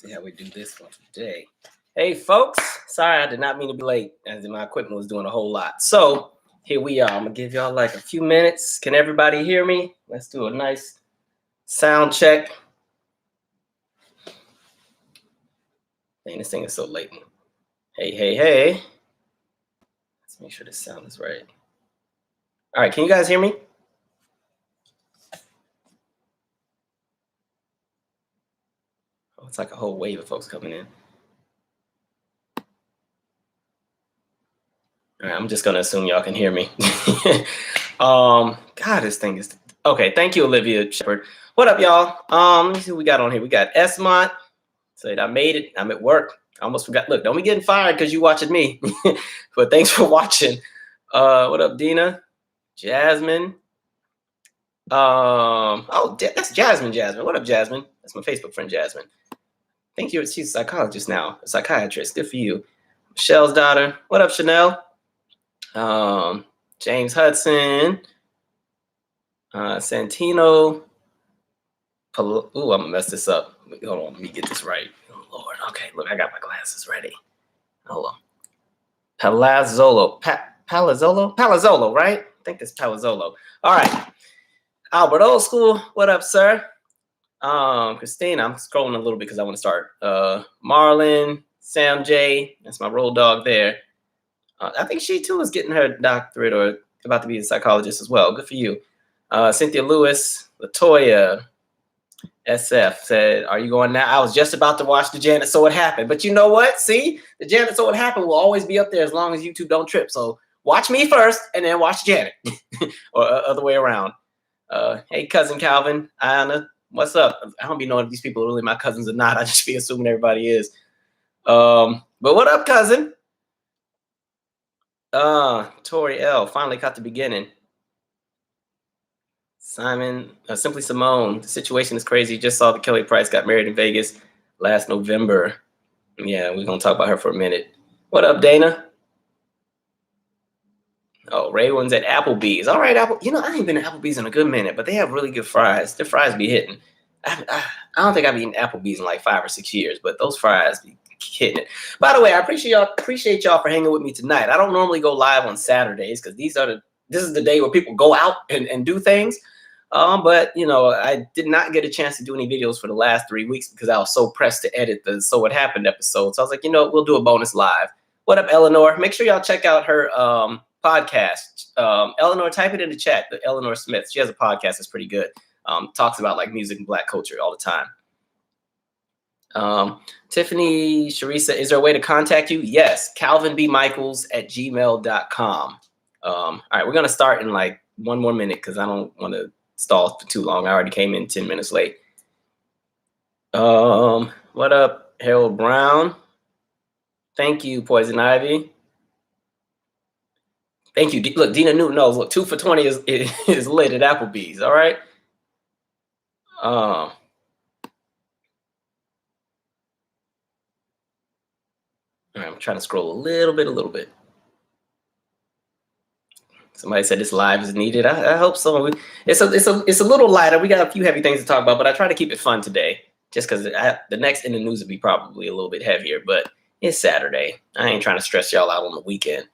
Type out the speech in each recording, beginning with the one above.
See how we do this one today. Hey, folks. Sorry, I did not mean to be late, as my equipment was doing a whole lot. So here we are. I'm going to give y'all like a few minutes. Can everybody hear me? Let's do a nice sound check. Dang, this thing is so late. Hey. Let's make sure this sound is right. All right, can you guys hear me? Oh, it's like a whole wave of folks coming in. All right, I'm just gonna assume y'all can hear me. God, this thing is okay. Thank you, Olivia Shepard. What up, y'all? Let me see what we got on here. We got Esmont. Said I made it. I'm at work. I almost forgot. Look, don't be getting fired because you watching me. But thanks for watching. What up, Dina? Jasmine. Oh, that's Jasmine. What up, Jasmine? That's my Facebook friend, Jasmine. Thank you. She's a psychologist now, a psychiatrist. Good for you. Michelle's daughter. What up, Chanel? James Hudson, Santino. Ooh, I'm gonna mess this up. Hold on, let me get this right. Oh Lord, okay, look, I got my glasses ready. Hold on. Palazzolo, right? I think that's Palazzolo. All right. Albert Old School, what up, sir? Christine, I'm scrolling a little bit because I want to start. Marlon, Sam J, that's my road dog there. I think she too is getting her doctorate or about to be a psychologist as well. Good for you. Cynthia Lewis, Latoya, SF said, "Are you going now?" I was just about to watch the Janet So It Happened, but you know what? See, the Janet So It Happened will always be up there as long as YouTube don't trip. So watch me first and then watch Janet, or other way around. Hey, cousin Calvin, Anna, what's up? I don't be knowing if these people are really my cousins or not. I just be assuming everybody is. But what up, cousin? Tori L. Finally caught the beginning. Simon, Simply Simone. The situation is crazy. Just saw that Kelly Price got married in Vegas last November. Yeah, we're gonna talk about her for a minute. What up, Dana? Oh, Ray one's at Applebee's. All right, Apple. You know, I ain't been to Applebee's in a good minute, but they have really good fries. Their fries be hitting. I don't think I've eaten Applebee's in like 5 or 6 years, but those fries be hitting it. By the way, I appreciate y'all for hanging with me tonight. I don't normally go live on Saturdays because this is the day where people go out and do things. But you know, I did not get a chance to do any videos for the last 3 weeks because I was so pressed to edit the So What Happened episode. So I was like, you know, we'll do a bonus live. What up, Eleanor? Make sure y'all check out her podcast. Eleanor, type it in the chat. The Eleanor Smith. She has a podcast that's pretty good. Talks about like music and Black culture all the time. Tiffany Sharisa, is there a way to contact you? Yes, calvinbmichaels@gmail.com. All right, we're gonna start in like 1 more minute because I don't want to stall for too long. I already came in 10 minutes late. What up, Harold Brown? Thank you, Poison Ivy. Thank you. Look, Dina Newton knows. Look, 2 for 20 is lit at Applebee's. All right. All right, I'm trying to scroll a little bit. Somebody said this live is needed. I hope so. It's a little lighter. We got a few heavy things to talk about, but I try to keep it fun today, just because the next in the news will be probably a little bit heavier. But it's Saturday. I ain't trying to stress y'all out on the weekend.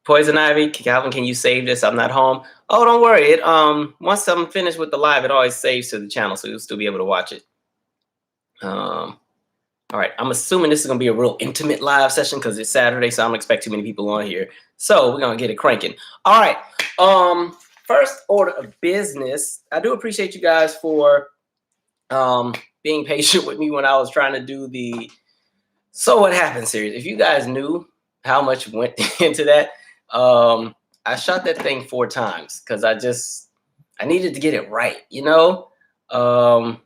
Poison Ivy, Calvin, can you save this? I'm not home. Oh, don't worry. It once I'm finished with the live, it always saves to the channel, so you'll still be able to watch it. All right, I'm assuming this is gonna be a real intimate live session because it's Saturday, so I don't expect too many people on here. So we're gonna get it cranking. All right. First order of business. I do appreciate you guys for being patient with me when I was trying to do the So What Happened series. If you guys knew how much went into that, I shot that thing 4 times because I needed to get it right, you know. And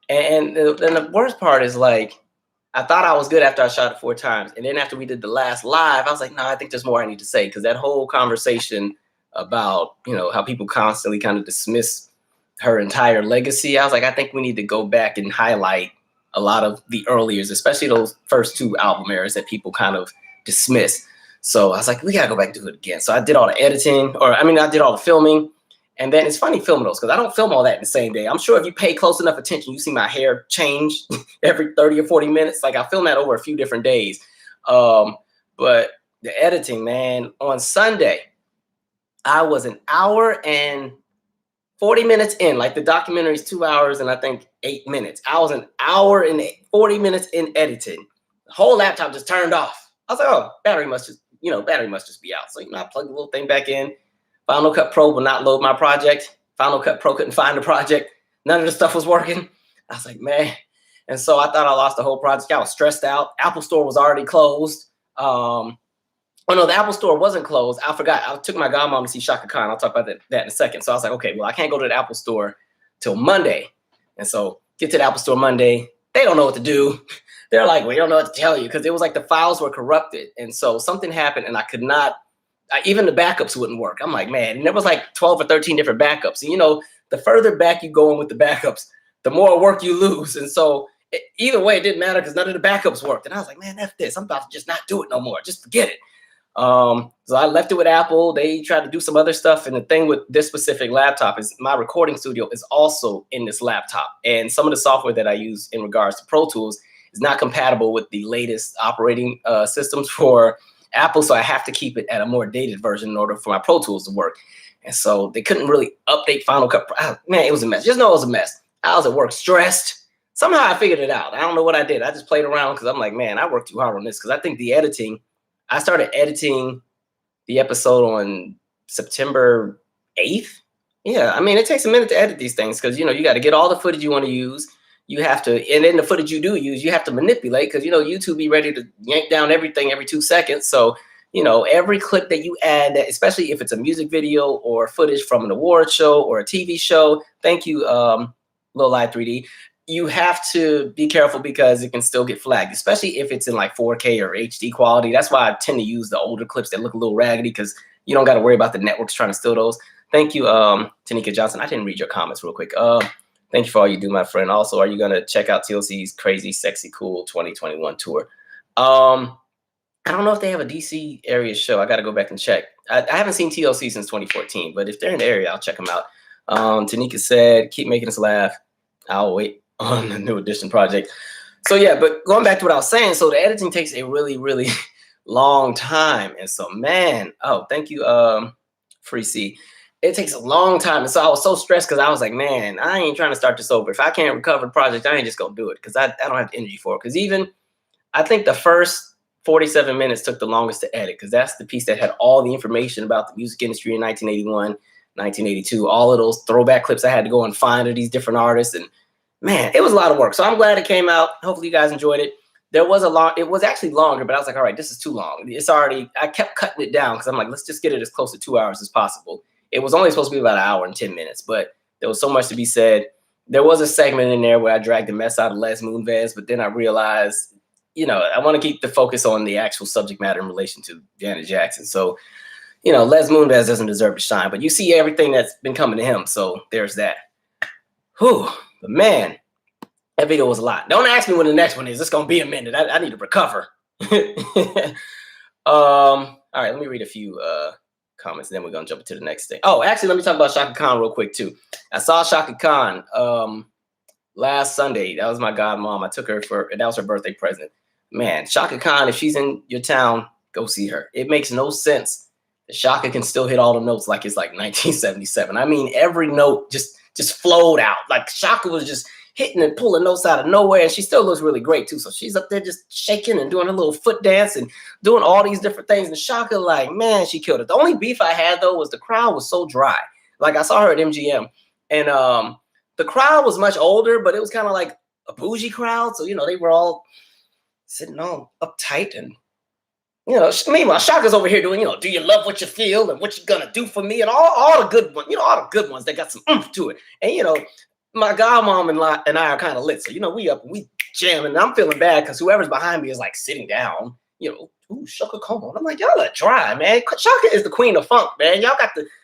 the worst part is like, I thought I was good after I shot it 4 times. And then after we did the last live, I was like, no, I think there's more I need to say. Because that whole conversation about, you know, how people constantly kind of dismiss her entire legacy, I was like, I think we need to go back and highlight a lot of the earliers, especially those first 2 album eras that people kind of dismiss. So I was like, we got to go back and do it again. So I did all the editing, I did all the filming. And then it's funny filming those because I don't film all that in the same day. I'm sure if you pay close enough attention, you see my hair change every 30 or 40 minutes. Like I film that over a few different days. But the editing, man, on Sunday, I was an hour and 40 minutes in. Like the documentary is 2 hours and I think 8 minutes. I was an hour and 40 minutes in editing. The whole laptop just turned off. I was like, oh, battery must just be out. So, I plugged the little thing back in. Final Cut Pro will not load my project. Final Cut Pro couldn't find the project. None of the stuff was working. I was like, man. And so I thought I lost the whole project. I was stressed out. Apple Store was already closed. Oh no, the Apple Store wasn't closed. I forgot. I took my godmom to see Shaka Khan. I'll talk about that in a second. So I was like, okay, well, I can't go to the Apple Store till Monday. And so get to the Apple Store Monday. They don't know what to do. They're like, we don't know what to tell you because it was like the files were corrupted. And so something happened and I could not, even the backups wouldn't work. I'm like, man, and there was like 12 or 13 different backups. And the further back you go in with the backups, the more work you lose. And so either way, it didn't matter because none of the backups worked. And I was like, man, F this. I'm about to just not do it no more. Just forget it. So I left it with Apple. They tried to do some other stuff. And the thing with this specific laptop is my recording studio is also in this laptop. And some of the software that I use in regards to Pro Tools is not compatible with the latest operating systems for Apple. So I have to keep it at a more dated version in order for my Pro Tools to work. And so they couldn't really update Final Cut. Man, it was a mess. Just know it was a mess. I was at work stressed. Somehow I figured it out. I don't know what I did. I just played around because I'm like, man, I worked too hard on this because I think the editing, I started editing the episode on September 8th. Yeah, I mean, it takes a minute to edit these things because, you got to get all the footage you want to use. You have to, and then the footage you do use, you have to manipulate because, YouTube be ready to yank down everything every 2 seconds. So, every clip that you add, that, especially if it's a music video or footage from an award show or a TV show, thank you, Lil I 3D, you have to be careful because it can still get flagged, especially if it's in like 4K or HD quality. That's why I tend to use the older clips that look a little raggedy because you don't got to worry about the networks trying to steal those. Thank you, Tanika Johnson. I didn't read your comments real quick. Thank you for all you do, my friend. Also, are you going to check out TLC's Crazy Sexy Cool 2021 tour? I don't know if they have a DC area show. I got to go back and check. I haven't seen TLC since 2014, but if they're in the area, I'll check them out. Tanika said, keep making us laugh. I'll wait on the New Edition project. So yeah, but going back to what I was saying, so the editing takes a really, really long time. And so, man, thank you, Free C. It takes a long time. And so I was so stressed because I was like, man, I ain't trying to start this over. If I can't recover the project, I ain't just going to do it because I don't have the energy for it. Because even I think the first 47 minutes took the longest to edit because that's the piece that had all the information about the music industry in 1981, 1982, all of those throwback clips I had to go and find of these different artists. And man, it was a lot of work. So I'm glad it came out. Hopefully you guys enjoyed it. It was actually longer, but I was like, all right, this is too long. I kept cutting it down because I'm like, let's just get it as close to 2 hours as possible. It was only supposed to be about an hour and 10 minutes, but there was so much to be said. There was a segment in there where I dragged the mess out of Les Moonves, but then I realized, I want to keep the focus on the actual subject matter in relation to Janet Jackson. So, Les Moonves doesn't deserve to shine, but you see everything that's been coming to him. So there's that. Whew, but man, that video was a lot. Don't ask me when the next one is. It's going to be a minute. I need to recover. All right, let me read a few comments, and then we're going to jump into the next thing. Oh, actually, let me talk about Shaka Khan real quick, too. I saw Shaka Khan last Sunday. That was my godmom. I took her that was her birthday present. Man, Shaka Khan, if she's in your town, go see her. It makes no sense that Shaka can still hit all the notes like it's like 1977. I mean, every note just flowed out. Like Shaka was just hitting and pulling notes out of nowhere, and she still looks really great too. So she's up there just shaking and doing her little foot dance and doing all these different things. And Shaka, like, man, she killed it. The only beef I had though was the crowd was so dry. Like I saw her at MGM, and the crowd was much older, but it was kind of like a bougie crowd. So they were all sitting all uptight, and meanwhile Shaka's over here doing, do you love what you feel and what you gonna do for me, and all the good ones, all the good ones that got some oomph to it. And my godmom and I are kind of lit. So, we up and we jamming. And I'm feeling bad because whoever's behind me is like sitting down, ooh, Shaka, come on. I'm like, y'all are dry, man. Shaka is the queen of funk, man.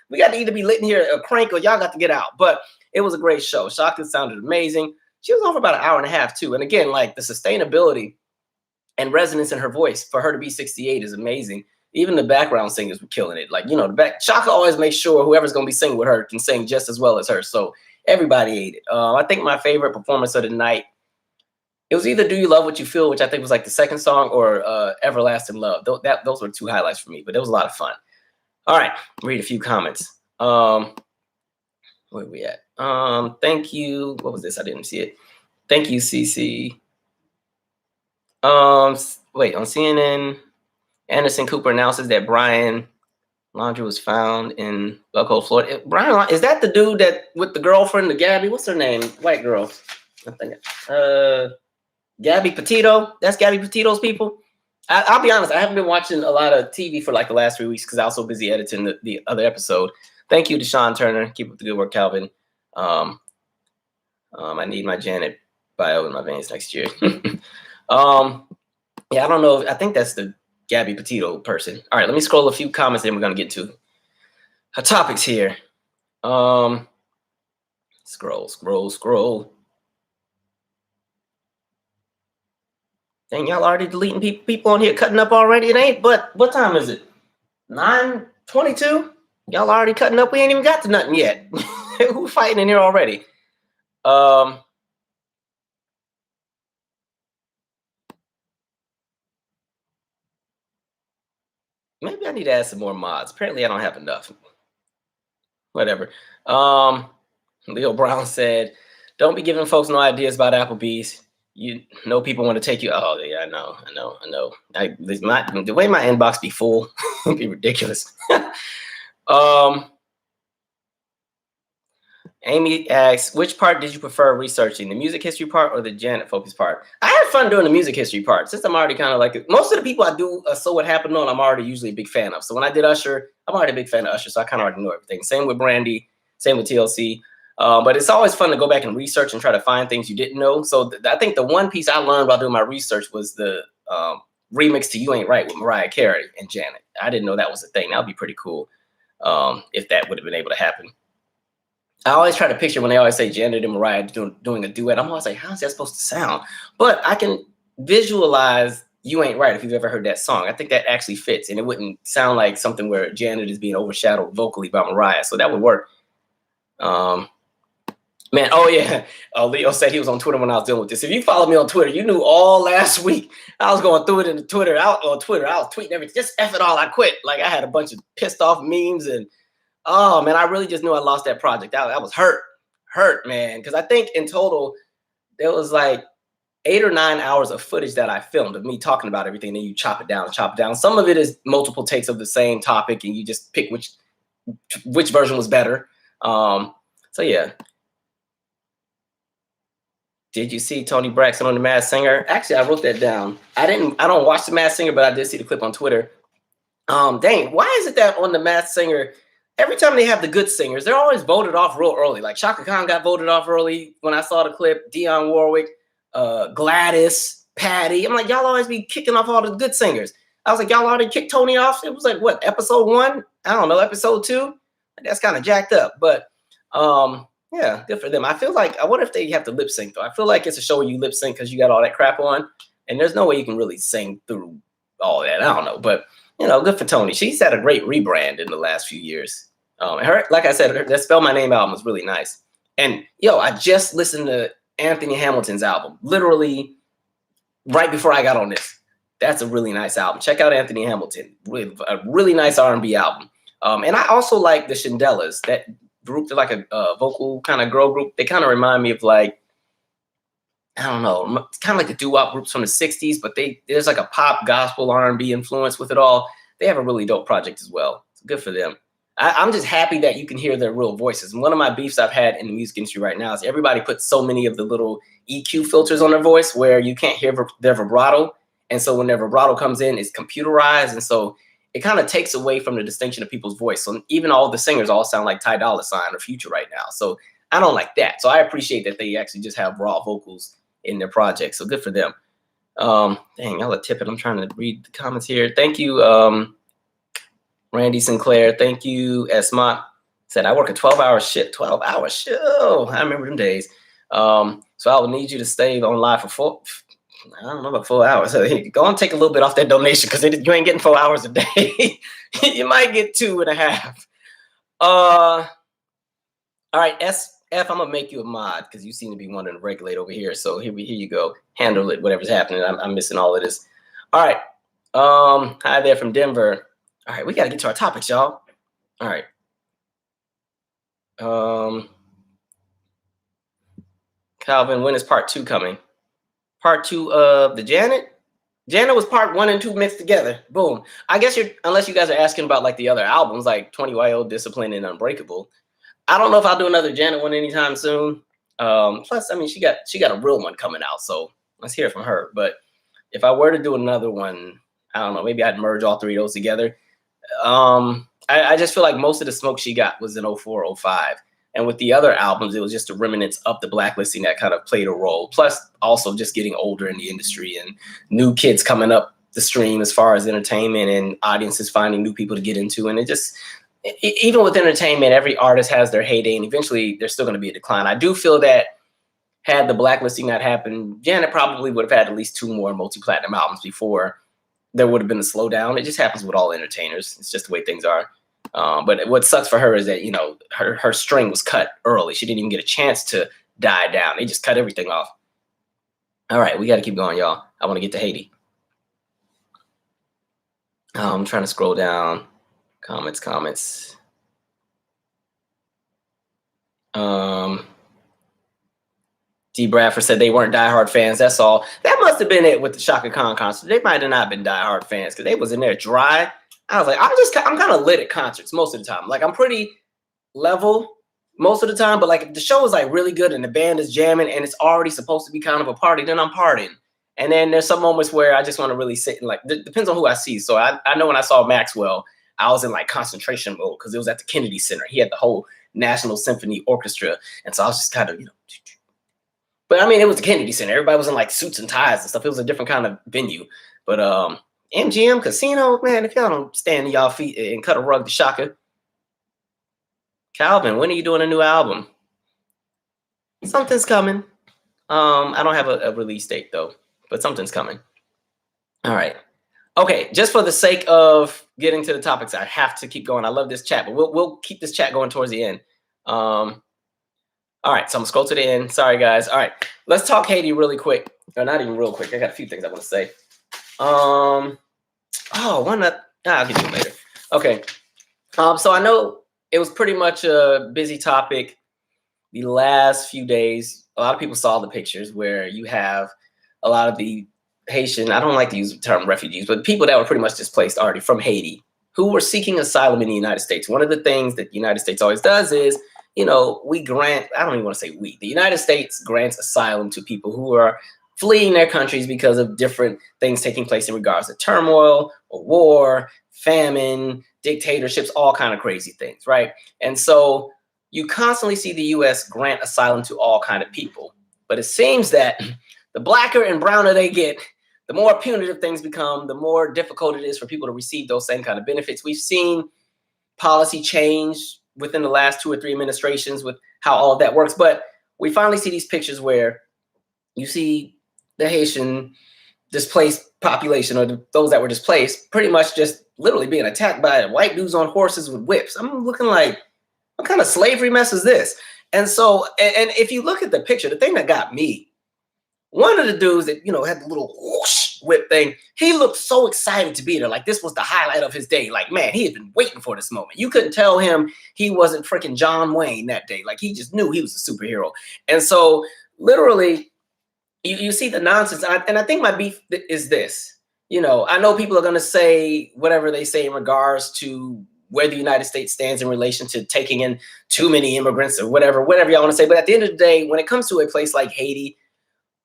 We got to either be lit in here or crank, or y'all got to get out. But it was a great show. Shaka sounded amazing. She was on for about an hour and a half too. And again, like the sustainability and resonance in her voice for her to be 68 is amazing. Even the background singers were killing it. Like, Chaka always makes sure whoever's going to be singing with her can sing just as well as her. So everybody ate it. I think my favorite performance of the night, it was either Do You Love What You Feel, which I think was like the second song, or Everlasting Love. Those were two highlights for me, but it was a lot of fun. All right, read a few comments. Where are we at? Thank you. What was this? I didn't see it. Thank you, CC. Wait, on CNN, Anderson Cooper announces that Brian Laundrie was found in Buckhole, Florida. Brian, is that the dude that with the girlfriend, the Gabby? What's her name? White girl. I think. Gabby Petito. That's Gabby Petito's people. I'll be honest. I haven't been watching a lot of TV for like the last 3 weeks because I was so busy editing the other episode. Thank you, Deshaun Turner. Keep up the good work, Calvin. I need my Janet bio in my veins next year. Yeah, I don't know. I think that's the Gabby Petito person. All right, let me scroll a few comments, then we're gonna get to our topics here. Scroll. Dang, y'all already deleting people on here, cutting up already. It ain't. But what time is it? 9:22. Y'all already cutting up. We ain't even got to nothing yet. Who's fighting in here already? Maybe I need to add some more mods. Apparently, I don't have enough. Whatever. Leo Brown said, "Don't be giving folks no ideas about Applebee's. You know people want to take you." Oh yeah, I know. The way my inbox be full, it'd be ridiculous. Amy asks, which part did you prefer researching, the music history part or the Janet focus part? I had fun doing the music history part since I'm already kind of like most of the people I do So What Happened on, I'm already usually a big fan of. So when I did Usher, I'm already a big fan of Usher, so I kind of already know everything. Same with Brandy, same with TLC. But it's always fun to go back and research and try to find things you didn't know. So I think the one piece I learned while doing my research was the remix to You Ain't Right with Mariah Carey and Janet. I didn't know that was a thing. That would be pretty cool if that would have been able to happen. I always try to picture when they always say Janet and Mariah doing a duet. I'm always like, how's that supposed to sound? But I can visualize You Ain't Right if you've ever heard that song. I think that actually fits, and it wouldn't sound like something where Janet is being overshadowed vocally by Mariah. So that would work. Man, oh yeah. Leo said he was on Twitter when I was dealing with this. If you follow me on Twitter, you knew all last week I was going through it in Twitter. I was tweeting everything. Just F it all, I quit. Like I had a bunch of pissed off memes and oh man, I really just knew I lost that project. I was hurt, man. Because I think in total, there was like 8 or 9 hours of footage that I filmed of me talking about everything. Then you chop it down. Some of it is multiple takes of the same topic, and you just pick which version was better. So yeah. Did you see Tony Braxton on The Masked Singer? Actually, I wrote that down. I don't watch The Masked Singer, but I did see the clip on Twitter. Dang, why is it that on The Masked Singer, every time they have the good singers, they're always voted off real early? Like Chaka Khan got voted off early when I saw the clip, Dionne Warwick, Gladys, Patty. I'm like, y'all always be kicking off all the good singers. I was like, y'all already kicked Tony off? It was like, what, episode 1? I don't know, episode 2? That's kind of jacked up. But yeah, good for them. I feel like, I wonder if they have to lip sync though. I feel like it's a show where you lip sync because you got all that crap on, and there's no way you can really sing through all that. I don't know, but good for Tony. She's had a great rebrand in the last few years. Her, like I said, that Spell My Name album was really nice. And I just listened to Anthony Hamilton's album, literally right before I got on this. That's a really nice album. Check out Anthony Hamilton. A really nice R&B album. And I also like the Shandellas, that group. They're like a vocal kind of girl group. They kind of remind me of like, I don't know, it's kind of like the doo-wop groups from the 60s, but there's like a pop gospel R&B influence with it all. They have a really dope project as well. It's good for them. I'm just happy that you can hear their real voices. And one of my beefs I've had in the music industry right now is everybody puts so many of the little EQ filters on their voice where you can't hear their vibrato. And so when their vibrato comes in, it's computerized. And so it kind of takes away from the distinction of people's voice. So even all the singers all sound like Ty Dolla $ign or Future right now. So I don't like that. So I appreciate that they actually just have raw vocals in their project. So good for them. Dang, y'all are tipping. I'm trying to read the comments here. Thank you, Randy Sinclair. Thank you, Esma. Said, I work a 12-hour shift. 12-hour shift. Oh, I remember them days. So I will need you to stay on live for I don't know about 4 hours. So go and take a little bit off that donation because you ain't getting 4 hours a day. You might get 2.5. All right, SF, I'm gonna make you a mod because you seem to be wanting to regulate over here. So here you go. Handle it, whatever's happening. I'm missing all of this. All right. Hi there from Denver. All right, we gotta get to our topics, y'all. All right. Calvin, when is part 2 coming? Part 2 of the Janet? Janet was part 1 and 2 mixed together. Boom. I guess unless you guys are asking about like the other albums, like 20YO, Discipline, and Unbreakable. I don't know if I'll do another Janet one anytime soon. Plus, I mean, she got a real one coming out, so let's hear from her. But if I were to do another one, I don't know, maybe I'd merge all 3 of those together. I just feel like most of the smoke she got was in 04, 05. And with the other albums, it was just the remnants of the blacklisting that kind of played a role. Plus, also just getting older in the industry and new kids coming up the stream as far as entertainment and audiences finding new people to get into. And it just, even with entertainment, every artist has their heyday, and eventually there's still going to be a decline. I do feel that had the blacklisting not happened, Janet probably would have had at least 2 more multi-platinum albums before there would have been a slowdown. It just happens with all entertainers. It's just the way things are. But what sucks for her is that, you know, her string was cut early. She didn't even get a chance to die down. They just cut everything off. All right, we got to keep going, y'all. I want to get to Haiti. I'm trying to scroll down. Comments. D. Bradford said they weren't diehard fans. That's all. That must have been it with the Shaka Khan concert. They might have not been diehard fans because they was in there dry. I was like, I'm kind of lit at concerts most of the time. Like, I'm pretty level most of the time, but like if the show is like really good and the band is jamming and it's already supposed to be kind of a party, then I'm partying. And then there's some moments where I just want to really sit and like, depends on who I see. So I know when I saw Maxwell, I was in like concentration mode because it was at the Kennedy Center. He had the whole National Symphony Orchestra. And so I was just kind of, you know, but I mean, it was the Kennedy Center. Everybody was in like suits and ties and stuff. It was a different kind of venue. But MGM Casino, man, if y'all don't stand to y'all feet and cut a rug to Shaka. Calvin, when are you doing a new album? Something's coming. I don't have a release date though, but something's coming. All right. Okay, just for the sake of getting to the topics, I have to keep going. I love this chat, but we'll keep this chat going towards the end. All right, so I'm gonna scroll to the end. Sorry, guys. All right, let's talk Haiti really quick. Or not even real quick. I got a few things I want to say. I'll get to it later. Okay. So I know it was pretty much a busy topic the last few days. A lot of people saw the pictures where you have a lot of the Haitian, I don't like to use the term refugees, but people that were pretty much displaced already from Haiti who were seeking asylum in the United States. One of the things that the United States always does is, you know, we grant, I don't even want to say we, the United States grants asylum to people who are fleeing their countries because of different things taking place in regards to turmoil or war, famine, dictatorships, all kind of crazy things, right? And so you constantly see the US grant asylum to all kind of people. But it seems that the blacker and browner they get, the more punitive things become, the more difficult it is for people to receive those same kind of benefits. We've seen policy change within the last 2 or 3 administrations with how all of that works. But we finally see these pictures where you see the Haitian displaced population, or those that were displaced, pretty much just literally being attacked by white dudes on horses with whips. I'm looking like, what kind of slavery mess is this? And so, and if you look at the picture, the thing that got me, one of the dudes that, you know, had the little whoosh whip thing, he looked so excited to be there. Like this was the highlight of his day. Like, man, he had been waiting for this moment. You couldn't tell him he wasn't freaking John Wayne that day. Like he just knew he was a superhero. And so literally, you see the nonsense. And I think my beef is this. You know, I know people are going to say whatever they say in regards to where the United States stands in relation to taking in too many immigrants or whatever y'all want to say. But at the end of the day, when it comes to a place like Haiti,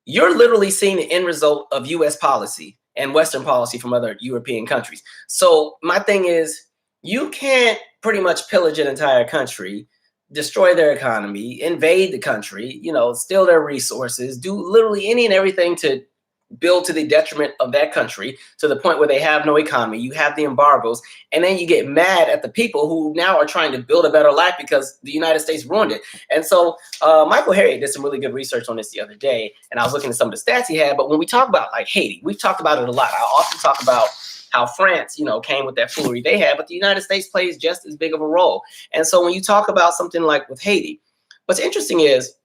you're literally seeing the end result of US policy and Western policy from other European countries. So my thing is, you can't pretty much pillage an entire country, destroy their economy, invade the country, you know, steal their resources, do literally any and everything to build to the detriment of that country to the point where they have no economy. You have the embargoes, and then you get mad at the people who now are trying to build a better life because the United States ruined it. And so Michael Harriot did some really good research on this the other day, and I was looking at some of the stats he had. But when we talk about like Haiti, we've talked about it a lot. I often talk about how France, came with that foolery they had, but the United States plays just as big of a role. And so when you talk about something like with Haiti, what's interesting is,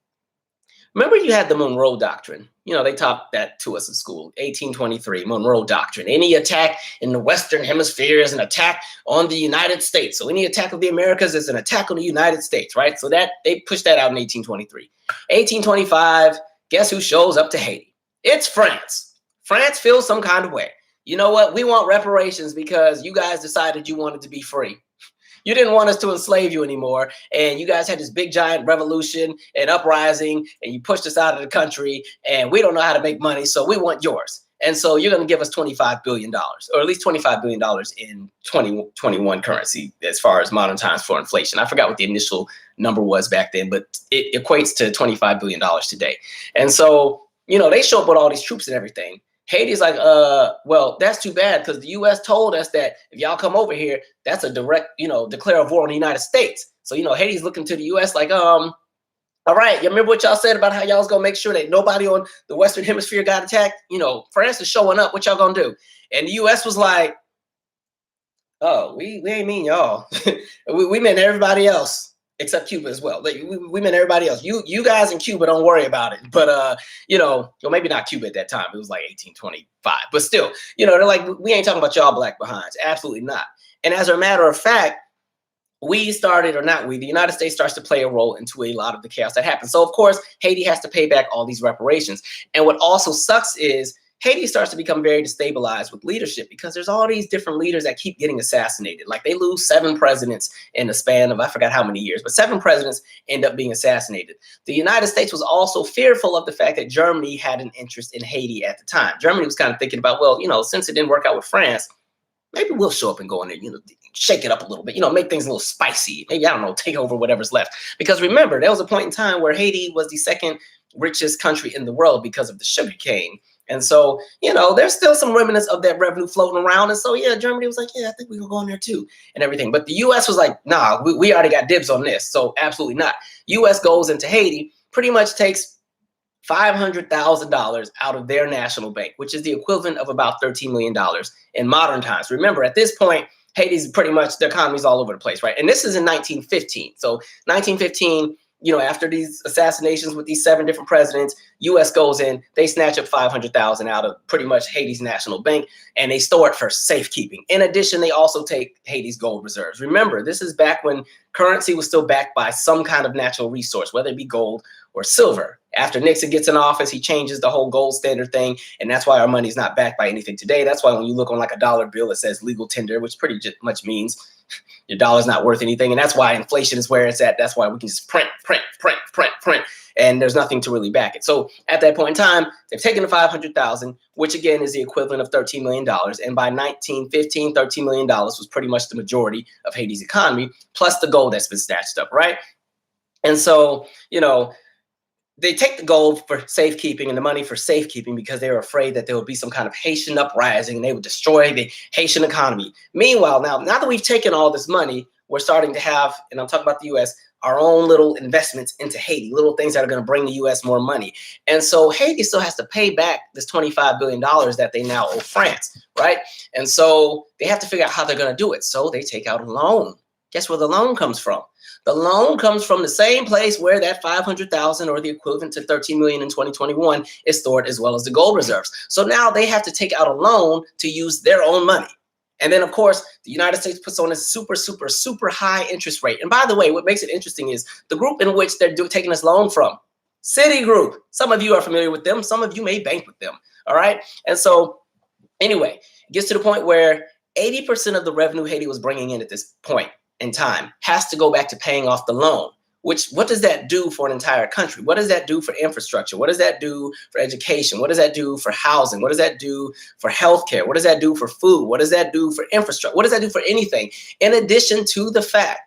remember you had the Monroe Doctrine. They taught that to us in school, 1823, Monroe Doctrine. Any attack in the Western Hemisphere is an attack on the United States. So any attack of the Americas is an attack on the United States, right? So that they pushed that out in 1823. 1825, guess who shows up to Haiti? It's France. France feels some kind of way. You know what? We want reparations because you guys decided you wanted to be free. You didn't want us to enslave you anymore. And you guys had this big giant revolution and uprising, and you pushed us out of the country, and we don't know how to make money, so we want yours. And so you're going to give us $25 billion, or at least $25 billion in 2021 currency as far as modern times for inflation. I forgot what the initial number was back then, but it equates to $25 billion today. And so, they show up with all these troops and everything. Haiti's like, well, that's too bad because the U.S. told us that if y'all come over here, that's a direct, declare a war on the United States. So, Haiti's looking to the U.S. like, all right, you remember what y'all said about how y'all was going to make sure that nobody on the Western Hemisphere got attacked? France is showing up. What y'all going to do? And the U.S. was like, oh, we ain't mean y'all. we meant everybody else. Except Cuba as well. We meant everybody else. You guys in Cuba, don't worry about it. But maybe not Cuba at that time. It was like 1825. But still, they're like, we ain't talking about y'all black behinds. Absolutely not. And as a matter of fact, the United States starts to play a role into a lot of the chaos that happens. So of course, Haiti has to pay back all these reparations. And what also sucks is Haiti starts to become very destabilized with leadership because there's all these different leaders that keep getting assassinated. Like they lose 7 presidents in the span of, I forgot how many years, but 7 presidents end up being assassinated. The United States was also fearful of the fact that Germany had an interest in Haiti at the time. Germany was kind of thinking about, well, since it didn't work out with France, maybe we'll show up and go in there, shake it up a little bit, make things a little spicy. Maybe, I don't know, take over whatever's left. Because remember, there was a point in time where Haiti was the second richest country in the world because of the sugar cane. And so, there's still some remnants of that revenue floating around. And so, Germany was like, I think we can go in there too and everything. But the U.S. was like, nah, we already got dibs on this. So absolutely not. U.S. goes into Haiti, pretty much takes $500,000 out of their national bank, which is the equivalent of about $13 million in modern times. Remember, at this point, Haiti's pretty much, the economy's all over the place, right? And this is in 1915. So 1915, after these assassinations with these 7 different presidents, U.S. goes in, they snatch up $500,000 out of pretty much Haiti's national bank, and they store it for safekeeping. In addition, they also take Haiti's gold reserves. Remember, this is back when currency was still backed by some kind of natural resource, whether it be gold or silver. After Nixon gets in office, he changes the whole gold standard thing, and that's why our money is not backed by anything today. That's why when you look on like a dollar bill, it says legal tender, which pretty much means your dollar's not worth anything. And that's why inflation is where it's at. That's why we can just print, and there's nothing to really back it. So at that point in time, they've taken the $500,000, which again is the equivalent of $13 million. And by 1915, $13 million was pretty much the majority of Haiti's economy, plus the gold that's been snatched up, right? And so, they take the gold for safekeeping and the money for safekeeping because they were afraid that there would be some kind of Haitian uprising and they would destroy the Haitian economy. Meanwhile, now that we've taken all this money, we're starting to have, and I'm talking about the U.S., our own little investments into Haiti, little things that are going to bring the U.S. more money. And so Haiti still has to pay back this $25 billion that they now owe France, right? And so they have to figure out how they're going to do it. So they take out a loan. Guess where the loan comes from? The loan comes from the same place where that $500,000 or the equivalent to $13 million in 2021 is stored, as well as the gold reserves. So now they have to take out a loan to use their own money. And then, of course, the United States puts on a super, super, super high interest rate. And by the way, what makes it interesting is the group in which they're taking this loan from, Citigroup. Some of you are familiar with them. Some of you may bank with them. All right. And so anyway, it gets to the point where 80% of the revenue Haiti was bringing in at this point in time has to go back to paying off the loan. What does that do for an entire country? What does that do for infrastructure? What does that do for education? What does that do for housing? What does that do for healthcare? What does that do for food? What does that do for infrastructure? What does that do for anything? In addition to the fact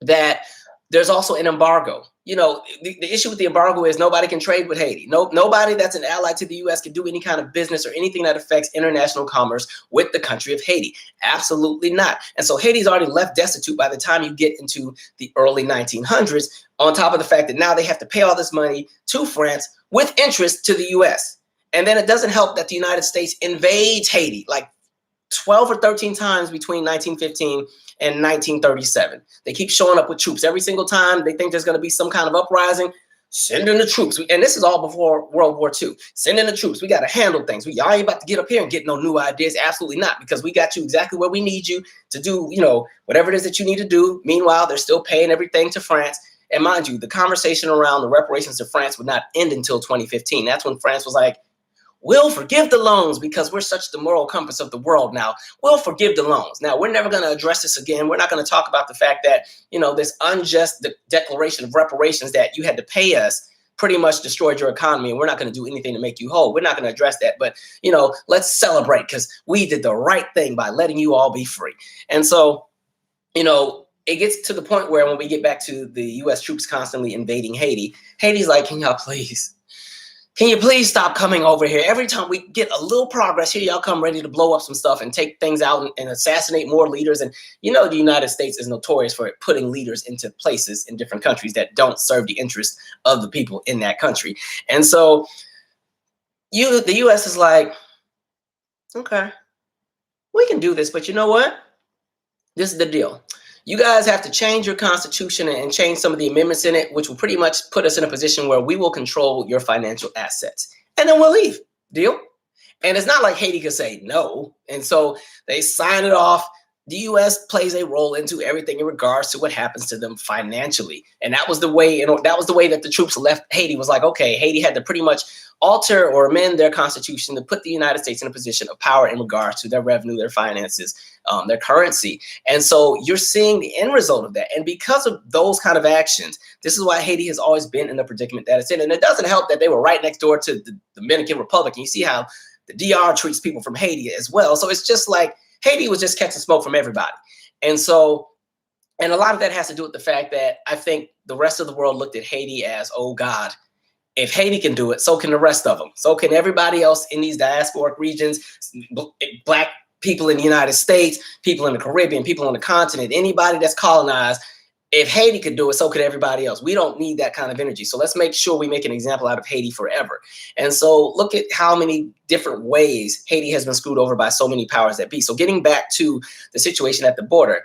that there's also an embargo. the issue with the embargo is nobody can trade with Haiti. Nobody that's an ally to the U.S. can do any kind of business or anything that affects international commerce with the country of Haiti. Absolutely not. And so Haiti's already left destitute by the time you get into the early 1900s, on top of the fact that now they have to pay all this money to France with interest to the U.S. And then it doesn't help that the United States invades Haiti like 12 or 13 times between 1915 and 1937. They keep showing up with troops every single time they think there's going to be some kind of uprising. Send in the troops. And this is all before World War II. Send in the troops. We got to handle things. Y'all ain't about to get up here and get no new ideas. Absolutely not, because we got you exactly where we need you to do, whatever it is that you need to do. Meanwhile, they're still paying everything to France. And mind you, the conversation around the reparations to France would not end until 2015. That's when France was like, we'll forgive the loans because we're such the moral compass of the world now. We'll forgive the loans. Now, we're never going to address this again. We're not going to talk about the fact that, this unjust declaration of reparations that you had to pay us pretty much destroyed your economy, and we're not going to do anything to make you whole. We're not going to address that. But, let's celebrate because we did the right thing by letting you all be free. And so, it gets to the point where when we get back to the U.S. troops constantly invading Haiti, Haiti's like, can you please stop coming over here? Every time we get a little progress here, y'all come ready to blow up some stuff and take things out and assassinate more leaders. And the United States is notorious for putting leaders into places in different countries that don't serve the interests of the people in that country. And so the U.S. is like, okay, we can do this, but you know what? This is the deal. You guys have to change your constitution and change some of the amendments in it, which will pretty much put us in a position where we will control your financial assets. And then we'll leave. Deal? And it's not like Haiti could say no. And so they sign it off. The U.S. plays a role into everything in regards to what happens to them financially. And that was the way, that the troops left Haiti. Was like, okay, Haiti had to pretty much alter or amend their constitution to put the United States in a position of power in regards to their revenue, their finances, their currency. And so you're seeing the end result of that. And because of those kind of actions, this is why Haiti has always been in the predicament that it's in. And it doesn't help that they were right next door to the Dominican Republic. And you see how the DR treats people from Haiti as well. So it's just like Haiti was just catching smoke from everybody. And so, and a lot of that has to do with the fact that I think the rest of the world looked at Haiti as, oh God, if Haiti can do it, so can the rest of them. So can everybody else in these diasporic regions, Black people in the United States, people in the Caribbean, people on the continent, anybody that's colonized. If Haiti could do it, so could everybody else. We don't need that kind of energy. So let's make sure we make an example out of Haiti forever. And so look at how many different ways Haiti has been screwed over by so many powers that be. So getting back to the situation at the border,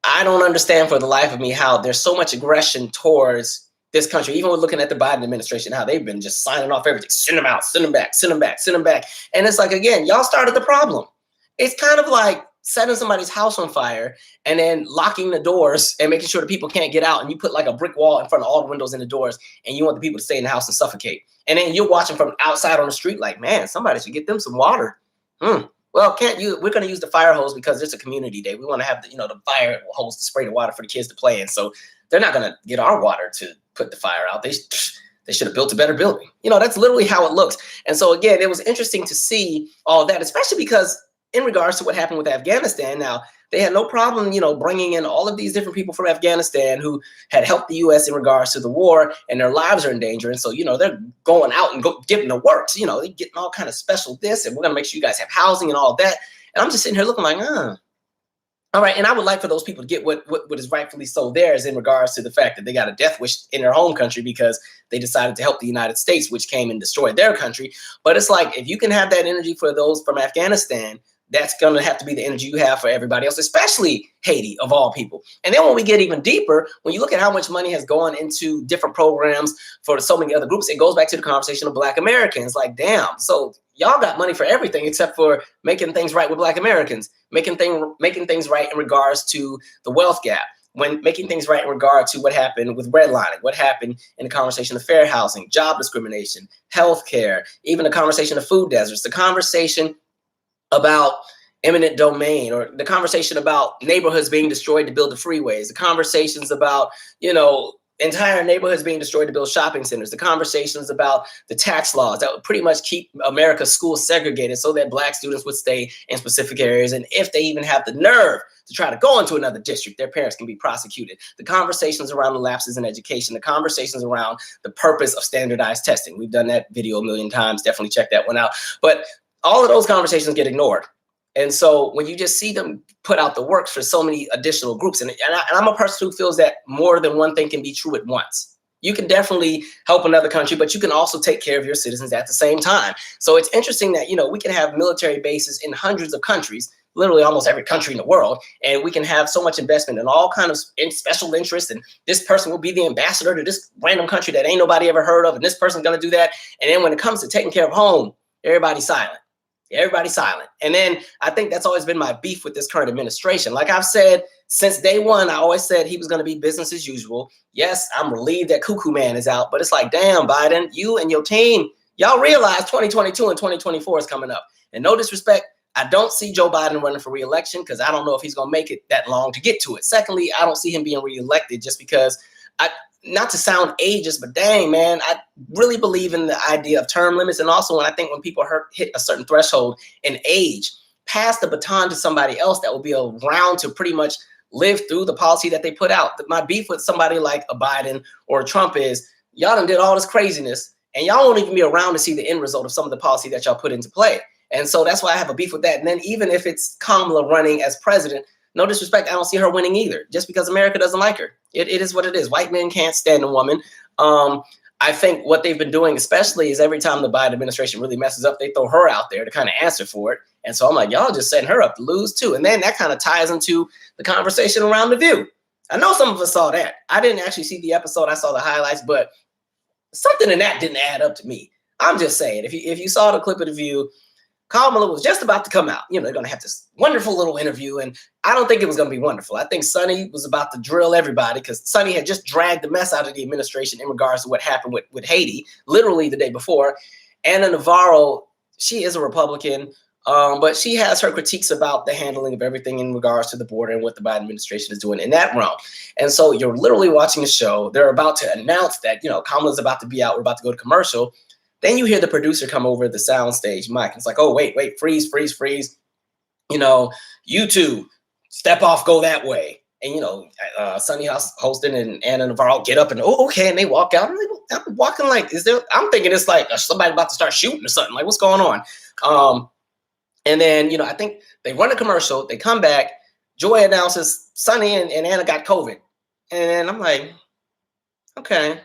I don't understand for the life of me how there's so much aggression towards this country, even with looking at the Biden administration, how they've been just signing off everything. Send them out, send them back, send them back, send them back. And it's like, again, y'all started the problem. It's kind of like setting somebody's house on fire and then locking the doors and making sure the people can't get out. And you put like a brick wall in front of all the windows and the doors, and you want the people to stay in the house and suffocate. And then you're watching from outside on the street like, man, somebody should get them some water. Well, we're going to use the fire hose because it's a community day. We want to have the fire hose to spray the water for the kids to play in. So they're not going to get our water to put the fire out. They should have built a better building. That's literally how it looks. And so again, it was interesting to see all that, especially because in regards to what happened with Afghanistan. Now, they had no problem, bringing in all of these different people from Afghanistan who had helped the U.S. in regards to the war, and their lives are in danger. And so, they're going out and giving the works. They're getting all kind of special this, and we're going to make sure you guys have housing and all that. And I'm just sitting here looking like, all right. And I would like for those people to get what is rightfully so theirs in regards to the fact that they got a death wish in their home country because they decided to help the United States, which came and destroyed their country. But it's like, if you can have that energy for those from Afghanistan, that's going to have to be the energy you have for everybody else, especially Haiti, of all people. And then when we get even deeper, when you look at how much money has gone into different programs for so many other groups, it goes back to the conversation of Black Americans. Like, damn, so y'all got money for everything except for making things right with Black Americans, making things right in regards to the wealth gap, when making things right in regard to what happened with redlining, what happened in the conversation of fair housing, job discrimination, healthcare, even the conversation of food deserts, the conversation about eminent domain, or the conversation about neighborhoods being destroyed to build the freeways, the conversations about, entire neighborhoods being destroyed to build shopping centers, the conversations about the tax laws that would pretty much keep America's schools segregated so that Black students would stay in specific areas. And if they even have the nerve to try to go into another district, their parents can be prosecuted. The conversations around the lapses in education, the conversations around the purpose of standardized testing. We've done that video a million times. Definitely check that one out. But all of those conversations get ignored. And so when you just see them put out the works for so many additional groups, and I'm a person who feels that more than one thing can be true at once. You can definitely help another country, but you can also take care of your citizens at the same time. So it's interesting that, we can have military bases in hundreds of countries, literally almost every country in the world, and we can have so much investment in all kinds of special interests, and this person will be the ambassador to this random country that ain't nobody ever heard of, and this person's going to do that. And then when it comes to taking care of home, everybody's silent. Everybody's silent. And then I think that's always been my beef with this current administration. Like I've said since day one, I always said he was going to be business as usual. Yes, I'm relieved that Cuckoo Man is out, but it's like, damn, Biden, you and your team, y'all realize 2022 and 2024 is coming up. And no disrespect, I don't see Joe Biden running for re-election because I don't know if he's going to make it that long to get to it. Secondly, I don't see him being re-elected just because not to sound ageist, but dang, man, I really believe in the idea of term limits. And also when people hit a certain threshold in age, pass the baton to somebody else that will be around to pretty much live through the policy that they put out. My beef with somebody like a Biden or a Trump is y'all done did all this craziness and y'all won't even be around to see the end result of some of the policy that y'all put into play. And so that's why I have a beef with that. And then even if it's Kamala running as president, no disrespect, I don't see her winning either, just because America doesn't like her. It is what it is. White men can't stand a woman. I think what they've been doing, especially, is every time the Biden administration really messes up, they throw her out there to kind of answer for it. And so I'm like, y'all just setting her up to lose too. And then that kind of ties into the conversation around The View. I know some of us saw that. I didn't actually see the episode. I saw the highlights, but something in that didn't add up to me. I'm just saying, if you saw the clip of The View, Kamala was just about to come out. They're going to have this wonderful little interview, and I don't think it was going to be wonderful. I think Sonny was about to drill everybody because Sonny had just dragged the mess out of the administration in regards to what happened with Haiti, literally the day before. Ana Navarro, she is a Republican, but she has her critiques about the handling of everything in regards to the border and what the Biden administration is doing in that realm. And so you're literally watching a show. They're about to announce that, Kamala's about to be out. We're about to go to commercial. Then you hear the producer come over the soundstage mic. And it's like, oh, wait, freeze. You two, step off, go that way. And, Sonny hosting and Ana Navarro get up and, oh, okay. And they walk out. I'm walking like, I'm thinking it's like somebody about to start shooting or something. Like, what's going on? And then, I think they run a commercial. They come back. Joy announces Sonny and Ana got COVID. And I'm like, okay.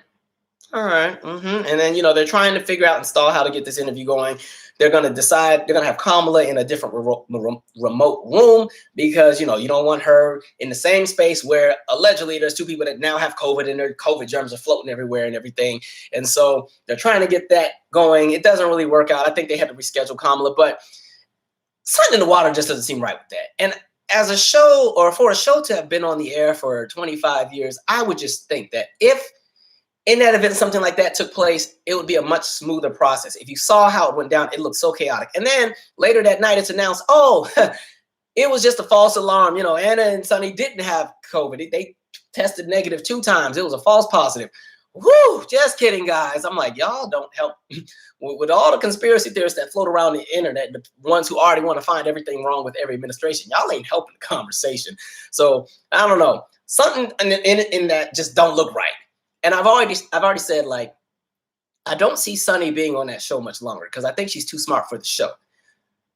All right. And then, they're trying to figure out, install how to get this interview going. They're going to decide they're going to have Kamala in a different remote room because, you don't want her in the same space where allegedly there's two people that now have COVID and their COVID germs are floating everywhere and everything. And so they're trying to get that going. It doesn't really work out. I think they had to reschedule Kamala, but something in the water just doesn't seem right with that. And as a show, or for a show to have been on the air for 25 years, I would just think that if in that event, something like that took place, it would be a much smoother process. If you saw how it went down, it looked so chaotic. And then later that night, it's announced, oh, it was just a false alarm. Ana and Sonny didn't have COVID. They tested negative 2 times. It was a false positive. Woo, just kidding, guys. I'm like, y'all don't help. With all the conspiracy theorists that float around the internet, the ones who already want to find everything wrong with every administration, y'all ain't helping the conversation. So I don't know. Something in that just don't look right. And I've already said, like, I don't see Sonny being on that show much longer because I think she's too smart for the show.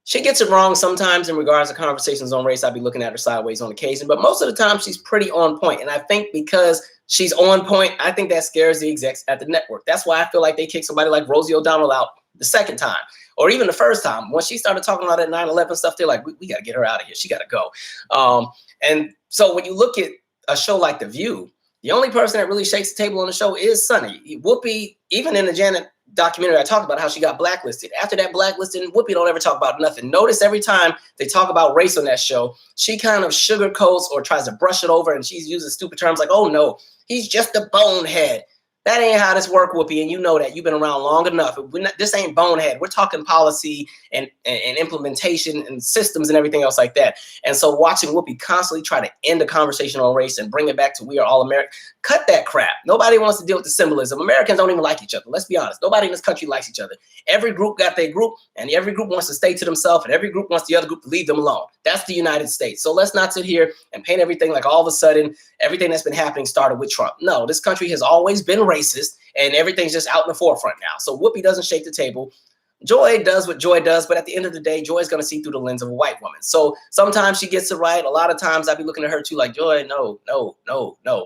She gets it wrong sometimes in regards to conversations on race. I'd be looking at her sideways on occasion, but most of the time she's pretty on point. And I think because she's on point, I think that scares the execs at the network. That's why I feel like they kicked somebody like Rosie O'Donnell out the second time, or even the first time. When she started talking about that 9/11 stuff, they're like, we got to get her out of here. She got to go. And so when you look at a show like The View, the only person that really shakes the table on the show is Sonny. Whoopi, even in the Janet documentary, I talked about how she got blacklisted. After that blacklisting, Whoopi don't ever talk about nothing. Notice every time they talk about race on that show, she kind of sugarcoats or tries to brush it over, and she's using stupid terms like, oh, no, he's just a bonehead. That ain't how this work, Whoopi, and you know that. You've been around long enough. This ain't bonehead. We're talking policy and implementation and systems and everything else like that. And so watching Whoopi constantly try to end the conversation on race and bring it back to we are all American, cut that crap. Nobody wants to deal with the symbolism. Americans don't even like each other. Let's be honest. Nobody in this country likes each other. Every group got their group, and every group wants to stay to themselves, and every group wants the other group to leave them alone. That's the United States. So let's not sit here and paint everything like all of a sudden everything that's been happening started with Trump. No, this country has always been racist, and everything's just out in the forefront now. So Whoopi doesn't shake the table. Joy does what Joy does, but at the end of the day, Joy is going to see through the lens of a white woman. So sometimes she gets it right. A lot of times I'd be looking at her too like, Joy, no.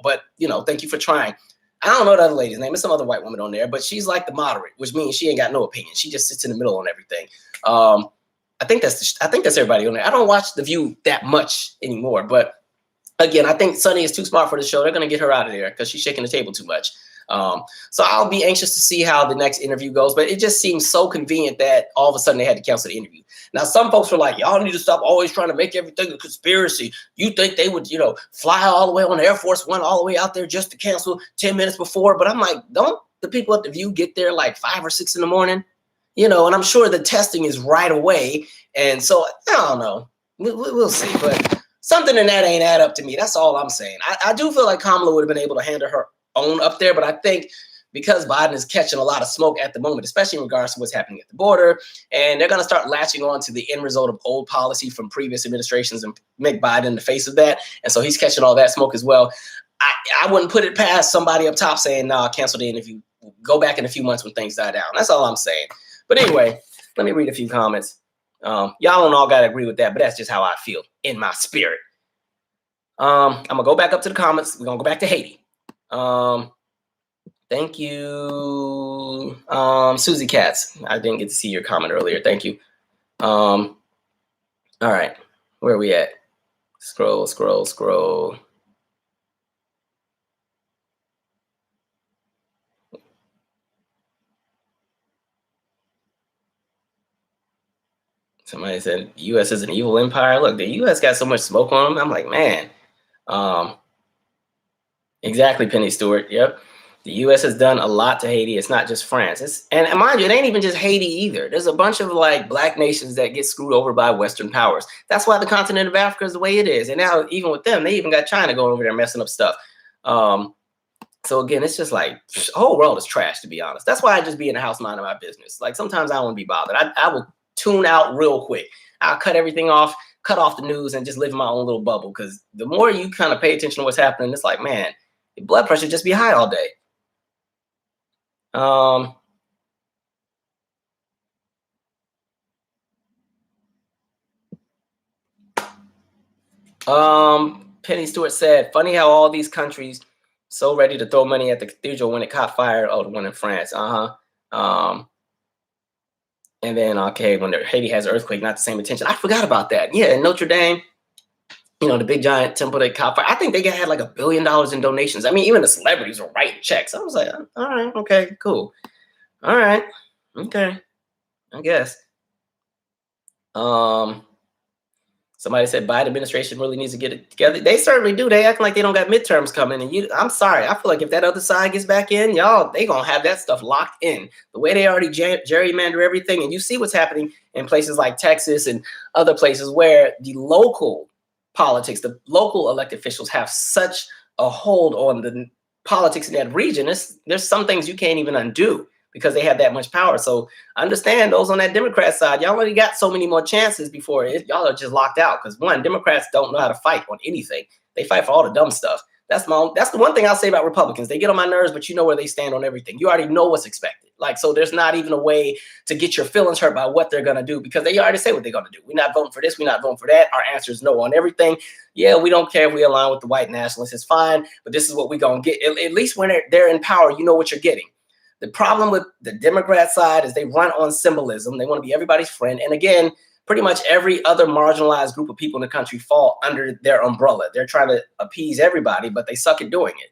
But, thank you for trying. I don't know the other lady's name. It's some other white woman on there, but she's like the moderate, which means she ain't got no opinion. She just sits in the middle on everything. I think that's everybody on there. I don't watch The View that much anymore, but again, I think Sunny is too smart for the show. They're going to get her out of there because she's shaking the table too much. So I'll be anxious to see how the next interview goes, but it just seems so convenient that all of a sudden they had to cancel the interview. Now, some folks were like, y'all need to stop always trying to make everything a conspiracy. You think they would, fly all the way on Air Force One, all the way out there just to cancel 10 minutes before. But I'm like, don't the people at The View get there like 5 or 6 in the morning? And I'm sure the testing is right away. And so I don't know. We'll see. But something in that ain't add up to me. That's all I'm saying. I do feel like Kamala would have been able to handle her own up there, but I think because Biden is catching a lot of smoke at the moment, especially in regards to what's happening at the border, and they're going to start latching on to the end result of old policy from previous administrations and make Biden the face of that. And so he's catching all that smoke as well. I wouldn't put it past somebody up top saying, nah, cancel the interview. Go back in a few months when things die down. That's all I'm saying. But anyway, let me read a few comments. Y'all don't all got to agree with that, but that's just how I feel in my spirit. I'm going to go back up to the comments. We're going to go back to Haiti. Thank you, Susie Katz. I didn't get to see your comment earlier. Thank you. All right, where are we at? Scroll. Somebody said U.S. is an evil empire. Look, the U.S. got so much smoke on them. I'm like, man. Exactly, Penny Stewart. Yep. The U.S. has done a lot to Haiti. It's not just France. And mind you, it ain't even just Haiti either. There's a bunch of black nations that get screwed over by Western powers. That's why the continent of Africa is the way it is. And now even with them, they even got China going over there messing up stuff. So again, it's just like the whole world is trash, to be honest. That's why I just be in the house minding my business. Like sometimes I don't want to be bothered. I will tune out real quick. I'll cut everything off, cut off the news, and just live in my own little bubble. Because the more you kind of pay attention to what's happening, it's like, man, your blood pressure just be high all day. Penny Stewart said, funny how all these countries so ready to throw money at the cathedral when it caught fire. Oh, the one in France. And then, okay, when Haiti has an earthquake, not the same attention. I forgot about that. Yeah, in Notre Dame, the big giant temple that caught fire. I think they had like $1 billion in donations. I mean, even the celebrities were writing checks. I was like, all right, okay, cool. All right, okay, I guess. Somebody said Biden administration really needs to get it together. They certainly do. They act like they don't got midterms coming. And I'm sorry. I feel like if that other side gets back in, y'all, they going to have that stuff locked in. The way they already gerrymander everything. And you see what's happening in places like Texas and other places where the local politics, the local elected officials have such a hold on the politics in that region. There's some things you can't even undo because they have that much power. So I understand those on that Democrat side, y'all already got so many more chances before y'all are just locked out. Because one, Democrats don't know how to fight on anything. They fight for all the dumb stuff. That's the one thing I'll say about Republicans. They get on my nerves, but you know where they stand on everything. You already know what's expected. So there's not even a way to get your feelings hurt by what they're going to do because they already say what they're going to do. We're not voting for this. We're not voting for that. Our answer is no on everything. Yeah, we don't care if we align with the white nationalists. It's fine, but this is what we're going to get. At least when they're in power, you know what you're getting. The problem with the Democrat side is they run on symbolism. They want to be everybody's friend. And again, pretty much every other marginalized group of people in the country fall under their umbrella. They're trying to appease everybody, but they suck at doing it.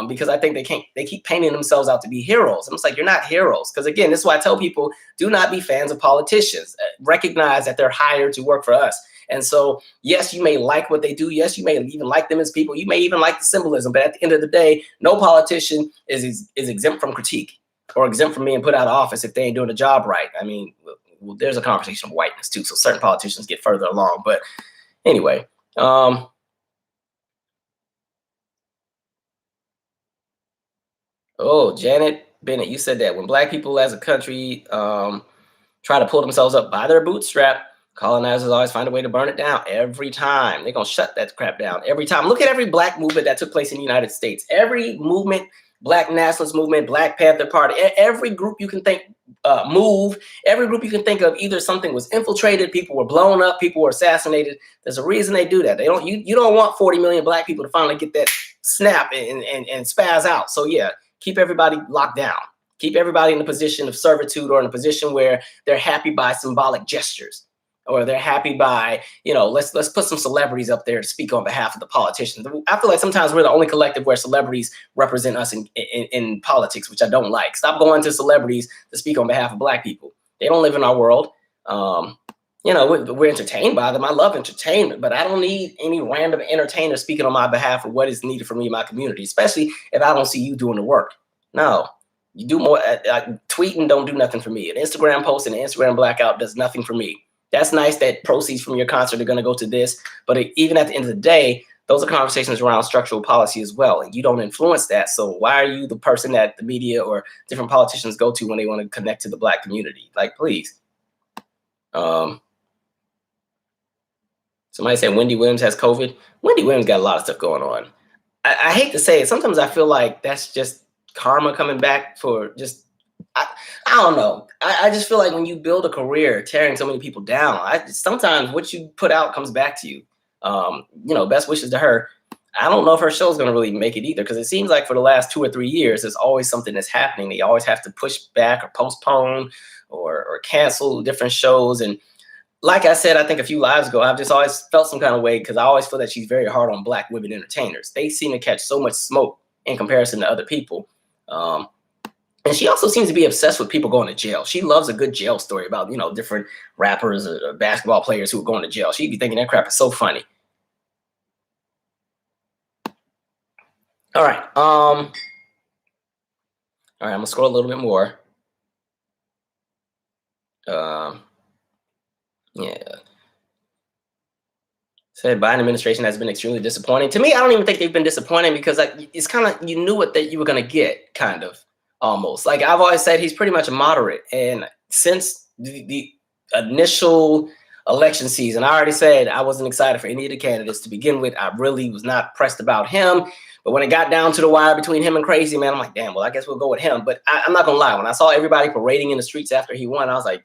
because I think they keep painting themselves out to be heroes. I'm just like, you're not heroes. Because again, this is why I tell people, do not be fans of politicians. Recognize that they're hired to work for us. And so, yes, you may like what they do. Yes, you may even like them as people. You may even like the symbolism. But at the end of the day, no politician is exempt from critique or exempt from being put out of office if they ain't doing the job right. I mean, well, there's a conversation of whiteness too. So certain politicians get further along. But anyway, oh, Janet Bennett, you said that when Black people as a country try to pull themselves up by their bootstrap, colonizers always find a way to burn it down every time. They're going to shut that crap down every time. Look at every Black movement that took place in the United States. Every movement, Black nationalist movement, Black Panther Party, every group you can think every group you can think of, either something was infiltrated, people were blown up, people were assassinated. There's a reason they do that. They don't. You don't want 40 million Black people to finally get that snap and spaz out. So yeah, keep everybody locked down. Keep everybody in a position of servitude or in a position where they're happy by symbolic gestures, or they're happy by, let's put some celebrities up there to speak on behalf of the politicians. I feel like sometimes we're the only collective where celebrities represent us in politics, which I don't like. Stop going to celebrities to speak on behalf of Black people. They don't live in our world. We're entertained by them. I love entertainment, but I don't need any random entertainer speaking on my behalf of what is needed for me in my community, especially if I don't see you doing the work. No. You do more. Tweeting don't do nothing for me. An Instagram post and an Instagram blackout does nothing for me. That's nice that proceeds from your concert are going to go to this. But even at the end of the day, those are conversations around structural policy as well. And you don't influence that. So why are you the person that the media or different politicians go to when they want to connect to the Black community? Like, please. Somebody said Wendy Williams has COVID. Wendy Williams got a lot of stuff going on. I hate to say it. Sometimes I feel like that's just karma coming back for just, I don't know. I just feel like when you build a career tearing so many people down, sometimes what you put out comes back to you. Best wishes to her. I don't know if her show is going to really make it either, because it seems like for the last 2 or 3 years, there's always something that's happening. They always have to push back or postpone or cancel different shows. And like I said, I think a few lives ago, I've just always felt some kind of way, because I always feel that she's very hard on Black women entertainers. They seem to catch so much smoke in comparison to other people. And she also seems to be obsessed with people going to jail. She loves a good jail story about, different rappers or basketball players who are going to jail. She'd be thinking that crap is so funny. All right. I'm going to scroll a little bit more. Yeah. Said Biden administration has been extremely disappointing. To me, I don't even think they've been disappointing, because it's kind of, you knew what that you were going to get, kind of, almost. Like I've always said, he's pretty much a moderate. And since the initial election season, I already said I wasn't excited for any of the candidates to begin with. I really was not pressed about him. But when it got down to the wire between him and Crazy Man, I'm like, damn, well, I guess we'll go with him. But I'm not going to lie. When I saw everybody parading in the streets after he won, I was like,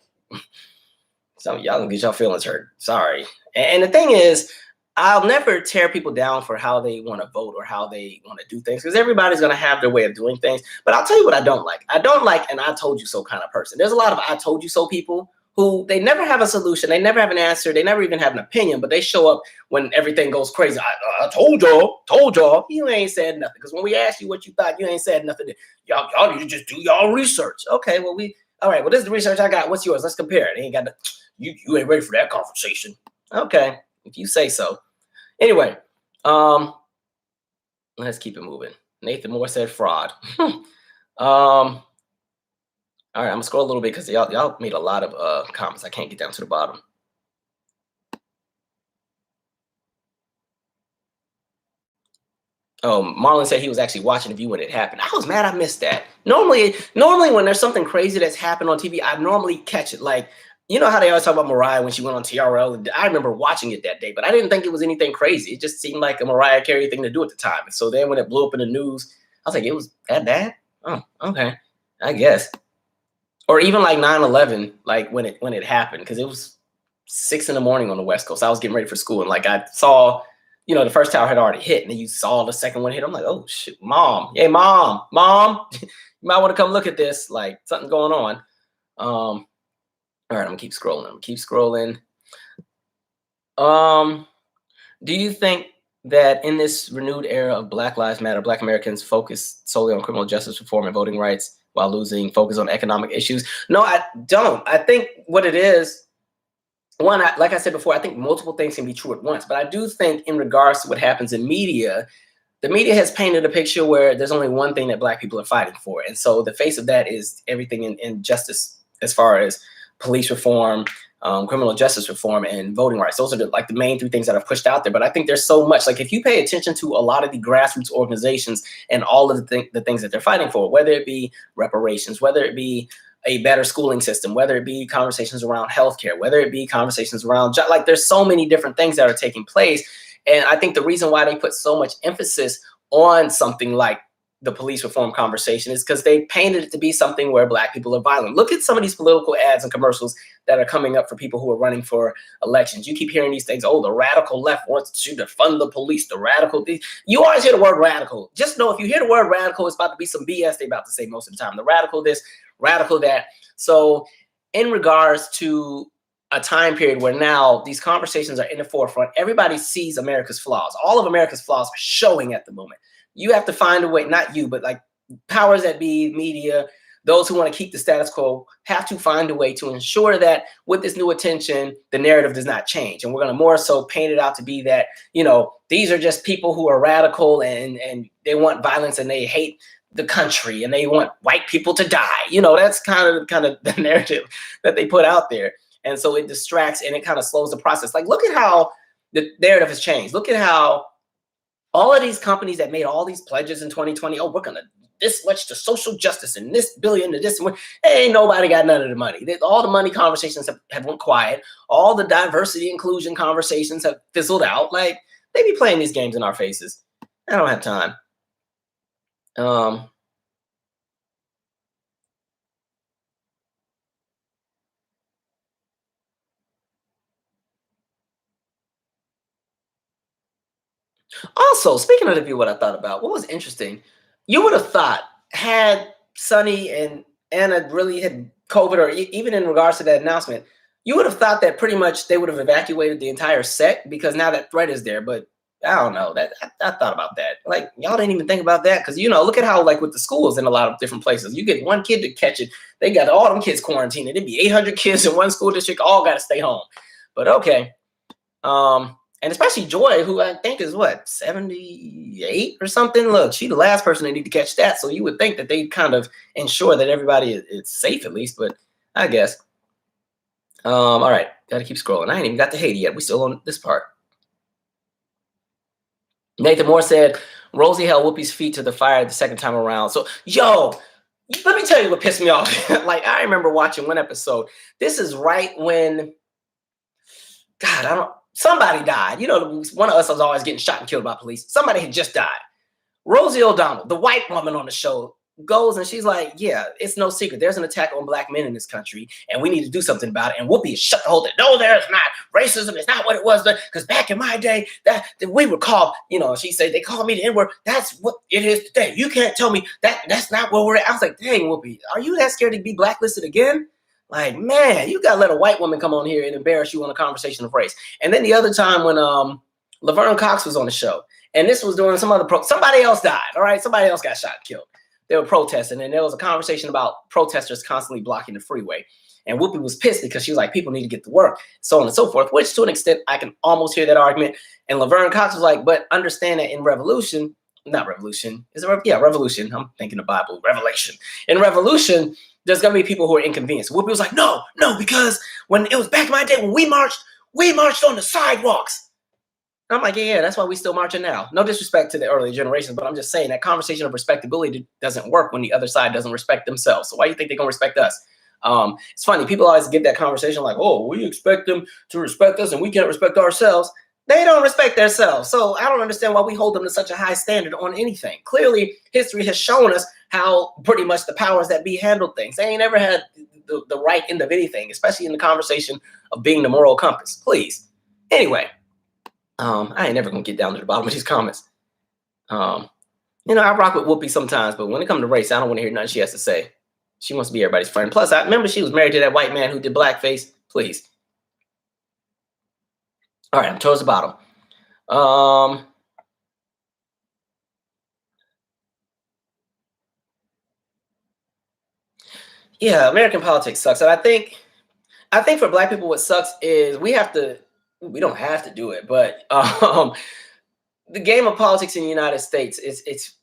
some of y'all gonna get your feelings hurt. Sorry. And the thing is, I'll never tear people down for how they want to vote or how they want to do things, because everybody's going to have their way of doing things. But I'll tell you what I don't like. I don't like an I told you so kind of person. There's a lot of I told you so people who they never have a solution. They never have an answer. They never even have an opinion, but they show up when everything goes crazy. I told y'all. You ain't said nothing. Because when we asked you what you thought, you ain't said nothing. Y'all need to just do y'all research. Okay, well, all right, well, this is the research I got. What's yours? Let's compare it. Ain't got you ain't ready for that conversation. Okay, if you say so. Anyway, let's keep it moving. Nathan Moore said fraud. All right, I'm gonna scroll a little bit because y'all made a lot of comments. I can't get down to the bottom. Oh, Marlon said he was actually watching the View when it happened. I was mad I missed that. Normally when there's something crazy that's happened on TV, I normally catch it. Like, you know how they always talk about Mariah when she went on TRL? I remember watching it that day, but I didn't think it was anything crazy. It just seemed like a Mariah Carey thing to do at the time. And so then when it blew up in the news, I was like, it was that bad? Oh, okay, I guess. Or even like 9/11, like when it happened, because it was 6 a.m. on the West Coast. I was getting ready for school, and like I saw, the first tower had already hit, and then you saw the second one hit. I'm like, oh shit, mom, hey mom, you might want to come look at this. Like something's going on. All right, I'm gonna keep scrolling. Do you think that in this renewed era of Black Lives Matter, Black Americans focus solely on criminal justice reform and voting rights while losing focus on economic issues. No, I don't. I think what it is, one, like I said before, I think multiple things can be true at once. But I do think in regards to what happens in media, the media has painted a picture where there's only one thing that Black people are fighting for. And so the face of that is everything in justice, as far as police reform, criminal justice reform, and voting rights. Those are the main three things that I've pushed out there. But I think there's so much, like if you pay attention to a lot of the grassroots organizations and all of the things that they're fighting for, whether it be reparations, whether it be a better schooling system, whether it be conversations around healthcare, whether it be conversations around, like there's so many different things that are taking place. And I think the reason why they put so much emphasis on something like the police reform conversation is because they painted it to be something where Black people are violent. Look at some of these political ads and commercials that are coming up for people who are running for elections. You keep hearing these things, oh, the radical left wants to defund the police, the radical. You always hear the word radical. Just know if you hear the word radical, it's about to be some BS they about to say most of the time. The radical this, radical that. So in regards to a time period where now these conversations are in the forefront, everybody sees America's flaws. All of America's flaws are showing at the moment. You have to find a way, not you, but like powers that be, media, those who want to keep the status quo have to find a way to ensure that with this new attention, the narrative does not change. And we're going to more so paint it out to be that, you know, these are just people who are radical and they want violence and they hate the country and they want white people to die. You know, that's kind of the narrative that they put out there. And so it distracts and it kind of slows the process. Like, look at how the narrative has changed. Look at how all of these companies that made all these pledges in 2020, oh, we're going to this much to social justice and this billion to this. Ain't nobody got none of the money. All the money conversations have went quiet. All the diversity inclusion conversations have fizzled out. Like, they be playing these games in our faces. I don't have time. Also, speaking of the view, what I thought about, what was interesting, you would have thought had Sonny and Anna really had COVID, or even in regards to that announcement, you would have thought that pretty much they would have evacuated the entire set because now that threat is there. But I don't know that I thought about that. Like, y'all didn't even think about that because, you know, look at how, like with the schools in a lot of different places, you get one kid to catch it, they got all them kids quarantined. It'd be 800 kids in one school district, all got to stay home. But okay. And especially Joy, who I think is what, 78 or something. Look, she's the last person they need to catch that. So you would think that they kind of ensure that everybody is safe at least, but I guess. All right, gotta keep scrolling. I ain't even got to Haiti yet. We still on this part. Nathan Moore said Rosie held Whoopi's feet to the fire the second time around. So, yo, let me tell you what pissed me off. Like, I remember watching one episode. This is right when, God, somebody died. You know, one of us was always getting shot and killed by police. Somebody had just died. Rosie O'Donnell, the white woman on the show, goes and she's like, yeah, it's no secret. There's an attack on Black men in this country, and we need to do something about it. And Whoopi is shut the whole thing. No, there's not. Racism is not what it was. Because back in my day, that we were called, you know, she said, they called me the N-word. That's what it is today. You can't tell me that's not where we're at. I was like, dang, Whoopi, are you that scared to be blacklisted again? Like, man, you got to let a white woman come on here and embarrass you on a conversation of race. And then the other time when Laverne Cox was on the show, and this was during some other somebody else died, all right? Somebody else got shot and killed. They were protesting, and there was a conversation about protesters constantly blocking the freeway. And Whoopi was pissed because she was like, people need to get to work, so on and so forth, which to an extent, I can almost hear that argument. And Laverne Cox was like, but understand that in revolution, revolution. I'm thinking the Bible, Revelation. In revolution, there's going to be people who are inconvenienced. Whoopi was like, no, because when it was back in my day, when we marched on the sidewalks. I'm like, yeah, that's why we still marching now. No disrespect to the earlier generations, but I'm just saying that conversation of respectability doesn't work when the other side doesn't respect themselves. So why do you think they're going to respect us? It's funny. People always get that conversation like, oh, we expect them to respect us and we can't respect ourselves. They don't respect themselves. So I don't understand why we hold them to such a high standard on anything. Clearly, history has shown us how pretty much the powers that be handle things. They ain't ever had the right end of anything, especially in the conversation of being the moral compass. Please. Anyway. I ain't never gonna get down to the bottom of these comments. You know, I rock with Whoopi sometimes, but when it comes to race, I don't want to hear nothing she has to say. She wants to be everybody's friend. Plus, I remember she was married to that white man who did blackface. Please. All right, I'm towards the bottom. Yeah, American politics sucks. And I think for Black people, what sucks is we don't have to do it, but the game of politics in the United States is it's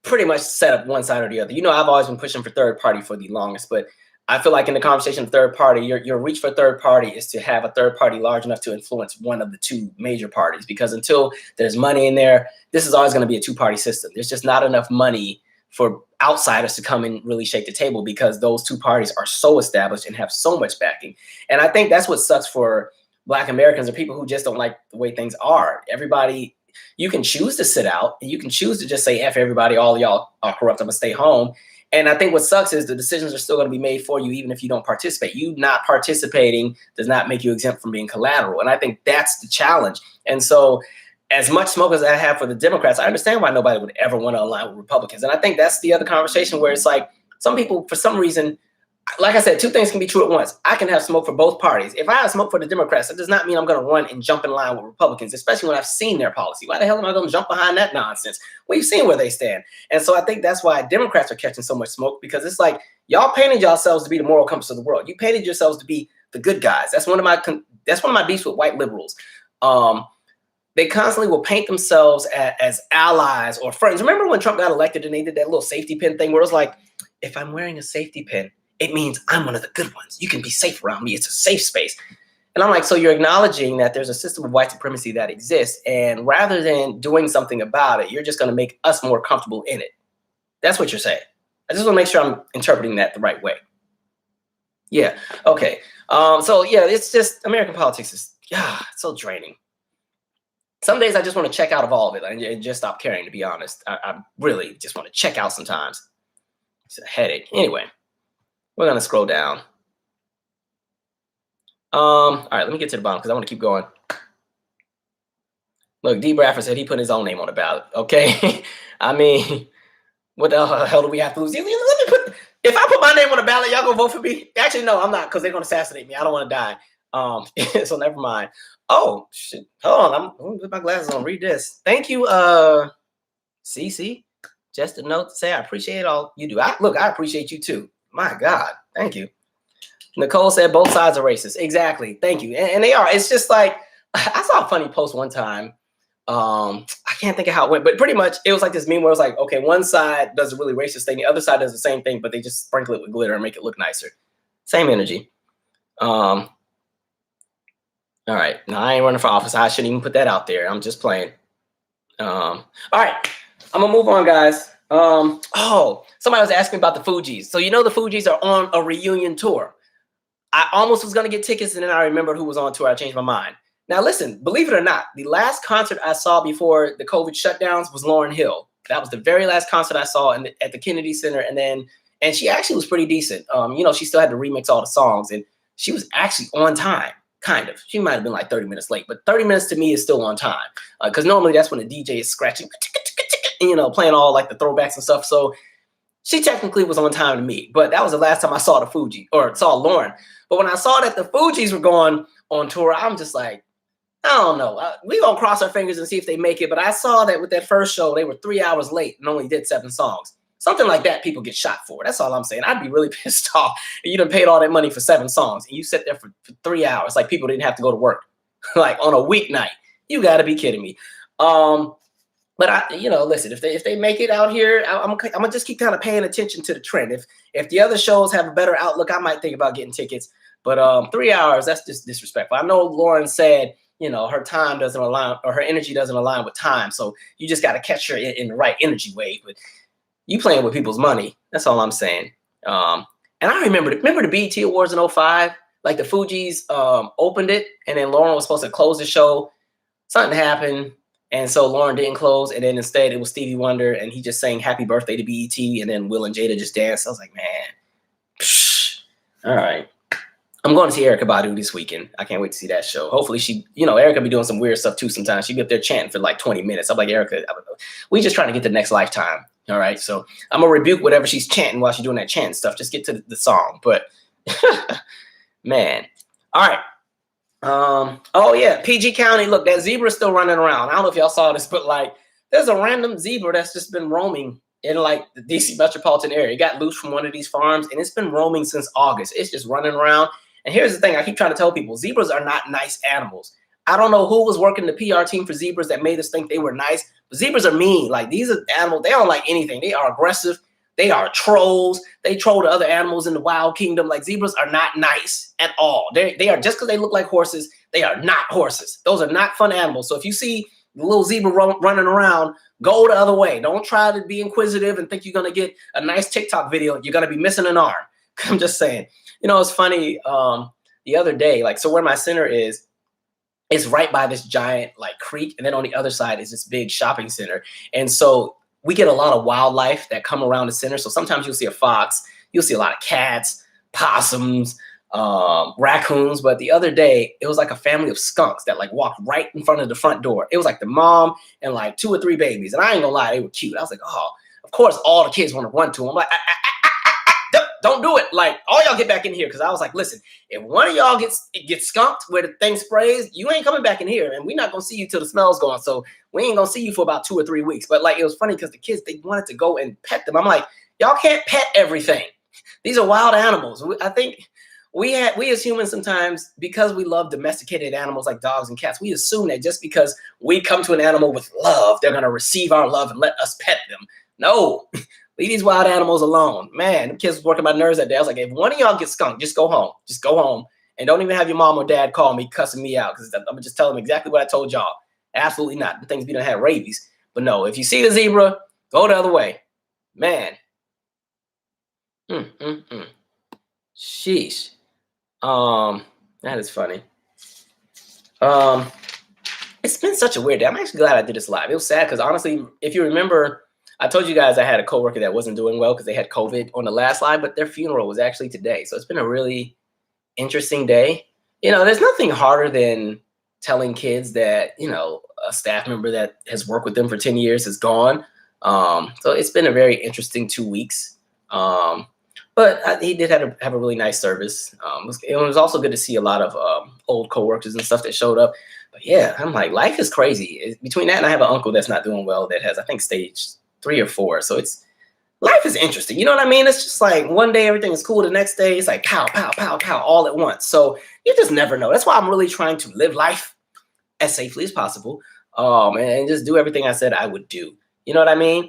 pretty much set up one side or the other. You know, I've always been pushing for third party for the longest, but I feel like in the conversation of third party, your reach for third party is to have a third party large enough to influence one of the two major parties. Because until there's money in there, this is always going to be a two-party system. There's just not enough money for outsiders to come and really shake the table because those two parties are so established and have so much backing. And I think that's what sucks for Black Americans or people who just don't like the way things are. Everybody, you can choose to sit out and you can choose to just say, F everybody, all y'all are corrupt, I'm gonna stay home. And I think what sucks is the decisions are still going to be made for you, even if you don't participate. You not participating does not make you exempt from being collateral. And I think that's the challenge. And so as much smoke as I have for the Democrats, I understand why nobody would ever want to align with Republicans. And I think that's the other conversation where it's like some people, for some reason, like I said, two things can be true at once. I can have smoke for both parties. If I have smoke for the Democrats, that does not mean I'm going to run and jump in line with Republicans, especially when I've seen their policy. Why the hell am I going to jump behind that nonsense? We've seen where they stand. And so I think that's why Democrats are catching so much smoke, because it's like y'all painted yourselves to be the moral compass of the world. You painted yourselves to be the good guys. That's one of my beefs with white liberals. They constantly will paint themselves as allies or friends. Remember when Trump got elected and they did that little safety pin thing where it was like, if I'm wearing a safety pin, it means I'm one of the good ones. You can be safe around me. It's a safe space. And I'm like, so you're acknowledging that there's a system of white supremacy that exists. And rather than doing something about it, you're just going to make us more comfortable in it. That's what you're saying. I just want to make sure I'm interpreting that the right way. Yeah. Okay. So yeah, it's just American politics is it's so draining. Some days I just want to check out of all of it and just stop caring, to be honest. I really just want to check out sometimes. It's a headache. Anyway. We're going to scroll down. All right, let me get to the bottom because I want to keep going. Look, D. Bradford said he put his own name on the ballot. Okay. I mean, what the hell do we have to lose? If I put my name on the ballot, y'all gonna vote for me? Actually, no, I'm not, because they're gonna assassinate me. I don't want to die. So never mind. Oh shit. Hold on. I'm gonna put my glasses on. Read this. Thank you, CC. Just a note to say I appreciate all you do. I appreciate you too. My God, thank you. Nicole said both sides are racist. Exactly. Thank you. And they are. It's just like, I saw a funny post one time. I can't think of how it went, but pretty much it was like this meme where it was like, okay, one side does a really racist thing. The other side does the same thing, but they just sprinkle it with glitter and make it look nicer. Same energy. All right. Now I ain't running for office. I shouldn't even put that out there. I'm just playing. All right. I'm gonna move on, guys. Somebody was asking about the Fugees. So you know the Fugees are on a reunion tour. I almost was gonna get tickets, and then I remembered who was on tour. I changed my mind. Now listen, believe it or not, the last concert I saw before the COVID shutdowns was Lauryn Hill. That was the very last concert I saw at the Kennedy Center, and she actually was pretty decent. She still had to remix all the songs, and she was actually on time. Kind of. She might have been like 30 minutes late, but 30 minutes to me is still on time. Because normally that's when the DJ is scratching, playing all like the throwbacks and stuff. So she technically was on time to me. But that was the last time I saw the Fugees or saw Lauryn. But when I saw that the Fugees were going on tour, I'm just like, I don't know. We're going to cross our fingers and see if they make it. But I saw that with that first show, they were 3 hours late and only did 7 songs. Something like that, people get shot for. That's all I'm saying. I'd be really pissed off if you done paid all that money for 7 songs and you sit there for 3 hours like people didn't have to go to work, like on a weeknight. You got to be kidding me. But listen, if they make it out here, I'm gonna just keep kind of paying attention to the trend. If the other shows have a better outlook, I might think about getting tickets. But 3 hours, that's just disrespectful. I know Lauryn said, her time doesn't align, or her energy doesn't align with time. So you just got to catch her in the right energy wave. But you playing with people's money. That's all I'm saying. And I remember the BET Awards in 2005, like the Fugees opened it, and then Lauryn was supposed to close the show. Something happened, and so Lauryn didn't close, and then instead it was Stevie Wonder, and he just sang Happy Birthday to BET, and then Will and Jada just danced. I was like, man, all right. I'm going to see Erykah Badu this weekend. I can't wait to see that show. Hopefully she, Erykah be doing some weird stuff too sometimes. She'd be up there chanting for like 20 minutes. I'm like, Erykah, we just trying to get to the next lifetime. All right. So I'm going to rebuke whatever she's chanting while she's doing that chant stuff. Just get to the song. But man. All right. Oh yeah. PG County. Look, that zebra's still running around. I don't know if y'all saw this, but like there's a random zebra that's just been roaming in like the DC metropolitan area. It got loose from one of these farms and it's been roaming since August. It's just running around. And here's the thing, I keep trying to tell people, zebras are not nice animals. I don't know who was working the PR team for zebras that made us think they were nice, but zebras are mean. Like, these are animals, they don't like anything. They are aggressive. They are trolls. They troll the other animals in the wild kingdom. Like, zebras are not nice at all. They are, just because they look like horses, they are not horses. Those are not fun animals. So if you see the little zebra running around, go the other way. Don't try to be inquisitive and think you're going to get a nice TikTok video. You're going to be missing an arm. I'm just saying. You know, it's funny. The other day, like, so where my center is, it's right by this giant like creek, and then on the other side is this big shopping center. And so we get a lot of wildlife that come around the center. So sometimes you'll see a fox, you'll see a lot of cats, possums, raccoons. But the other day, it was like a family of skunks that like walked right in front of the front door. It was like the mom and like 2 or 3 babies. And I ain't gonna lie, they were cute. I was like, oh, of course, all the kids want to run to them. I'm like, don't do it. Like, all y'all get back in here. Because I was like, listen, if one of y'all gets skunked where the thing sprays, you ain't coming back in here. And we're not going to see you till the smell's gone. So we ain't going to see you for about 2 or 3 weeks. But like, it was funny because the kids, they wanted to go and pet them. I'm like, y'all can't pet everything. These are wild animals. I think we as humans sometimes, because we love domesticated animals like dogs and cats, we assume that just because we come to an animal with love, they're going to receive our love and let us pet them. No. Leave these wild animals alone. Man, the kids was working my nerves that day. I was like, if one of y'all gets skunked, just go home. Just go home. And don't even have your mom or dad call me cussing me out, because I'm going to just tell them exactly what I told y'all. Absolutely not. The things we don't have rabies. But no, if you see the zebra, go the other way. Man. Sheesh. That is funny. It's been such a weird day. I'm actually glad I did this live. It was sad because honestly, if you remember, I told you guys I had a coworker that wasn't doing well because they had COVID on the last live, but their funeral was actually today. So it's been a really interesting day. You know, there's nothing harder than telling kids that, you know, a staff member that has worked with them for 10 years is gone. So it's been a very interesting 2 weeks. But he did have a really nice service. It was also good to see a lot of old coworkers and stuff that showed up. But yeah, I'm like, life is crazy. Between that and I have an uncle that's not doing well that has, I think, stage 3 or 4. So life is interesting. You know what I mean? It's just like one day everything is cool. The next day it's like pow, pow, pow, pow, all at once. So you just never know. That's why I'm really trying to live life as safely as possible. And just do everything I said I would do. You know what I mean?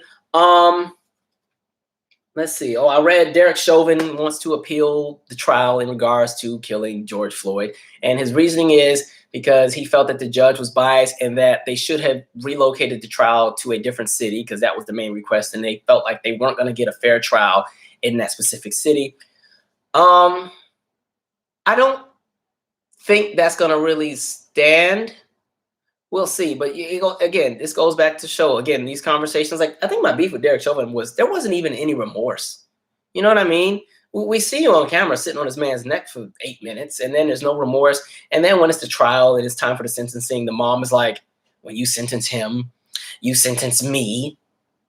Let's see. Oh, I read Derek Chauvin wants to appeal the trial in regards to killing George Floyd. And his reasoning is because he felt that the judge was biased and that they should have relocated the trial to a different city, because that was the main request. And they felt like they weren't going to get a fair trial in that specific city. I don't think that's going to really stand. We'll see. But again, this goes back to show, again, these conversations, like I think my beef with Derek Chauvin was there wasn't even any remorse. You know what I mean? We see you on camera sitting on this man's neck for 8 minutes, and then there's no remorse. And then when it's the trial and it's time for the sentencing, the mom is like, when you sentence him, you sentence me.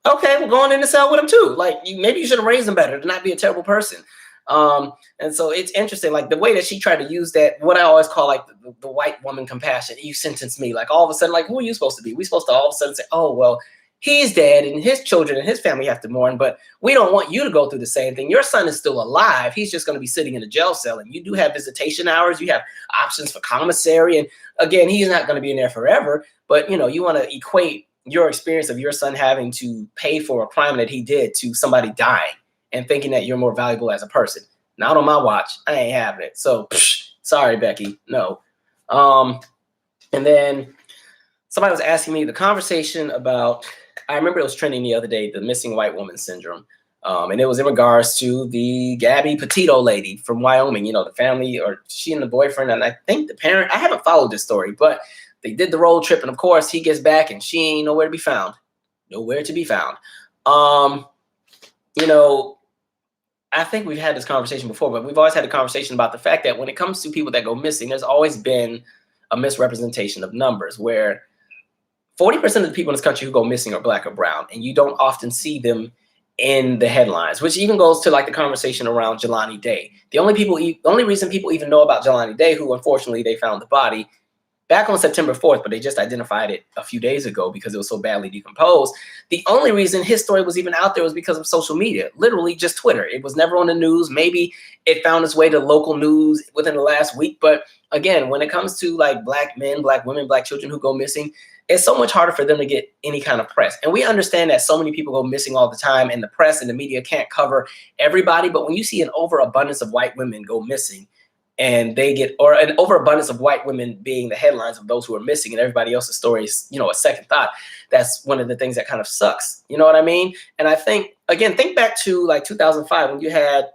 Okay, we're going in the cell with him too. Like, maybe you should have raised him better to not be a terrible person. And so it's interesting, like the way that she tried to use that, what I always call like the white woman compassion. You sentence me, like all of a sudden, like, who are you supposed to be? We're supposed to all of a sudden say, oh, well, he's dead and his children and his family have to mourn, but we don't want you to go through the same thing. Your son is still alive. He's just going to be sitting in a jail cell, and you do have visitation hours. You have options for commissary. And again, he's not going to be in there forever, but you know, you want to equate your experience of your son having to pay for a crime that he did to somebody dying and thinking that you're more valuable as a person. Not on my watch. I ain't having it. So sorry, Becky. No. And then somebody was asking me the conversation about, I remember it was trending the other day, the missing white woman syndrome. And it was in regards to the Gabby Petito lady from Wyoming, you know, the family, or she and the boyfriend, and I think the parent, I haven't followed this story, but they did the road trip. And of course he gets back and she ain't nowhere to be found. Nowhere to be found. You know, I think we've had this conversation before, but we've always had a conversation about the fact that when it comes to people that go missing, there's always been a misrepresentation of numbers where 40% of the people in this country who go missing are black or brown, and you don't often see them in the headlines, which even goes to like the conversation around Jelani Day. The only reason people even know about Jelani Day, who unfortunately they found the body, back on September 4th, but they just identified it a few days ago because it was so badly decomposed. The only reason his story was even out there was because of social media, literally just Twitter. It was never on the news. Maybe it found its way to local news within the last week. But again, when it comes to like Black men, Black women, Black children who go missing, it's so much harder for them to get any kind of press. And we understand that so many people go missing all the time, and the press and the media can't cover everybody. But when you see an overabundance of white women go missing, and they get, or an overabundance of white women being the headlines of those who are missing, and everybody else's stories, you know, a second thought, that's one of the things that kind of sucks. You know what I mean? And I think, again, think back to like 2005 when you had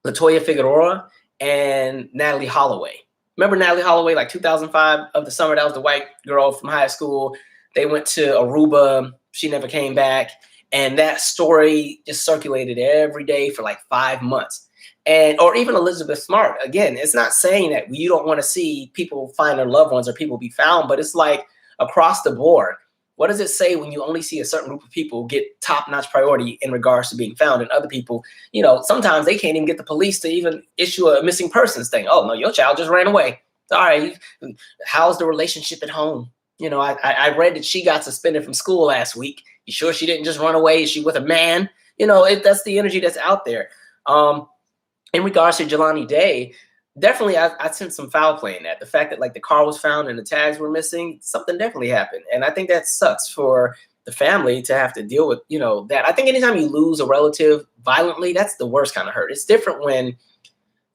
LaToya Figueroa and Natalie Holloway. Remember Natalie Holloway, like 2005 of the summer? That was the white girl from high school. They went to Aruba. She never came back. And that story just circulated every day for like 5 months. And, or even Elizabeth Smart. Again, it's not saying that you don't want to see people find their loved ones or people be found, but it's like across the board. What does it say when you only see a certain group of people get top-notch priority in regards to being found, and other people, you know, sometimes they can't even get the police to even issue a missing persons thing. Oh, no, your child just ran away. All right, how's the relationship at home? You know, I read that she got suspended from school last week. You sure she didn't just run away? Is she with a man? You know, that's the energy that's out there. In regards to Jelani Day, definitely I sense some foul play in that. The fact that like the car was found and the tags were missing, something definitely happened. And I think that sucks for the family to have to deal with, you know, that. I think anytime you lose a relative violently, that's the worst kind of hurt. It's different when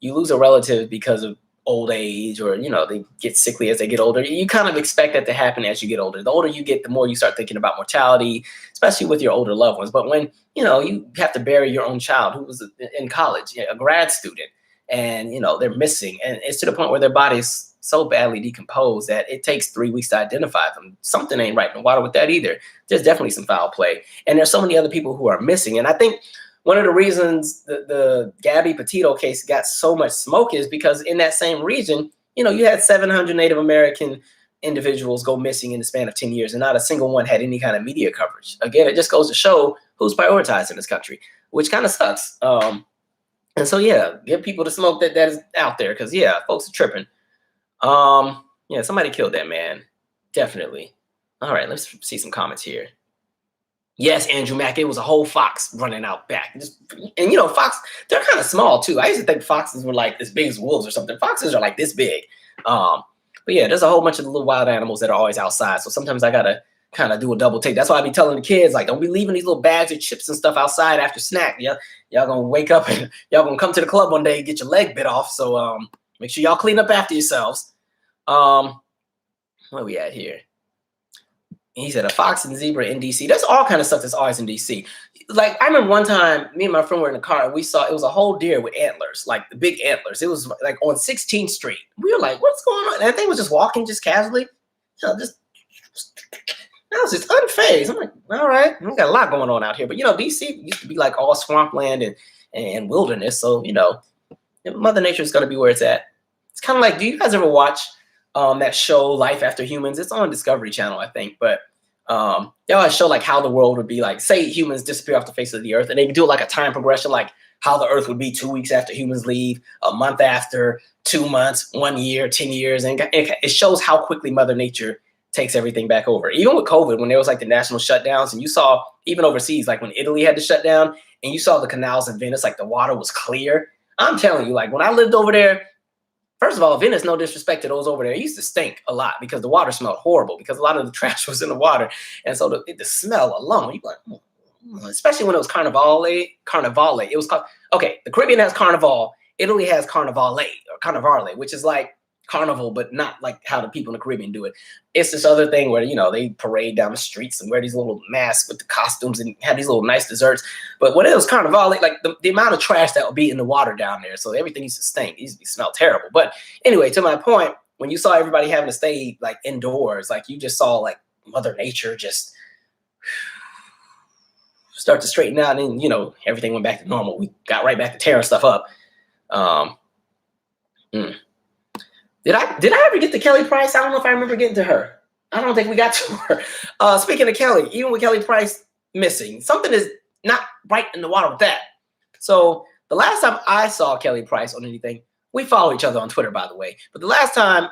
you lose a relative because of old age, or, you know, they get sickly as they get older. You kind of expect that to happen as you get older. The older you get, the more you start thinking about mortality, especially with your older loved ones. But when, you know, you have to bury your own child who was in college, a grad student, and, you know, they're missing, and it's to the point where their body's so badly decomposed that it takes 3 weeks to identify them. Something ain't right in the water with that either. There's definitely some foul play. And there's so many other people who are missing. And I think one of the reasons the Gabby Petito case got so much smoke is because in that same region, you know, you had 700 Native American individuals go missing in the span of 10 years, and not a single one had any kind of media coverage. Again, it just goes to show who's prioritized in this country, which kind of sucks. And so, yeah, give people the smoke that is out there, because, yeah, folks are tripping. Yeah, somebody killed that man. Definitely. All right, let's see some comments here. Yes, Andrew Mack, it was a whole fox running out back. And, you know, fox, they're kind of small, too. I used to think foxes were like as big as wolves or something. Foxes are like this big. But, yeah, there's a whole bunch of little wild animals that are always outside. So sometimes I got to kind of do a double take. That's why I be telling the kids, like, don't be leaving these little bags of chips and stuff outside after snack. Y'all going to wake up and y'all going to come to the club one day and get your leg bit off. So make sure y'all clean up after yourselves. Where we at here? He said a fox and zebra in DC. That's all kind of stuff that's always in DC. Like, I remember one time, me and my friend were in the car, and we saw, it was a whole deer with antlers, like the big antlers. It was like on 16th Street. We were like, what's going on? And that thing was just walking just casually. You know, just, that was just unfazed. I'm like, all right, we got a lot going on out here. But, you know, DC used to be like all swampland and wilderness. So, you know, Mother Nature is going to be where it's at. It's kind of like, do you guys ever watch that show Life After Humans? It's on Discovery Channel, I think, but they always show like how the world would be like, say humans disappear off the face of the earth, and they do like a time progression, like how the earth would be 2 weeks after humans leave, a month after, 2 months, 1 year, 10 years, and it shows how quickly Mother Nature takes everything back over. Even with COVID, when there was like the national shutdowns, and you saw even overseas, like when Italy had to shut down, and you saw the canals in Venice, like the water was clear. I'm telling you, like when I lived over there, first of all, Venice, no disrespect to those over there, it used to stink a lot because the water smelled horrible because a lot of the trash was in the water. And so the smell alone, you like, especially when it was Carnivale. It was called, okay, the Caribbean has Carnival. Italy has Carnivale or Carnivale, which is like carnival, but not like how the people in the Caribbean do it. It's this other thing where, you know, they parade down the streets and wear these little masks with the costumes and have these little nice desserts. But when it was Carnival, like the amount of trash that would be in the water down there, so everything used to stink. It used to smell terrible. But anyway, to my point, when you saw everybody having to stay like indoors, like you just saw like Mother Nature just start to straighten out, and, you know, everything went back to normal. We got right back to tearing stuff up. Did I ever get to Kelly Price? I don't know if I remember getting to her. I don't think we got to her. Speaking of Kelly, even with Kelly Price missing, something is not right in the water with that. So the last time I saw Kelly Price on anything, we follow each other on Twitter, by the way. But the last time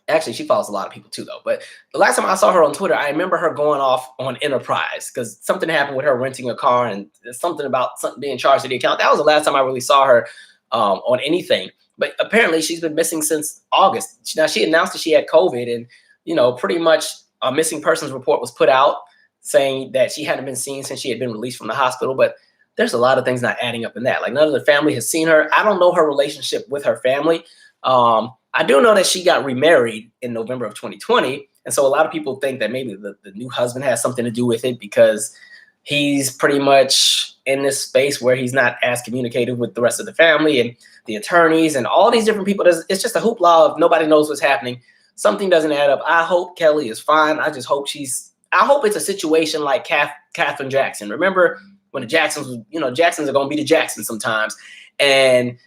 Actually, she follows a lot of people too, though. But the last time I saw her on Twitter, I remember her going off on Enterprise because something happened with her renting a car and something about something being charged to the account. That was the last time I really saw her on anything. But apparently, she's been missing since August. Now, she announced that she had COVID, and pretty much a missing persons report was put out saying that she hadn't been seen since she had been released from the hospital. But there's a lot of things not adding up in that. Like, none of the family has seen her. I don't know her relationship with her family. I do know that she got remarried in November of 2020. And so a lot of people think that maybe the new husband has something to do with it because he's pretty much in this space where he's not as communicative with the rest of the family and the attorneys and all these different people. It's just a hoopla of nobody knows what's happening. Something doesn't add up. I hope Kelly is fine. I just hope I hope it's a situation like Katherine Jackson. Remember when the Jacksons, Jacksons are going to be the Jacksons sometimes. And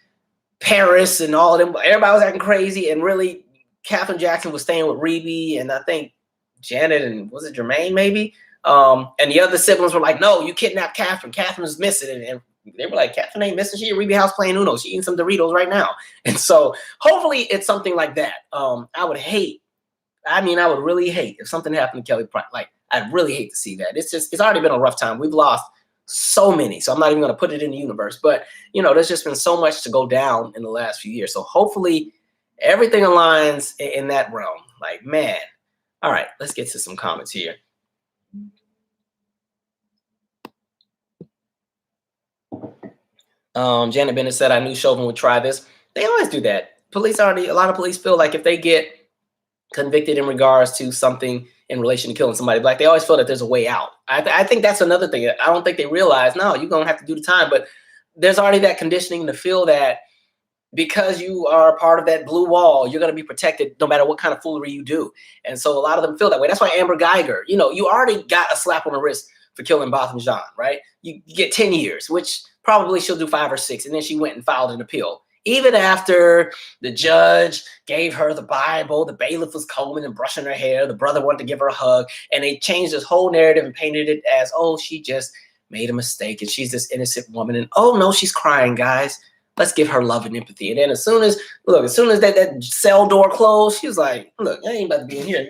Paris and all of them, everybody was acting crazy, and really Katherine Jackson was staying with Rebe and I think Janet and was it Jermaine maybe? And the other siblings were like, no, you kidnapped Katherine. Katherine's missing. And they were like, Katherine ain't missing. She at Rebe house playing Uno. She eating some Doritos right now. And so hopefully it's something like that. I would really hate if something happened to Kelly Price. Like, I'd really hate to see that. It's already been a rough time. We've lost so many. So I'm not even going to put it in the universe. But, there's just been so much to go down in the last few years. So hopefully everything aligns in that realm. Like, man. All right, let's get to some comments here. Janet Bennett said, I knew Chauvin would try this. They always do that. A lot of police feel like if they get convicted in regards to something in relation to killing somebody black, they always feel that there's a way out. I think that's another thing. I don't think they realize, no, you're going to have to do the time. But there's already that conditioning to feel that because you are a part of that blue wall, you're going to be protected no matter what kind of foolery you do. And so a lot of them feel that way. That's why Amber Geiger, you already got a slap on the wrist for killing Botham Jean, right? You get 10 years, which probably she'll do 5 or 6. And then she went and filed an appeal. Even after the judge gave her the Bible, the bailiff was combing and brushing her hair, the brother wanted to give her a hug, and they changed this whole narrative and painted it as, oh, she just made a mistake and she's this innocent woman. And oh no, she's crying, guys. Let's give her love and empathy. And then as soon as that cell door closed, she was like, look, I ain't about to be in here.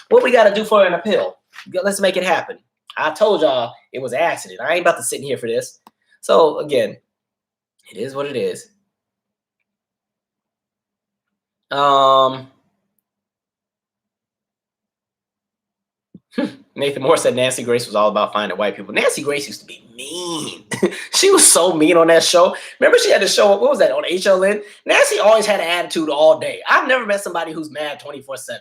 What we got to do for an appeal? Let's make it happen. I told y'all it was an accident. I ain't about to sit in here for this. So again, it is what it is. Nathan Moore said Nancy Grace was all about finding white people. Nancy Grace used to be mean. She was so mean on that show. Remember she had the show, what was that, on HLN? Nancy always had an attitude all day. I've never met somebody who's mad 24/7.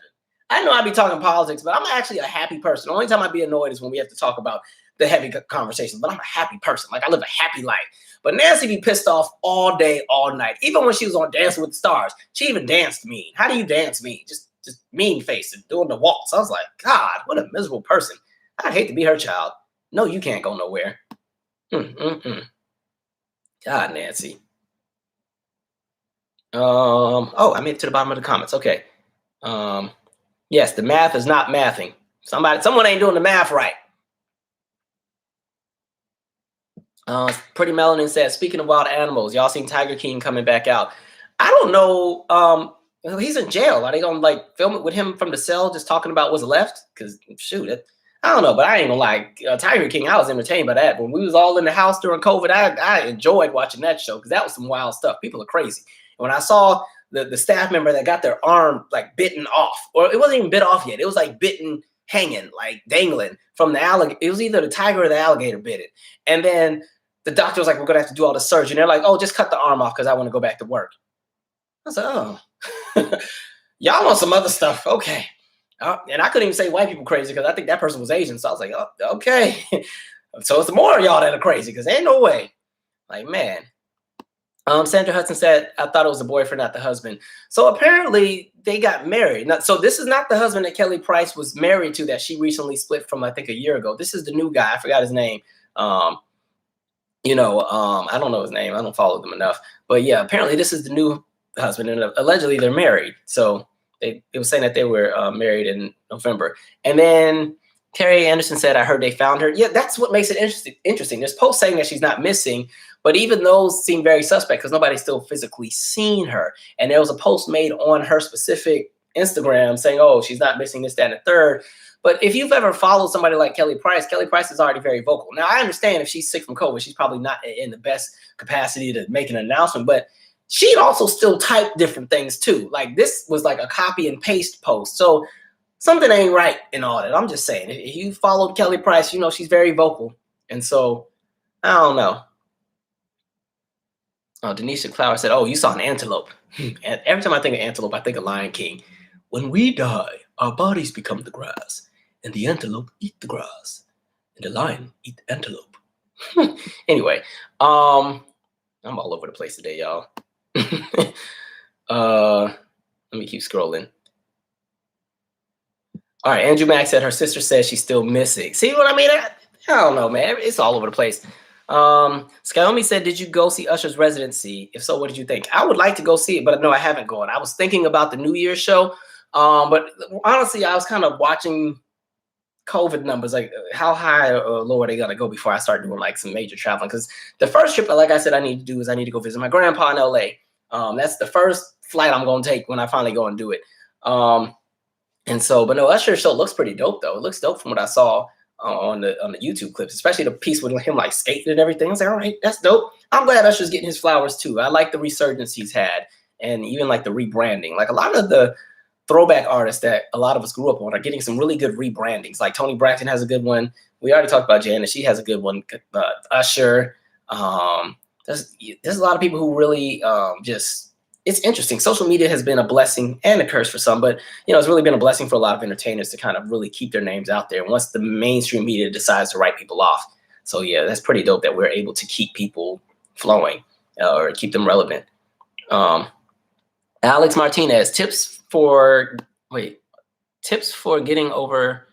I know I be talking politics, but I'm actually a happy person. The only time I be annoyed is when we have to talk about the heavy conversations, but I'm a happy person. Like, I live a happy life. But Nancy be pissed off all day, all night. Even when she was on Dancing with the Stars, she even danced mean. How do you dance mean? Just mean face and doing the waltz. I was like, God, what a miserable person. I'd hate to be her child. No, you can't go nowhere. God, Nancy. I made it to the bottom of the comments. Okay. Yes, the math is not mathing. Someone ain't doing the math right. Pretty Melanin says, speaking of wild animals, y'all seen Tiger King coming back out? I don't know. He's in jail. Are they gonna film it with him from the cell, just talking about what's left? Because shoot, I don't know. But I ain't gonna lie. Tiger King, I was entertained by that. When we was all in the house during COVID, I enjoyed watching that show because that was some wild stuff. People are crazy. And when I saw the staff member that got their arm bitten off, or it wasn't even bit off yet, it was bitten, hanging, dangling from the alligator. It was either the tiger or the alligator bit it. And then the doctor was like, we're gonna have to do all the surgery. And they're like, oh, just cut the arm off because I want to go back to work. I was like, oh. Y'all want some other stuff. Okay. And I couldn't even say white people crazy because I think that person was Asian. So I was like, oh, okay. So it's more of y'all that are crazy because ain't no way. Man. Sandra Hudson said, I thought it was the boyfriend, not the husband. So apparently they got married. So this is not the husband that Kelly Price was married to that she recently split from, I think, a year ago. This is the new guy. I forgot his name. I don't know his name. I don't follow them enough. But yeah, apparently this is the new husband, and allegedly they're married. So it was saying that they were married in November. And then Terry Anderson said, I heard they found her. Yeah, that's what makes it interesting. There's posts saying that she's not missing, but even those seem very suspect because nobody's still physically seen her. And there was a post made on her specific Instagram saying, oh, she's not missing this, that, and the third. But if you've ever followed somebody like Kelly Price is already very vocal. Now, I understand if she's sick from COVID, she's probably not in the best capacity to make an announcement, but she'd also still type different things too. Like this was like a copy and paste post. So something ain't right in all that. I'm just saying, if you followed Kelly Price, you know she's very vocal. And so, I don't know. Oh, Denisha Clower said, oh, you saw an antelope. And every time I think of antelope, I think of Lion King. When we die, our bodies become the grass, and the antelope eat the grass, and the lion eat the antelope. Anyway, I'm all over the place today, y'all. Let me keep scrolling. All right, Andrew Mack said her sister says she's still missing. See what I mean? I don't know, man. It's all over the place. Skilomi said, did you go see Usher's residency? If so, what did you think? I would like to go see it, but no, I haven't gone. I was thinking about the New Year's show. But honestly, I was kind of watching COVID numbers, like how high or low are they going to go before I start doing like some major traveling? Because the first trip, like I said, I need to do is I need to go visit my grandpa in LA. That's the first flight I'm going to take when I finally go and do it. And so, but no, Usher's show looks pretty dope though. It looks dope from what I saw on the YouTube clips, especially the piece with him like skating and everything. I was like, all right, that's dope. I'm glad Usher's getting his flowers too. I like the resurgence he's had, and even like the rebranding. Like a lot of the throwback artists that a lot of us grew up on are getting some really good rebrandings. Like Toni Braxton has a good one. We already talked about Janet. She has a good one. Usher. There's a lot of people who really just, it's interesting. Social media has been a blessing and a curse for some, but it's really been a blessing for a lot of entertainers to kind of really keep their names out there once the mainstream media decides to write people off. So yeah, that's pretty dope that we're able to keep people flowing or keep them relevant. Alex Martinez, tips for getting over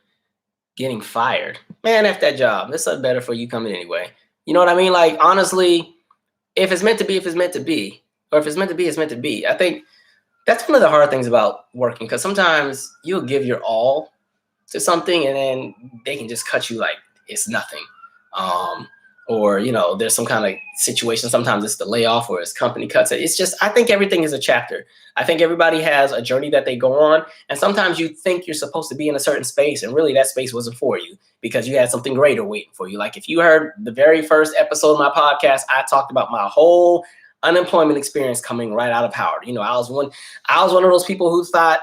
getting fired. Man, F that job. This is better for you coming anyway. You know what I mean? Like, honestly, if it's meant to be, if it's meant to be. Or if it's meant to be, it's meant to be. I think that's one of the hard things about working, because sometimes you'll give your all to something and then they can just cut you like it's nothing. Or, there's some kind of situation. Sometimes it's the layoff or it's company cuts it. It's just, I think everything is a chapter. I think everybody has a journey that they go on. And sometimes you think you're supposed to be in a certain space, and really that space wasn't for you because you had something greater waiting for you. Like if you heard the very first episode of my podcast, I talked about my whole unemployment experience coming right out of Howard. I was one of those people who thought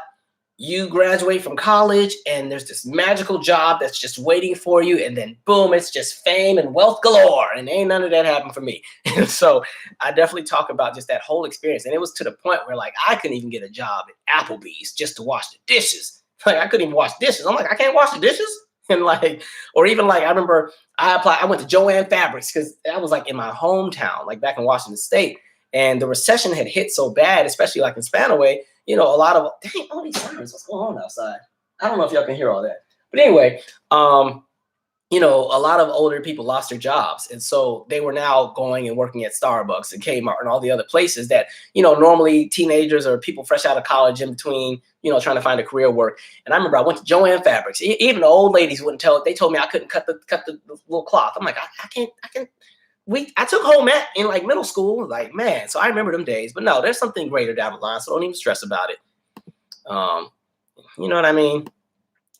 you graduate from college and there's this magical job that's just waiting for you, and then boom, it's just fame and wealth galore, and ain't none of that happened for me. And so I definitely talk about just that whole experience, and it was to the point where like I couldn't even get a job at Applebee's just to wash the dishes. Like I couldn't even wash dishes. I'm like, I can't wash the dishes. And like, or even like, I remember I went to Joanne Fabrics because that was like in my hometown, like back in Washington State. And the recession had hit so bad, especially like in Spanaway, a lot of, dang, all these sirens, what's going on outside? I don't know if y'all can hear all that. But anyway, a lot of older people lost their jobs. And so they were now going and working at Starbucks and Kmart and all the other places that, normally teenagers or people fresh out of college in between, trying to find a career work. And I remember I went to Joanne Fabrics. Even the old ladies wouldn't tell it. They told me I couldn't cut the little cloth. I'm like, I can't. I took home ec in like middle school, like, man, so I remember them days. But no, there's something greater down the line, so don't even stress about it. You know what I mean?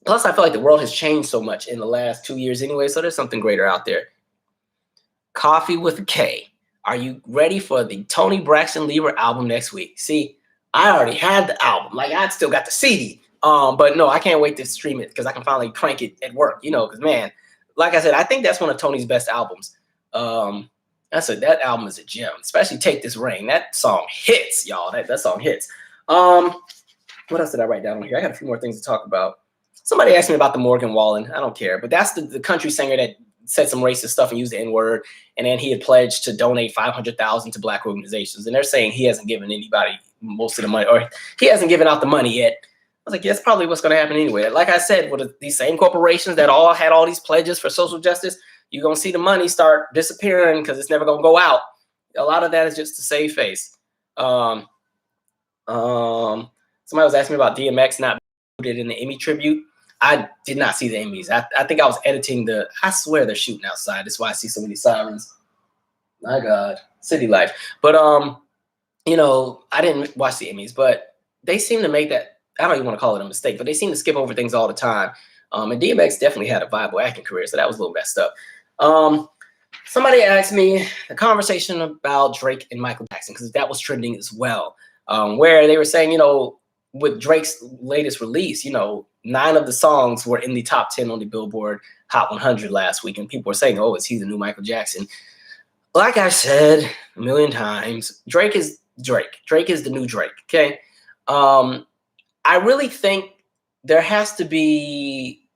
Plus, I feel like the world has changed so much in the last 2 years anyway, so there's something greater out there. Coffee with a K. Are you ready for the Toni Braxton Lieber album next week? See, I already had the album. Like, I still got the CD. But no, I can't wait to stream it because I can finally crank it at work, because, man, like I said, I think that's one of Toni's best albums. That album is a gem, especially Take This Rain. That song hits, y'all. That song hits. What else did I write down on here? I got a few more things to talk about. Somebody asked me about the Morgan Wallen. I don't care, but that's the country singer that said some racist stuff and used the N-word, and then he had pledged to donate $500,000 to black organizations, and they're saying he hasn't given anybody most of the money, or he hasn't given out the money yet. I was like, yeah, that's probably what's going to happen anyway. Like I said, with these same corporations that all had all these pledges for social justice, you're going to see the money start disappearing because it's never going to go out. A lot of that is just to save face. Somebody was asking me about DMX not included in the Emmy tribute. I did not see the Emmys. I think I was editing I swear they're shooting outside. That's why I see so many sirens. My God, city life. But, I didn't watch the Emmys, but they seem to make that I don't even want to call it a mistake, but they seem to skip over things all the time. And DMX definitely had a viable acting career, so that was a little messed up. Somebody asked me a conversation about Drake and Michael Jackson, because that was trending as well, where they were saying, with Drake's latest release, 9 of the songs were in the top 10 on the Billboard Hot 100 last week, and people were saying, oh, is he the new Michael Jackson? Like I said a million times, Drake is Drake. Drake is the new Drake, okay? I really think there has to be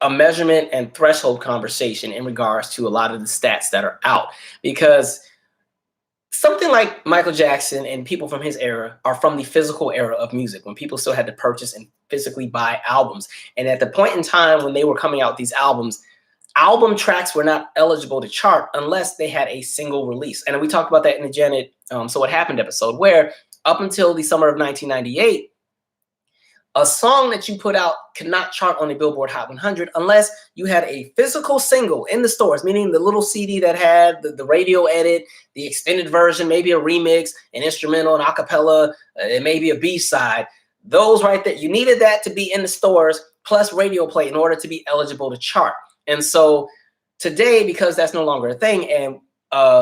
a measurement and threshold conversation in regards to a lot of the stats that are out, because something like Michael Jackson and people from his era are from the physical era of music, when people still had to purchase and physically buy albums. And at the point in time when they were coming out with these albums, album tracks were not eligible to chart unless they had a single release. And we talked about that in the Janet So What Happened episode, where up until the summer of 1998, a song that you put out could not chart on the Billboard Hot 100 unless you had a physical single in the stores, meaning the little CD that had the radio edit, the extended version, maybe a remix, an instrumental, an acapella, and maybe a B-side. Those right there, you needed that to be in the stores plus radio play in order to be eligible to chart. And so today, because that's no longer a thing, and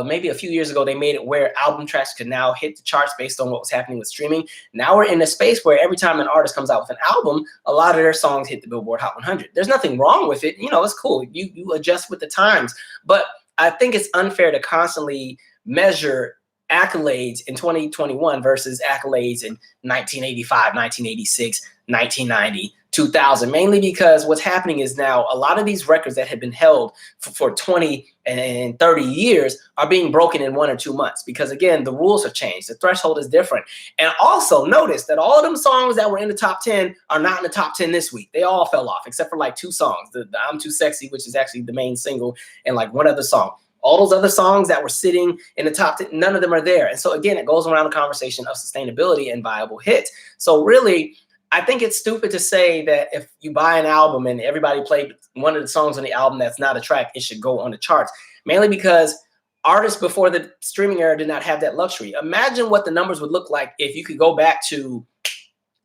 maybe a few years ago, they made it where album tracks could now hit the charts based on what was happening with streaming. Now we're in a space where every time an artist comes out with an album, a lot of their songs hit the Billboard Hot 100. There's nothing wrong with it. It's cool. You adjust with the times. But I think it's unfair to constantly measure accolades in 2021 versus accolades in 1985, 1986, 1990, 2000, mainly because what's happening is now a lot of these records that have been held for 20 and 30 years are being broken in 1 or 2 months, because again, the rules have changed. The threshold is different. And also notice that all of them songs that were in the top 10 are not in the top 10 this week. They all fell off except for like 2 songs, the I'm Too Sexy, which is actually the main single, and like one other song. All those other songs that were sitting in the top 10, none of them are there. And so again, it goes around the conversation of sustainability and viable hits. So really, I think it's stupid to say that if you buy an album and everybody played one of the songs on the album that's not a track, it should go on the charts, mainly because artists before the streaming era did not have that luxury. Imagine what the numbers would look like if you could go back to,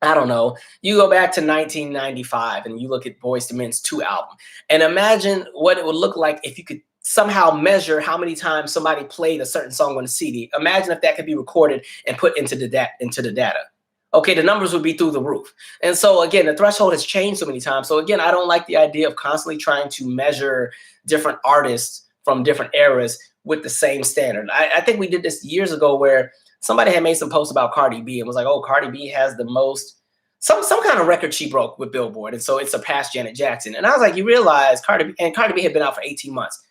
I don't know, you go back to 1995 and you look at Boyz II Men's 2 album, and imagine what it would look like if you could somehow measure how many times somebody played a certain song on a CD. Imagine if that could be recorded and put into the data. Okay, the numbers would be through the roof. And so again, the threshold has changed so many times. So again, I don't like the idea of constantly trying to measure different artists from different eras with the same standard. I think we did this years ago where somebody had made some posts about Cardi B and was like, oh, Cardi B has the most, some kind of record she broke with Billboard. And so it surpassed Janet Jackson. And I was like, you realize Cardi B had been out for 18 months.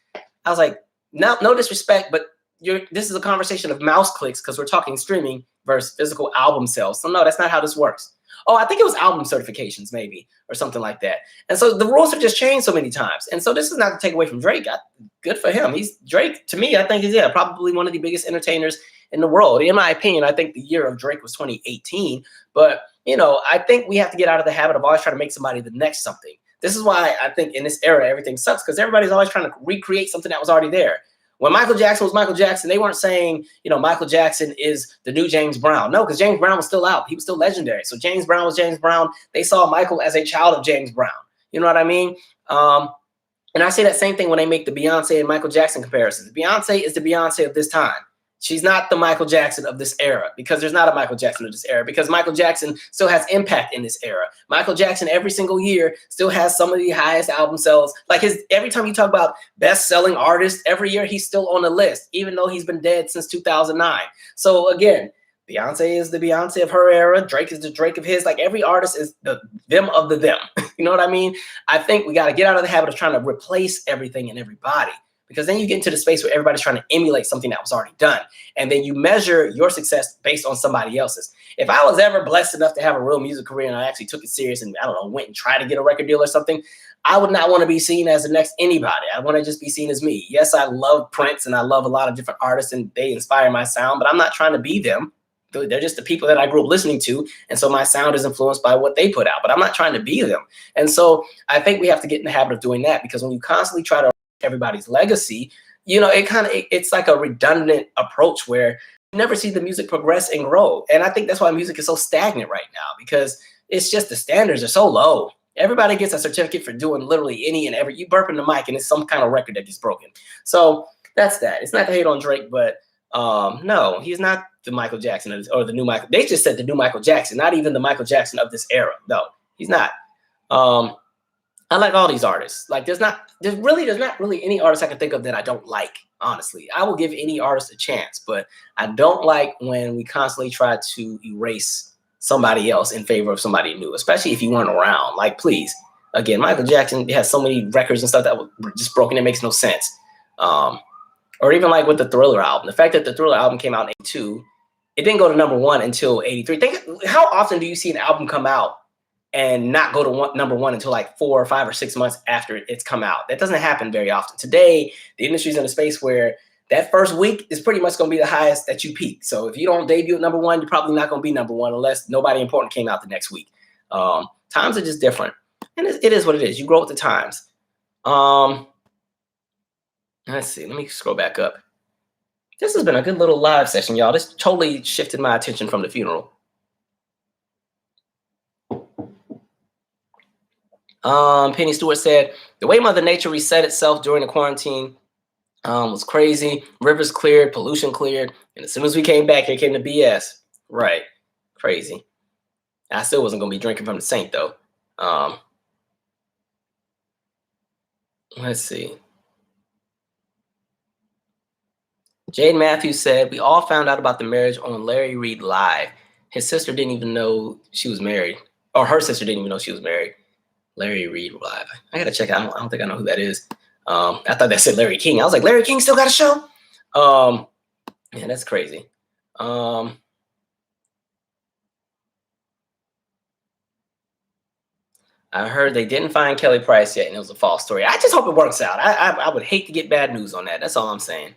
I was like, no disrespect, but this is a conversation of mouse clicks because we're talking streaming versus physical album sales. So no, that's not how this works. Oh, I think it was album certifications maybe or something like that. And so the rules have just changed so many times. And so this is not to take away from Drake. Good for him. Drake, to me, I think is probably one of the biggest entertainers in the world. In my opinion, I think the year of Drake was 2018. But, I think we have to get out of the habit of always trying to make somebody the next something. This is why I think in this era, everything sucks, because everybody's always trying to recreate something that was already there. When Michael Jackson was Michael Jackson, they weren't saying, Michael Jackson is the new James Brown. No, because James Brown was still out. He was still legendary. So James Brown was James Brown. They saw Michael as a child of James Brown. You know what I mean? And I say that same thing when they make the Beyonce and Michael Jackson comparisons. Beyonce is the Beyonce of this time. She's not the Michael Jackson of this era, because there's not a Michael Jackson of this era, because Michael Jackson still has impact in this era. Michael Jackson every single year still has some of the highest album sales. Like every time you talk about best-selling artists, every year he's still on the list, even though he's been dead since 2009. So again, Beyonce is the Beyonce of her era. Drake is the Drake of his. Like every artist is the them of the them. You know what I mean? I think we got to get out of the habit of trying to replace everything and everybody, because then you get into the space where everybody's trying to emulate something that was already done. And then you measure your success based on somebody else's. If I was ever blessed enough to have a real music career and I actually took it serious and, went and tried to get a record deal or something, I would not want to be seen as the next anybody. I want to just be seen as me. Yes, I love Prince and I love a lot of different artists and they inspire my sound, but I'm not trying to be them. They're just the people that I grew up listening to. And so my sound is influenced by what they put out, but I'm not trying to be them. And so I think we have to get in the habit of doing that, because when you constantly try to everybody's legacy, it's like a redundant approach where you never see the music progress and grow. And I think that's why music is so stagnant right now, because it's just the standards are so low. Everybody gets a certificate for doing literally any and every. You burp in the mic and it's some kind of record that gets broken. So that's that. It's not to hate on Drake, but no, he's not the Michael Jackson or the new Michael. They just said the new Michael Jackson, not even the Michael Jackson of this era. No, he's not. I like all these artists. Like there's not really any artist I can think of that I don't like. Honestly, I will give any artist a chance, but I don't like when we constantly try to erase somebody else in favor of somebody new, especially if you weren't around. Like, please, again, Michael Jackson has so many records and stuff that were just broken. It makes no sense. Or even like with the Thriller album, the fact that the Thriller album came out in 82, it didn't go to #1 until 83. Think, how often do you see an album come out and not go to #1 until like 4 or 5 or 6 months after it's come out? That doesn't happen very often. Today, the industry's in a space where that first week is pretty much going to be the highest that you peak. So if you don't debut at #1, you're probably not going to be #1 unless nobody important came out the next week. Times are just different. And it is what it is. You grow with the times. Let's see. Let me scroll back up. This has been a good little live session, y'all. This totally shifted my attention from the funeral. Penny Stewart said, the way Mother Nature reset itself during the quarantine was crazy. Rivers cleared, pollution cleared. And as soon as we came back, here came the BS. Right. Crazy. I still wasn't going to be drinking from the sink, though. Let's see. Jade Matthews said, we all found out about the marriage on Larry Reid Live. His sister didn't even know she was married. Or her sister didn't even know she was married. Larry Reid Live. I got to check out. I don't think I know who that is. I thought that said Larry King. I was like, Larry King still got a show? Yeah, that's crazy. I heard they didn't find Kelly Price yet, and it was a false story. I just hope it works out. I would hate to get bad news on that. That's all I'm saying.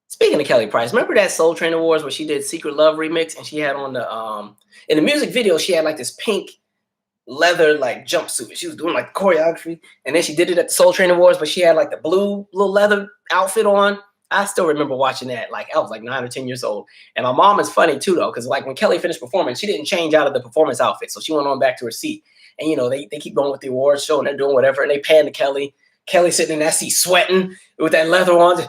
Speaking of Kelly Price, remember that Soul Train Awards where she did Secret Love remix, and she had on the in the music video she had like this pink leather like jumpsuit. She was doing like choreography, and then she did it at the Soul Train Awards, but she had like the blue little leather outfit on. I still remember watching that. Like I was like 9 or 10 years old, and my mom is funny too though, because like when Kelly finished performing, she didn't change out of the performance outfit, so she went on back to her seat. And you know they keep going with the awards show and they're doing whatever, and they pan to Kelly. Kelly sitting in that seat sweating with that leather on.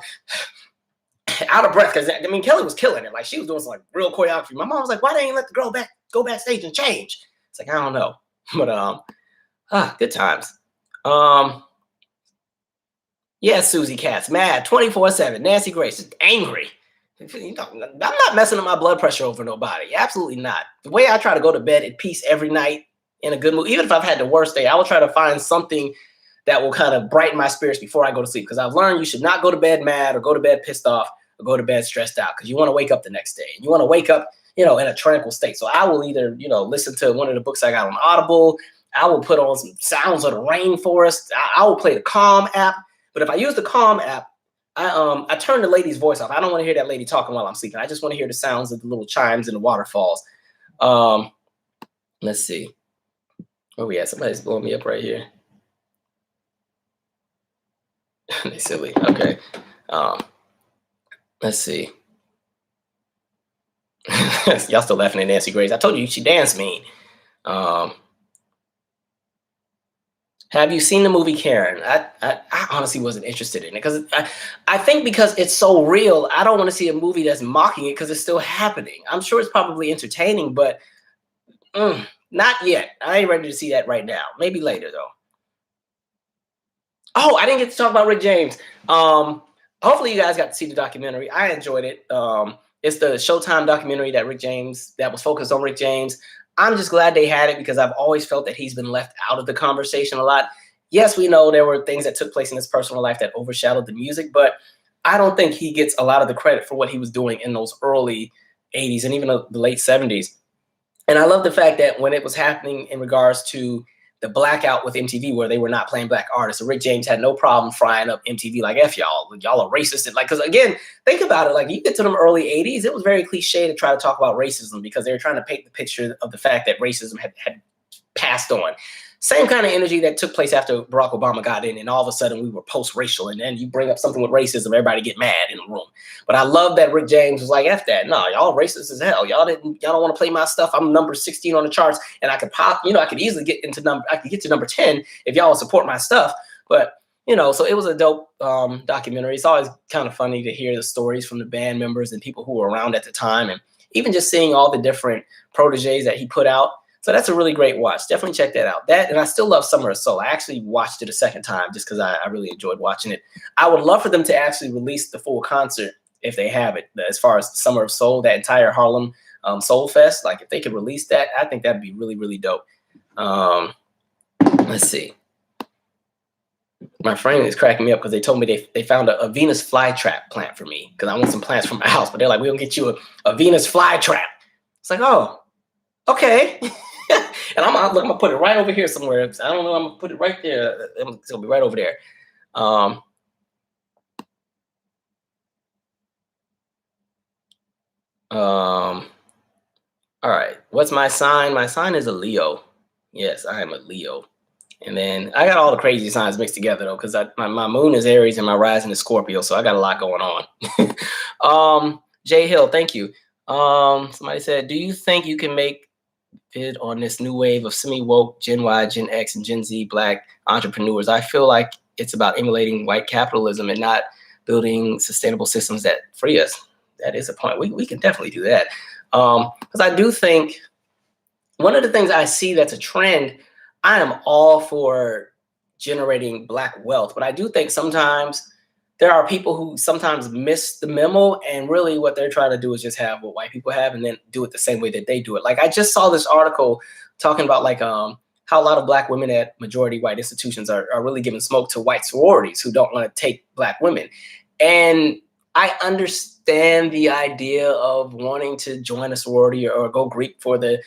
Out of breath, because I mean Kelly was killing it. Like she was doing some like real choreography. My mom was like, "Why they ain't let the girl go backstage and change?" It's like I don't know, but good times. Yeah, Susie Katz, mad 24/7. Nancy Grace is angry. You know, I'm not messing up my blood pressure over nobody. Absolutely not. The way I try to go to bed at peace every night in a good mood, even if I've had the worst day, I will try to find something that will kind of brighten my spirits before I go to sleep. Because I've learned you should not go to bed mad or go to bed pissed off or go to bed stressed out, because you want to wake up the next day. You want to wake up, you know, in a tranquil state. So I will either, you know, listen to one of the books I got on Audible. I will put on some sounds of the rainforest. I will play the Calm app. But if I use the Calm app, I turn the lady's voice off. I don't want to hear that lady talking while I'm sleeping. I just want to hear the sounds of the little chimes and the waterfalls. Let's see. Where we at? Somebody's blowing me up right here. They silly. Okay. Let's see. Y'all still laughing at Nancy Grace. I told you she danced mean. Have you seen the movie Karen? I honestly wasn't interested in it because I think because it's so real, I don't want to see a movie that's mocking it because it's still happening. I'm sure it's probably entertaining, but not yet. I ain't ready to see that right now. Maybe later though. Oh, I didn't get to talk about Rick James. Hopefully you guys got to see the documentary. I enjoyed it. It's the Showtime documentary that was focused on Rick James. I'm just glad they had it because I've always felt that he's been left out of the conversation a lot. Yes, we know there were things that took place in his personal life that overshadowed the music, but I don't think he gets a lot of the credit for what he was doing in those early 80s and even the late 70s. And I love the fact that when it was happening in regards to the blackout with MTV where they were not playing black artists, Rick James had no problem frying up MTV like, F y'all, y'all are racist. And like, because again, think about it, like you get to them early 80s, it was very cliche to try to talk about racism because they were trying to paint the picture of the fact that racism had passed on. Same kind of energy that took place after Barack Obama got in, and all of a sudden we were post-racial, and then you bring up something with racism, everybody get mad in the room. But I love that Rick James was like, F that. No, y'all racist as hell. Y'all don't want to play my stuff. I'm number 16 on the charts, and I could I could easily get to number 10 if y'all would support my stuff. But so it was a dope documentary. It's always kind of funny to hear the stories from the band members and people who were around at the time, and even just seeing all the different proteges that he put out. So that's a really great watch. Definitely check that out. That, and I still love Summer of Soul. I actually watched it a second time just because I really enjoyed watching it. I would love for them to actually release the full concert if they have it. As far as Summer of Soul, that entire Harlem Soul Fest, like if they could release that, I think that'd be really, really dope. Let's see. My friend is cracking me up because they told me they found a Venus flytrap plant for me because I want some plants for my house. But they're like, we're going to get you a Venus flytrap. It's like, oh, okay. And I'm going to put it right over here somewhere. I don't know. I'm going to put it right there. It's going to be right over there. All right. What's my sign? My sign is a Leo. Yes, I am a Leo. And then I got all the crazy signs mixed together, though, because my moon is Aries and my rising is Scorpio. So I got a lot going on. Jay Hill, thank you. Somebody said, do you think you can make it on this new wave of semi-woke Gen Y, Gen X, and Gen Z Black entrepreneurs? I feel like it's about emulating white capitalism and not building sustainable systems that free us. That is a point. We can definitely do that. Because I do think one of the things I see that's a trend, I am all for generating Black wealth, but I do think sometimes there are people who sometimes miss the memo, and really what they're trying to do is just have what white people have and then do it the same way that they do it. Like I just saw this article talking about like how a lot of Black women at majority white institutions are really giving smoke to white sororities who don't want to take Black women. And I understand the idea of wanting to join a sorority or go Greek for the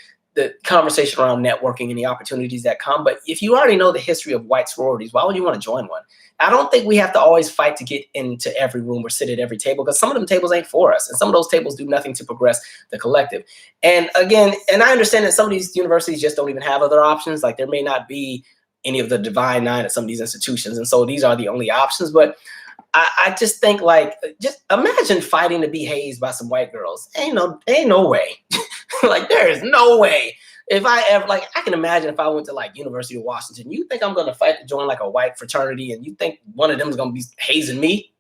conversation around networking and the opportunities that come. But if you already know the history of white sororities, why would you want to join one? I don't think we have to always fight to get into every room or sit at every table, because some of them tables ain't for us. And some of those tables do nothing to progress the collective. And again, and I understand that some of these universities just don't even have other options. Like there may not be any of the Divine Nine at some of these institutions. And so these are the only options. But I just think like, just imagine fighting to be hazed by some white girls. Ain't no way. Like there is no way. If I ever, like, I can imagine if I went to like University of Washington, you think I'm going to fight to join like a white fraternity and you think one of them is going to be hazing me?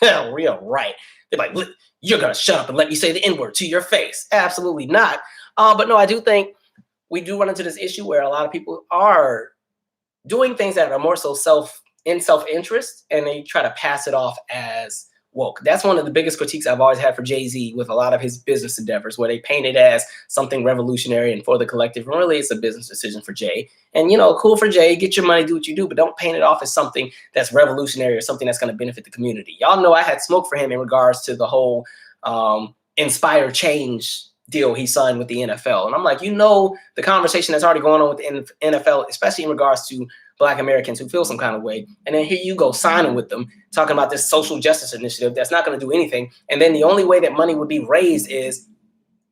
Real right. They're like, you're going to shut up and let me say the N-word to your face. Absolutely not. But no, I do think we do run into this issue where a lot of people are doing things that are more so self-interest, and they try to pass it off as woke. That's one of the biggest critiques I've always had for Jay-Z with a lot of his business endeavors, where they paint it as something revolutionary and for the collective. And really, it's a business decision for Jay. And, cool for Jay, get your money, do what you do, but don't paint it off as something that's revolutionary or something that's going to benefit the community. Y'all know I had smoke for him in regards to the whole Inspire Change deal he signed with the NFL. And I'm like, the conversation that's already going on with the NFL, especially in regards to Black Americans who feel some kind of way. And then here you go signing with them, talking about this social justice initiative that's not going to do anything. And then the only way that money would be raised is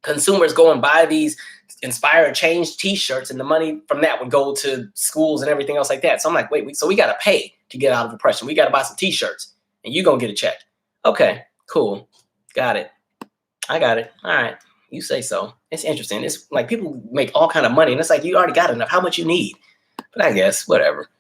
consumers go and buy these Inspire Change t-shirts, and the money from that would go to schools and everything else like that. So I'm like, wait, so we got to pay to get out of oppression. We got to buy some t-shirts and you're going to get a check. Okay, cool. Got it. I got it. All right. You say so. It's interesting. It's like people make all kind of money, and it's like, you already got enough. How much you need? But I guess whatever.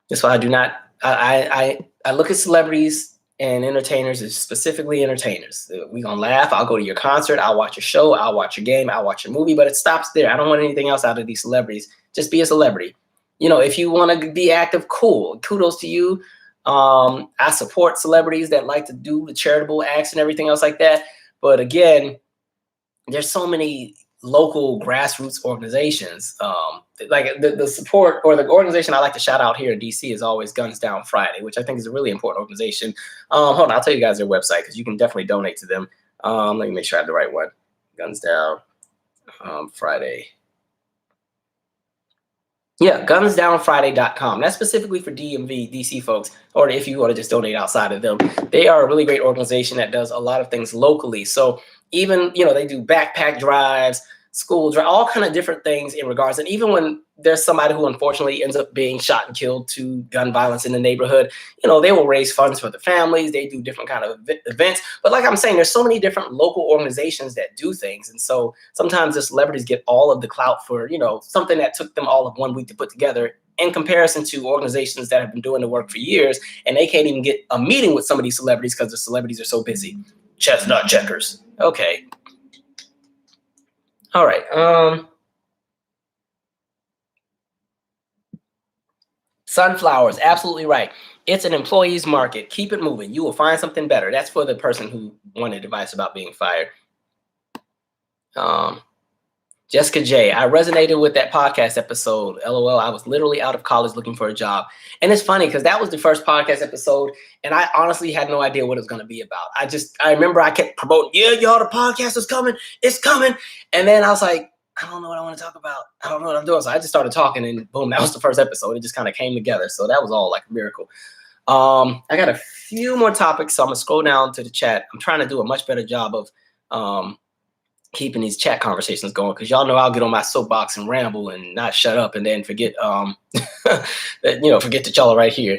That's why I do not. I look at celebrities and entertainers as specifically entertainers. We gonna laugh. I'll go to your concert. I'll watch your show. I'll watch your game. I'll watch your movie. But it stops there. I don't want anything else out of these celebrities. Just be a celebrity. If you want to be active, cool. Kudos to you. I support celebrities that like to do the charitable acts and everything else like that. But again, there's so many local grassroots organizations. Like the support, or the organization I like to shout out here in DC is always Guns Down Friday, which I think is a really important organization. Hold on, I'll tell you guys their website because you can definitely donate to them. Let me make sure I have the right one. Guns Down Friday. Yeah, gunsdownfriday.com. That's specifically for DMV, DC folks, or if you want to just donate outside of them. They are a really great organization that does a lot of things locally. So even, they do backpack drives. school, all kind of different things in regards. And even when there's somebody who unfortunately ends up being shot and killed to gun violence in the neighborhood, they will raise funds for the families. They do different kind of events. But like I'm saying, there's so many different local organizations that do things. And so sometimes the celebrities get all of the clout for, something that took them all of 1 week to put together, in comparison to organizations that have been doing the work for years, and they can't even get a meeting with some of these celebrities because the celebrities are so busy. Chestnut checkers. Okay. All right. Sunflowers, absolutely right. It's an employee's market. Keep it moving. You will find something better. That's for the person who wanted advice about being fired. Jessica J, I resonated with that podcast episode. LOL, I was literally out of college looking for a job. And it's funny because that was the first podcast episode, and I honestly had no idea what it was going to be about. I remember I kept promoting, yeah, y'all, the podcast is coming. It's coming. And then I was like, I don't know what I want to talk about. I don't know what I'm doing. So I just started talking, and boom, that was the first episode. It just kind of came together. So that was all like a miracle. I got a few more topics, so I'm going to scroll down to the chat. I'm trying to do a much better job of keeping these chat conversations going, because y'all know I'll get on my soapbox and ramble and not shut up and then forget that, forget that y'all are right here.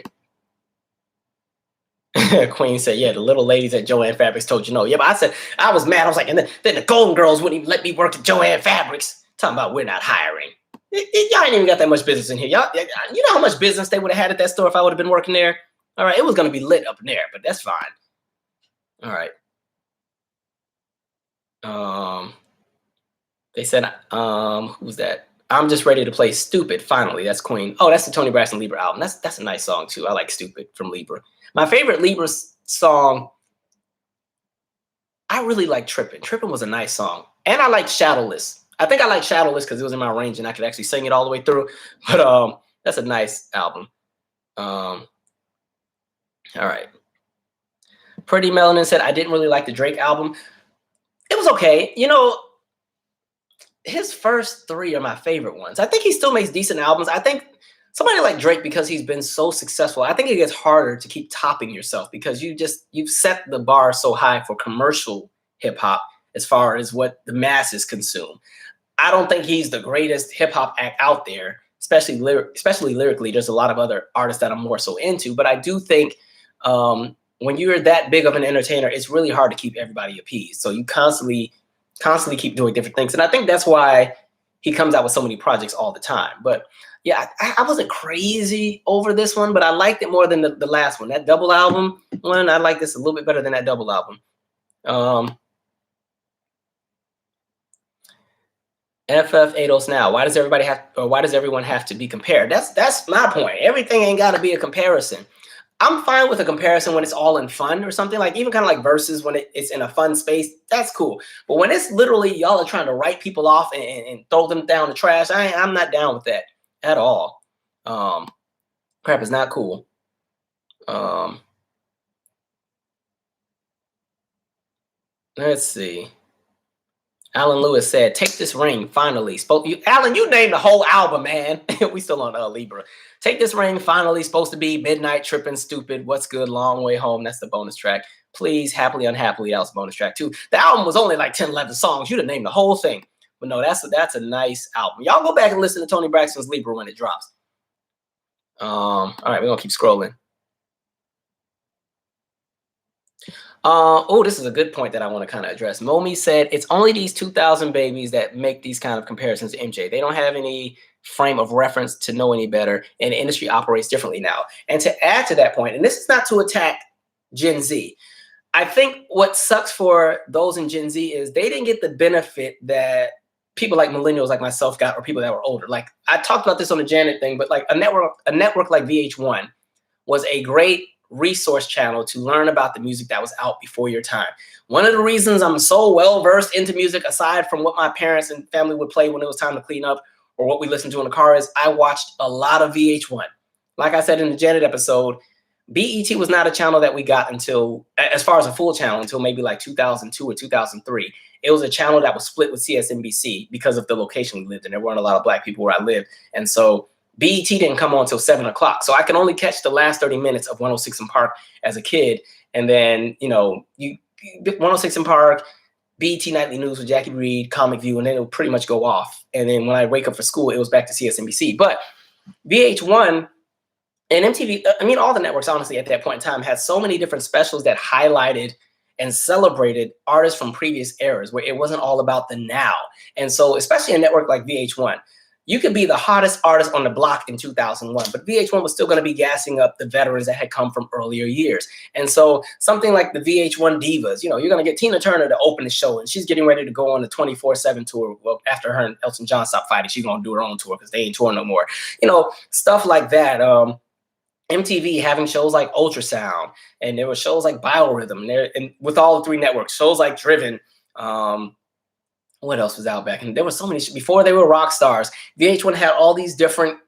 Queen said, yeah, the little ladies at Joann Fabrics told you no. Yeah, but I said, I was mad. I was like, and then the Golden Girls wouldn't even let me work at Joann Fabrics. Talking about we're not hiring. Y'all ain't even got that much business in here. Y'all, you know how much business they would have had at that store if I would have been working there? All right, it was going to be lit up in there, but that's fine. All right. They said, who's that? I'm just ready to play Stupid. Finally, that's Queen. Oh, that's the Tony Braxton Libra album. That's a nice song too. I like Stupid from Libra. My favorite Libra song, I really like Trippin'. Trippin' was a nice song. And I like Shadowless. I think I like Shadowless because it was in my range and I could actually sing it all the way through. But that's a nice album. All right. Pretty Melanin said, I didn't really like the Drake album. It was okay. His first 3 are my favorite ones. I think he still makes decent albums. I think somebody like Drake, because he's been so successful, I think it gets harder to keep topping yourself because you've set the bar so high for commercial hip hop as far as what the masses consume. I don't think he's the greatest hip hop act out there, especially lyrically. There's a lot of other artists that I'm more so into, but I do think when you're that big of an entertainer, it's really hard to keep everybody appeased. So you constantly keep doing different things. And I think that's why he comes out with so many projects all the time. But yeah, I wasn't crazy over this one, but I liked it more than the last one. That double album one, I like this a little bit better than that double album. FF80s now. Why does everyone have to be compared? That's my point. Everything ain't got to be a comparison. I'm fine with a comparison when it's all in fun or something, like even kind of like Versus when it's in a fun space. That's cool. But when it's literally y'all are trying to write people off and throw them down the trash, I'm not down with that at all. Crap is not cool. Let's see. Alan Lewis said, take this ring, finally. Alan, you named the whole album, man. We still on Libra. Take this ring, finally. Supposed to be Midnight, Trippin', Stupid, What's Good, Long Way Home. That's the bonus track. Please, Happily, Unhappily. That was the bonus track, too. The album was only like 10, 11 songs. You'd have named the whole thing. But no, that's a nice album. Y'all go back and listen to Tony Braxton's Libra when it drops. All right, we're going to keep scrolling. Oh, this is a good point that I want to kind of address. Momi said, it's only these 2000 babies that make these kind of comparisons to MJ. They don't have any frame of reference to know any better, and the industry operates differently now. And to add to that point, and this is not to attack Gen Z, I think what sucks for those in Gen Z is they didn't get the benefit that people like millennials like myself got, or people that were older. Like I talked about this on the Janet thing, but like a network like VH1 was a great resource channel to learn about the music that was out before your time. One of the reasons I'm so well versed into music, aside from what my parents and family would play when it was time to clean up or what we listened to in the car, is I watched a lot of VH1. Like I said in the Janet episode, BET was not a channel that we got until, as far as a full channel, until maybe like 2002 or 2003. It was a channel that was split with CSNBC because of the location we lived in. There weren't a lot of black people where I lived. And so BET didn't come on until 7 o'clock. So I can only catch the last 30 minutes of 106 & Park as a kid. And then, 106 & Park, BET Nightly News with Jackie Reed, Comic View, and then it would pretty much go off. And then when I wake up for school, it was back to CSNBC. But VH1 and MTV, I mean, all the networks, honestly, at that point in time, had so many different specials that highlighted and celebrated artists from previous eras, where it wasn't all about the now. And so, especially a network like VH1, you could be the hottest artist on the block in 2001, but VH1 was still going to be gassing up the veterans that had come from earlier years. And so something like the VH1 Divas, you know, you're going to get Tina Turner to open the show, and she's getting ready to go on the 24/7 tour. Well, after her and Elton John stop fighting, she's going to do her own tour because they ain't touring no more. You know, stuff like that. MTV having shows like Ultrasound, and there were shows like Biorhythm, and with all the three networks, shows like Driven. What else was out back? And there were so many before they were rock stars. VH1 had all these different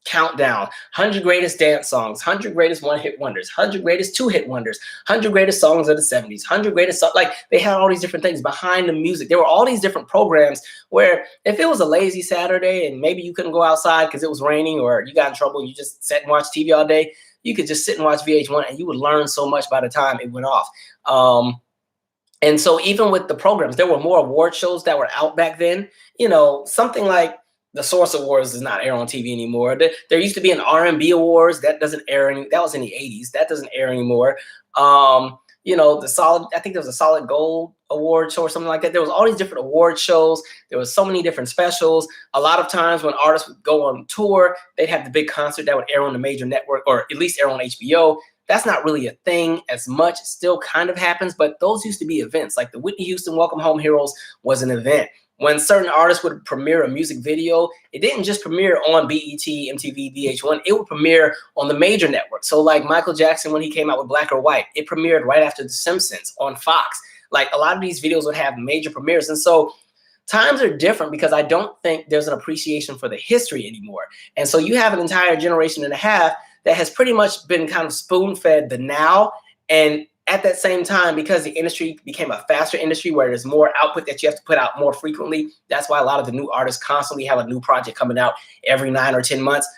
countdown, 100 greatest dance songs, 100 greatest one-hit wonders, 100 greatest two-hit wonders, 100 greatest songs of the 70s, 100 greatest, like they had all these different things behind the music. There were all these different programs where if it was a lazy Saturday and maybe you couldn't go outside because it was raining or you got in trouble and you just sat and watched TV all day, you could just sit and watch VH1 and you would learn so much by the time it went off. And so even with the programs, there were more award shows that were out back then. You know, something like the Source Awards does not air on TV anymore. There used to be an R&B Awards that doesn't air that was in the 80s. That doesn't air anymore. You know, I think there was a Solid Gold Award show or something like that. There was all these different award shows. There was so many different specials. A lot of times when artists would go on tour, they'd have the big concert that would air on the major network or at least air on HBO. That's not really a thing as much. It still kind of happens, but those used to be events. Like the Whitney Houston Welcome Home Heroes was an event. When certain artists would premiere a music video, it didn't just premiere on BET, MTV, VH1. It would premiere on the major network. So like Michael Jackson, when he came out with Black or White, it premiered right after The Simpsons on Fox. Like a lot of these videos would have major premieres. And so times are different because I don't think there's an appreciation for the history anymore. And so you have an entire generation and a half that has pretty much been kind of spoon-fed the now. And at that same time, because the industry became a faster industry where there's more output that you have to put out more frequently, that's why a lot of the new artists constantly have a new project coming out every 9 or 10 months.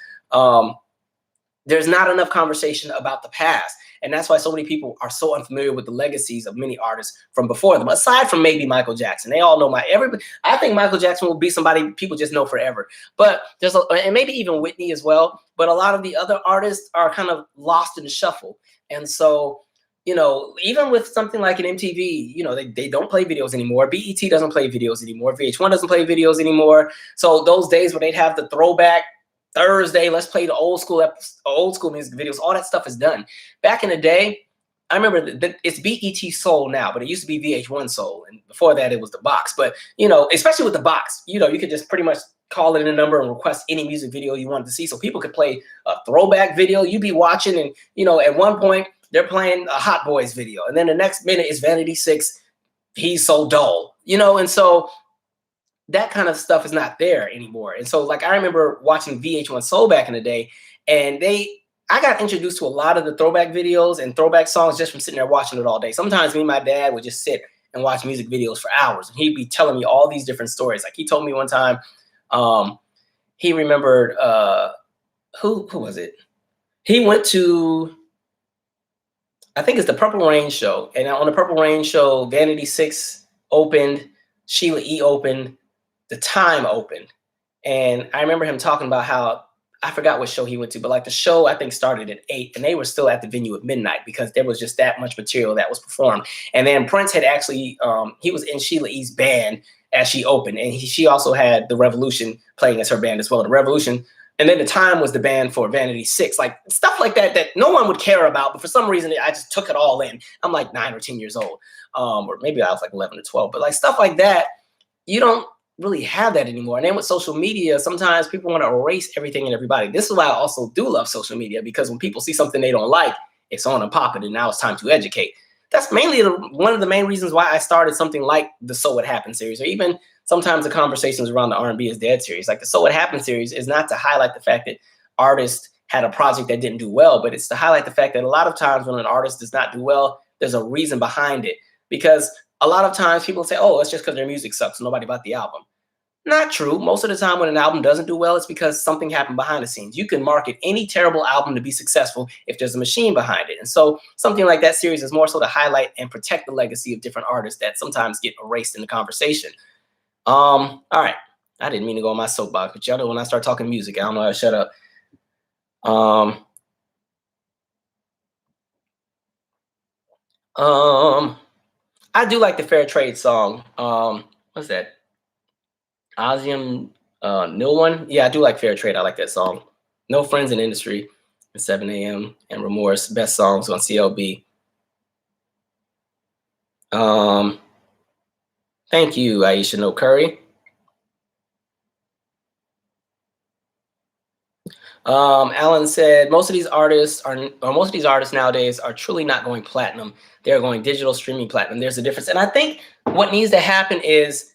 There's not enough conversation about the past. And that's why so many people are so unfamiliar with the legacies of many artists from before them, aside from maybe Michael Jackson. They all know I think Michael Jackson will be somebody people just know forever. But and maybe even Whitney as well. But a lot of the other artists are kind of lost in the shuffle. And so, you know, even with something like an MTV, you know, they don't play videos anymore. BET doesn't play videos anymore. VH1 doesn't play videos anymore. So those days where they'd have the throwback Thursday, let's play the old school music videos, all that stuff is done. Back in the day, I remember that it's BET Soul now, but it used to be VH1 Soul. And before that, it was the box. But, you know, especially with the box, you know, you could just pretty much call in a number and request any music video you wanted to see. So people could play a throwback video. You'd be watching and, you know, at one point they're playing a Hot Boys video. And then the next minute is Vanity 6, He's So Dull, you know, and so that kind of stuff is not there anymore. And so like I remember watching VH1 Soul back in the day, and I got introduced to a lot of the throwback videos and throwback songs just from sitting there watching it all day. Sometimes me and my dad would just sit and watch music videos for hours, and he'd be telling me all these different stories. Like he told me one time, he remembered who was it? He went to, I think it's the Purple Rain show, and on the Purple Rain show, Vanity 6 opened, Sheila E. opened, The Time opened. And I remember him talking about how, I forgot what show he went to, but like the show I think started at 8 and they were still at the venue at midnight because there was just that much material that was performed. And then Prince had actually, he was in Sheila E.'s band as she opened. And she also had The Revolution playing as her band as well. The Revolution. And then The Time was the band for Vanity 6, like stuff like that no one would care about. But for some reason, I just took it all in. I'm like 9 or 10 years old, or maybe I was like 11 or 12. But like stuff like that, you don't really have that anymore. And then with social media, sometimes people want to erase everything and everybody. This is why I also do love social media, because when people see something they don't like, it's on and popping, and now it's time to educate. That's mainly one of the main reasons why I started something like the So What Happened series, or even sometimes the conversations around the R&B is Dead series. Like the So What Happened series is not to highlight the fact that artists had a project that didn't do well, but it's to highlight the fact that a lot of times when an artist does not do well, there's a reason behind it. Because a lot of times people say, oh, it's just because their music sucks, nobody bought the album. Not true. Most of the time when an album doesn't do well, it's because something happened behind the scenes. You can market any terrible album to be successful if there's a machine behind it. And so something like that series is more so to highlight and protect the legacy of different artists that sometimes get erased in the conversation. All right. I didn't mean to go on my soapbox, but y'all know when I start talking music, I don't know how to shut up. I do like the Fair Trade song. What's that? Ozium New One. Yeah, I do like Fair Trade. I like that song. No Friends in Industry, 7 a.m. and Remorse, best songs on CLB. Thank you, Aisha No Curry. Alan said most of these artists nowadays are truly not going platinum. They're going digital streaming platinum. There's a difference. And I think what needs to happen is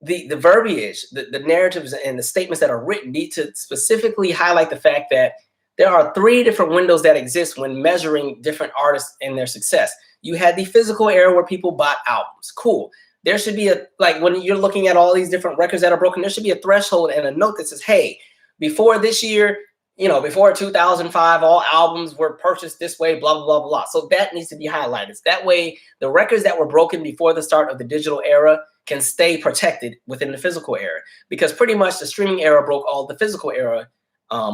the verbiage, the narratives and the statements that are written need to specifically highlight the fact that there are 3 different windows that exist when measuring different artists and their success. You had the physical era where people bought albums. Cool. There should be when you're looking at all these different records that are broken, there should be a threshold and a note that says, hey, before this year, before 2005, all albums were purchased this way, blah, blah, blah, blah. So that needs to be highlighted. That way, the records that were broken before the start of the digital era can stay protected within the physical era, because pretty much the streaming era broke all the physical era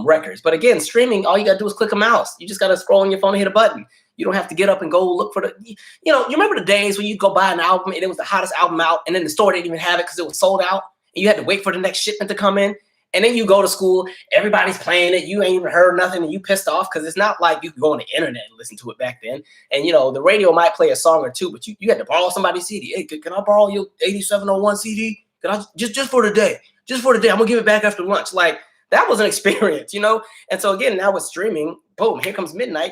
records. But again, streaming, all you got to do is click a mouse. You just got to scroll on your phone and hit a button. You don't have to get up and go look for you remember the days when you go buy an album and it was the hottest album out and then the store didn't even have it because it was sold out and you had to wait for the next shipment to come in. And then you go to school, everybody's playing it, you ain't even heard nothing, and you pissed off because it's not like you could go on the internet and listen to it back then. And, the radio might play a song or two, but you had to borrow somebody's CD. Hey, can I borrow your 8701 CD? Can I just for the day? Just for the day. I'm going to give it back after lunch. Like, that was an experience, And so, again, now with streaming, boom, here comes midnight,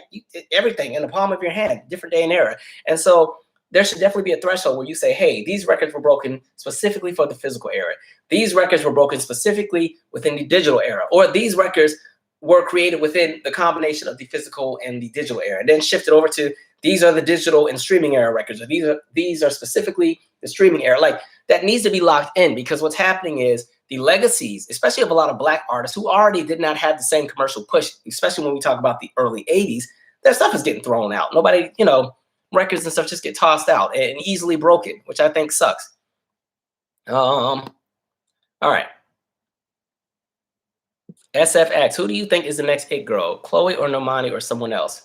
everything in the palm of your hand, different day and era. And so there should definitely be a threshold where you say, hey, these records were broken specifically for the physical era. These records were broken specifically within the digital era, or these records were created within the combination of the physical and the digital era, and then shifted over to these are the digital and streaming era records, or these are specifically the streaming era. Like, that needs to be locked in, because what's happening is the legacies, especially of a lot of Black artists who already did not have the same commercial push, especially when we talk about the early 80s, their stuff is getting thrown out. Nobody, records and stuff just get tossed out and easily broken, which I think sucks. All right. SFX, who do you think is the next It Girl? Chloe or Normani or someone else?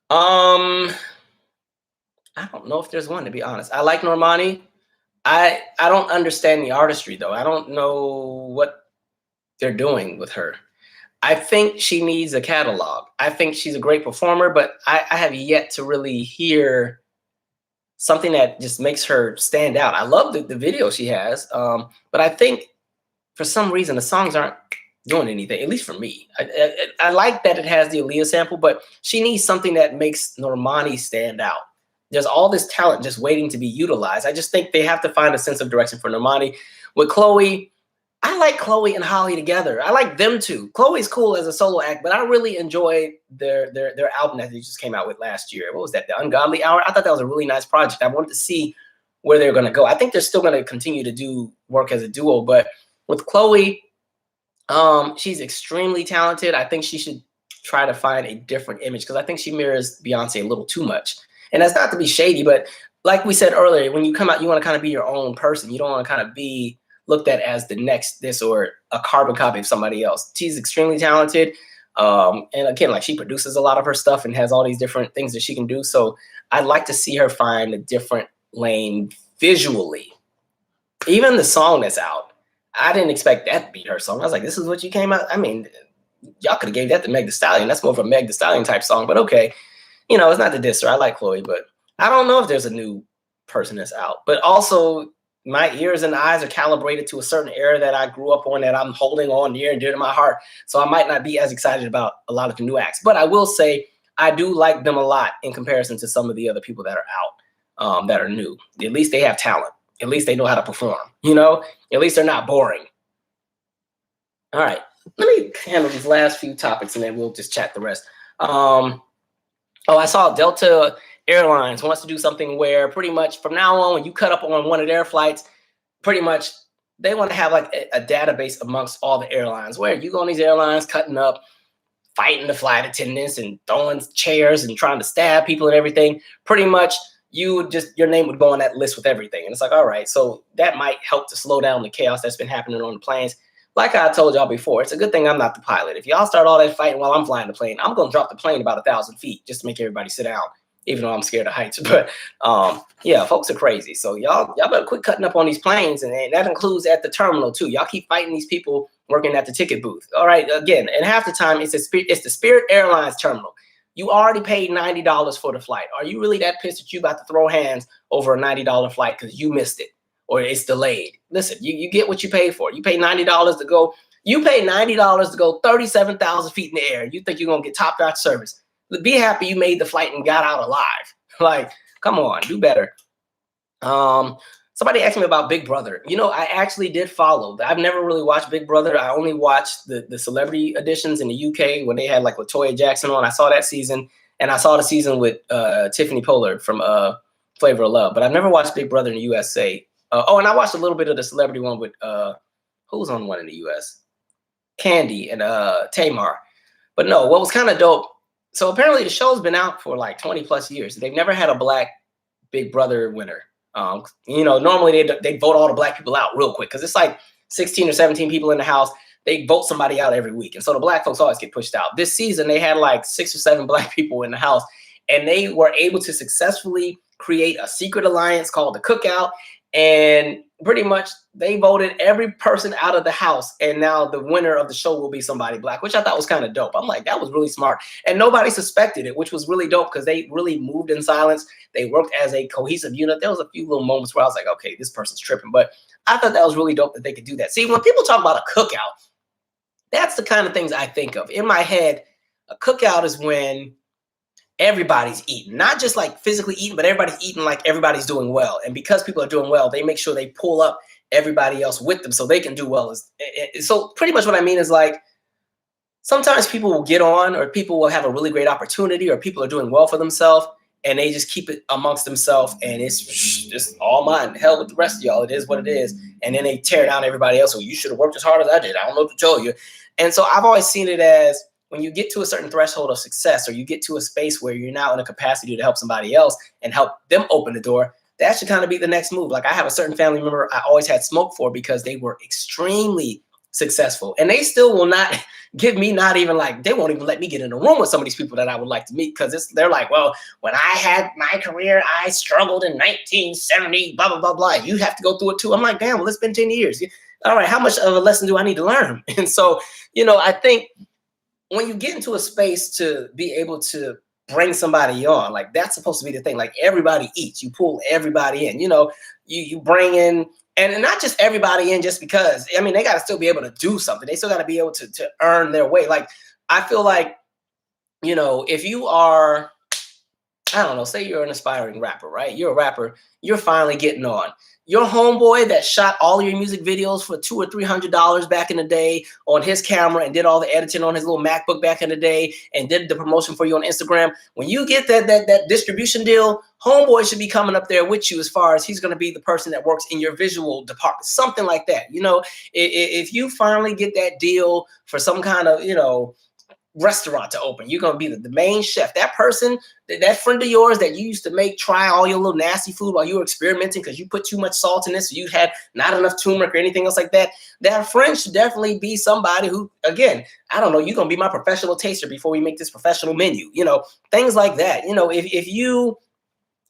I don't know if there's one, to be honest. I like Normani. I don't understand the artistry, though. I don't know what they're doing with her. I think she needs a catalog. I think she's a great performer, but I have yet to really hear something that just makes her stand out. I love the video she has, but I think for some reason the songs aren't doing anything, at least for me. I like that it has the Aaliyah sample, but she needs something that makes Normani stand out. There's all this talent just waiting to be utilized. I just think they have to find a sense of direction for Normani. With Chloe, I like Chloe and Holly together. I like them too. Chloe's cool as a solo act, but I really enjoyed their album that they just came out with last year. What was that? The Ungodly Hour? I thought that was a really nice project. I wanted to see where they're going to go. I think they're still going to continue to do work as a duo, but with Chloe, she's extremely talented. I think she should try to find a different image, because I think she mirrors Beyonce a little too much. And that's not to be shady, but like we said earlier, when you come out, you want to kind of be your own person. You don't want to kind of be looked at as the next this or a carbon copy of somebody else. She's extremely talented. And again, like, she produces a lot of her stuff and has all these different things that she can do. So I'd like to see her find a different lane visually. Even the song that's out, I didn't expect that to be her song. I was like, this is what you came out. I mean, y'all could have gave that to Meg Thee Stallion. That's more of a Meg Thee Stallion type song, but okay. It's not the diss her. I like Chloe, but I don't know if there's a new person that's out. But also, my ears and eyes are calibrated to a certain era that I grew up on, that I'm holding on near and dear to my heart. So I might not be as excited about a lot of the new acts. But I will say I do like them a lot in comparison to some of the other people that are out, that are new. At least they have talent. At least they know how to perform. At least they're not boring. All right. Let me handle these last few topics and then we'll just chat the rest. I saw Delta Airlines wants to do something where pretty much from now on, when you cut up on one of their flights, pretty much they want to have like a database amongst all the airlines where you go on these airlines cutting up, fighting the flight attendants and throwing chairs and trying to stab people and everything. Pretty much your name would go on that list with everything. And it's like, all right, so that might help to slow down the chaos that's been happening on the planes. Like I told y'all before, it's a good thing I'm not the pilot. If y'all start all that fighting while I'm flying the plane, I'm going to drop the plane about 1,000 feet just to make everybody sit down, even though I'm scared of heights. But yeah, folks are crazy. So y'all better quit cutting up on these planes. And that includes at the terminal too. Y'all keep fighting these people working at the ticket booth. All right, again, and half the time it's the Spirit Airlines terminal. You already paid $90 for the flight. Are you really that pissed that you about to throw hands over a $90 flight because you missed it or it's delayed? Listen, you get what you paid for. You pay $90 to go. You pay $90 to go 37,000 feet in the air. You think you're going to get top-notch service. Be happy you made the flight and got out alive. Like, come on, do better. Somebody asked me about Big Brother. You know, I actually did follow. I've never really watched Big Brother. I only watched the celebrity editions in the UK when they had like Latoya Jackson on. I saw that season, and I saw the season with Tiffany Pollard from Flavor of Love. But I've never watched Big Brother in the USA. And I watched a little bit of the celebrity one with who's on one in the US? Candy and Tamar. But no, what was kind of dope. So apparently the show's been out for like 20 plus years. They've never had a black Big Brother winner. You know, normally they vote all the black people out real quick because it's like 16 or 17 people in the house. They vote somebody out every week. And so the black folks always get pushed out. This season, they had like 6 or 7 black people in the house, and they were able to successfully create a secret alliance called the Cookout. And pretty much they voted every person out of the house. And now the winner of the show will be somebody black, which I thought was kind of dope. I'm like, that was really smart. And nobody suspected it, which was really dope because they really moved in silence. They worked as a cohesive unit. There was a few little moments where I was like, okay, this person's tripping. But I thought that was really dope that they could do that. See, when people talk about a cookout, that's the kind of things I think of. In my head, a cookout is when everybody's eating, not just like physically eating, but everybody's eating like everybody's doing well. And because people are doing well, they make sure they pull up everybody else with them so they can do well. So pretty much what I mean is like, sometimes people will get on, or people will have a really great opportunity, or people are doing well for themselves, and they just keep it amongst themselves, and it's just all mine. Hell with the rest of y'all. It is what it is. And then they tear down everybody else. So you should have worked as hard as I did. I don't know what to tell you. And so I've always seen it as, when you get to a certain threshold of success, or you get to a space where you're now in a capacity to help somebody else and help them open the door, that should kind of be the next move. Like, I have a certain family member I always had smoke for because they were extremely successful, and they still will not give me, not even like, they won't even let me get in a room with some of these people that I would like to meet, because they're like, well, when I had my career, I struggled in 1970, blah, blah, blah, blah. You have to go through it too. I'm like, damn, well, it's been 10 years. All right, how much of a lesson do I need to learn? And so, you know, I think when you get into a space to be able to bring somebody on, like, that's supposed to be the thing. Like, everybody eats, you pull everybody in, you know, you bring in, and not just everybody in just because. I mean, they got to still be able to do something. They still got to be able to earn their way. Like, I feel like, you know, if you are, I don't know, say you're an aspiring rapper, right? You're a rapper, you're finally getting on. Your homeboy that shot all of your music videos for $200 or $300 back in the day on his camera and did all the editing on his little MacBook back in the day and did the promotion for you on Instagram. When you get that distribution deal, homeboy should be coming up there with you, as far as he's going to be the person that works in your visual department, something like that. You know, if you finally get that deal for some kind of, you know, restaurant to open, you're going to be the main chef. That person, that friend of yours that you used to try all your little nasty food while you were experimenting because you put too much salt in it, so you had not enough turmeric or anything else like that. That friend should definitely be somebody who, again, I don't know, you're going to be my professional taster before we make this professional menu, you know, things like that. You know, if you,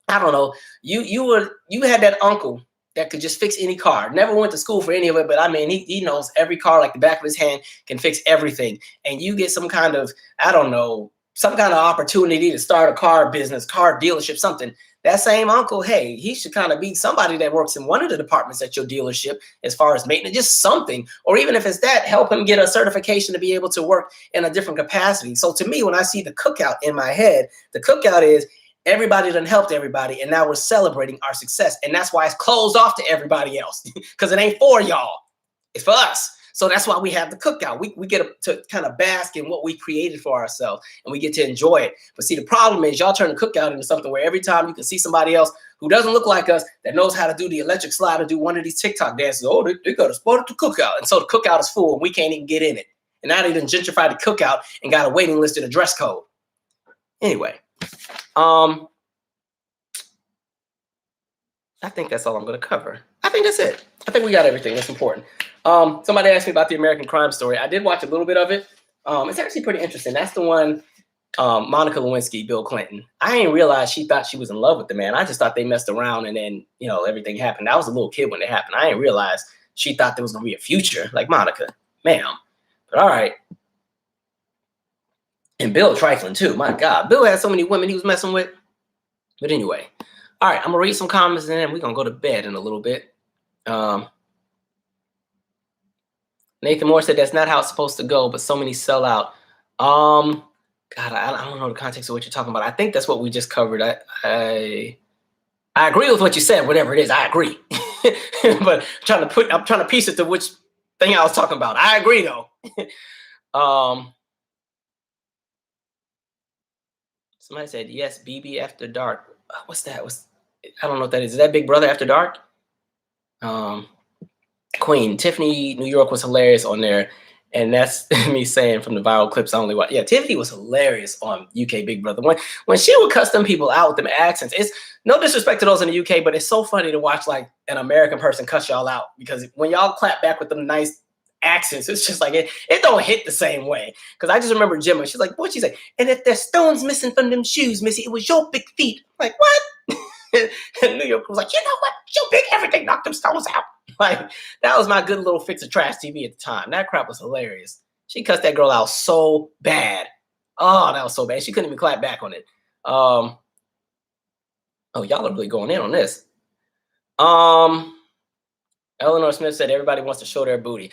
I don't know, you had that uncle that could just fix any car. Never went to school for any of it, but I mean, he knows every car like the back of his hand, can fix everything. And you get some kind of, I don't know, some kind of opportunity to start a car business, car dealership, something. That same uncle, hey, he should kind of be somebody that works in one of the departments at your dealership as far as maintenance, just something. Or even if it's that, help him get a certification to be able to work in a different capacity. So to me, when I see the cookout in my head, the cookout is, everybody done helped everybody, and now we're celebrating our success. And that's why it's closed off to everybody else, because it ain't for y'all. It's for us. So that's why we have the cookout. We get to kind of bask in what we created for ourselves, and we get to enjoy it. But see, the problem is y'all turn the cookout into something where every time you can see somebody else who doesn't look like us that knows how to do the electric slide or do one of these TikTok dances. Oh, they got a spot at the cookout. And so the cookout is full and we can't even get in it. And now they done gentrified the cookout and got a waiting list and a dress code. Anyway, I think that's all I'm going to cover. I think that's it. I think we got everything that's important. Somebody asked me about the American Crime Story. I did watch a little bit of it. It's actually pretty interesting. That's the one, Monica Lewinsky, Bill Clinton. I didn't realize she thought she was in love with the man. I just thought they messed around and then, you know, everything happened. I was a little kid when it happened. I didn't realize she thought there was going to be a future. Like, Monica, ma'am. But all right. And Bill trifling too. My God. Bill had so many women he was messing with. But anyway. All right. I'm going to read some comments and then we're going to go to bed in a little bit. Nathan Moore said that's not how it's supposed to go, but so many sell out. God, I don't know the context of what you're talking about. I think that's what we just covered. I agree with what you said, whatever it is. I agree. But I'm trying to piece it to which thing I was talking about. I agree though. Somebody said, yes, BB After Dark. What's that? I don't know what that is. Is that Big Brother After Dark? Queen. Tiffany New York was hilarious on there. And that's me saying from the viral clips I only watch. Yeah, Tiffany was hilarious on UK Big Brother. When she would cuss them people out with them accents, it's no disrespect to those in the UK, but it's so funny to watch like an American person cuss y'all out because when y'all clap back with them nice accents, it's just like it don't hit the same way. Because I just remember Gemma, she's like, what'd she say? And if there's stones missing from them shoes, Missy, it was your big feet. I'm like, what? And New York was like, you know what? Your big everything knocked them stones out. Like, that was my good little fix of trash TV at the time. That crap was hilarious. She cussed that girl out so bad. Oh, that was so bad. She couldn't even clap back on it. Oh, y'all are really going in on this. Eleanor Smith said everybody wants to show their booty.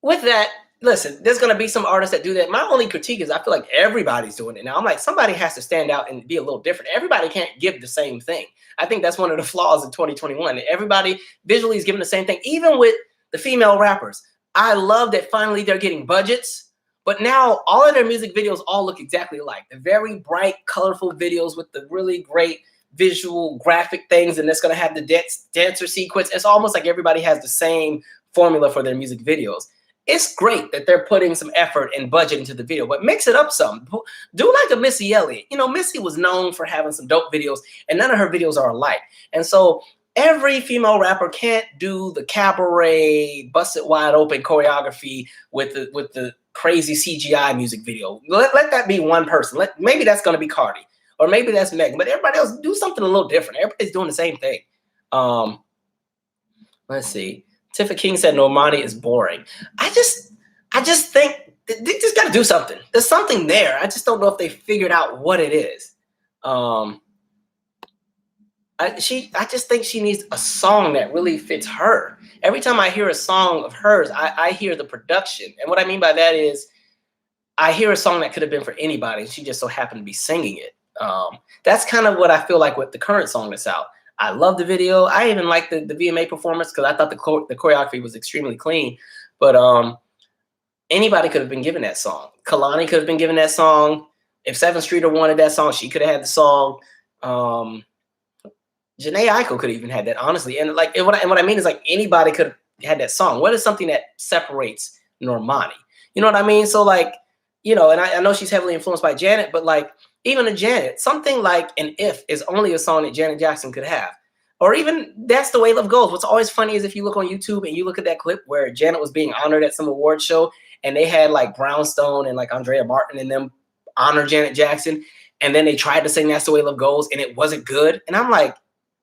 With that, listen, there's going to be some artists that do that. My only critique is I feel like everybody's doing it now. I'm like, somebody has to stand out and be a little different. Everybody can't give the same thing. I think that's one of the flaws in 2021. Everybody visually is giving the same thing, even with the female rappers. I love that finally they're getting budgets, but now all of their music videos all look exactly alike. The very bright, colorful videos with the really great visual graphic things, and it's going to have the dancer sequence. It's almost like everybody has the same formula for their music videos. It's great that they're putting some effort and budget into the video, but mix it up some. Do like a Missy Elliott. You know, Missy was known for having some dope videos, and none of her videos are alike. And so every female rapper can't do the cabaret, busted wide open choreography with the crazy CGI music video. Let that be one person. Maybe that's going to be Cardi, or maybe that's Megan, but everybody else do something a little different. Everybody's doing the same thing. Let's see. Tifa King said Normani is boring. I just think they just got to do something. There's something there. I just don't know if they figured out what it is. I just think she needs a song that really fits her. Every time I hear a song of hers, I hear the production. And what I mean by that is I hear a song that could have been for anybody, and she just so happened to be singing it. That's kind of what I feel like with the current song that's out. I love the video. I even like the VMA performance because I thought the choreography was extremely clean. But anybody could have been given that song. Kalani could have been given that song. If Seventh Streeter wanted that song, she could have had the song. Janae Aiko could have even had that, honestly. And like, what I mean is like anybody could have had that song. What is something that separates Normani? You know what I mean? So like, you know, and I know she's heavily influenced by Janet, but like even a Janet, something like an If is only a song that Janet Jackson could have. Or even That's the Way Love Goes. What's always funny is if you look on YouTube and you look at that clip where Janet was being honored at some award show and they had like Brownstone and like Andrea Martin and them honor Janet Jackson. And then they tried to sing That's the Way Love Goes and it wasn't good. And I'm like,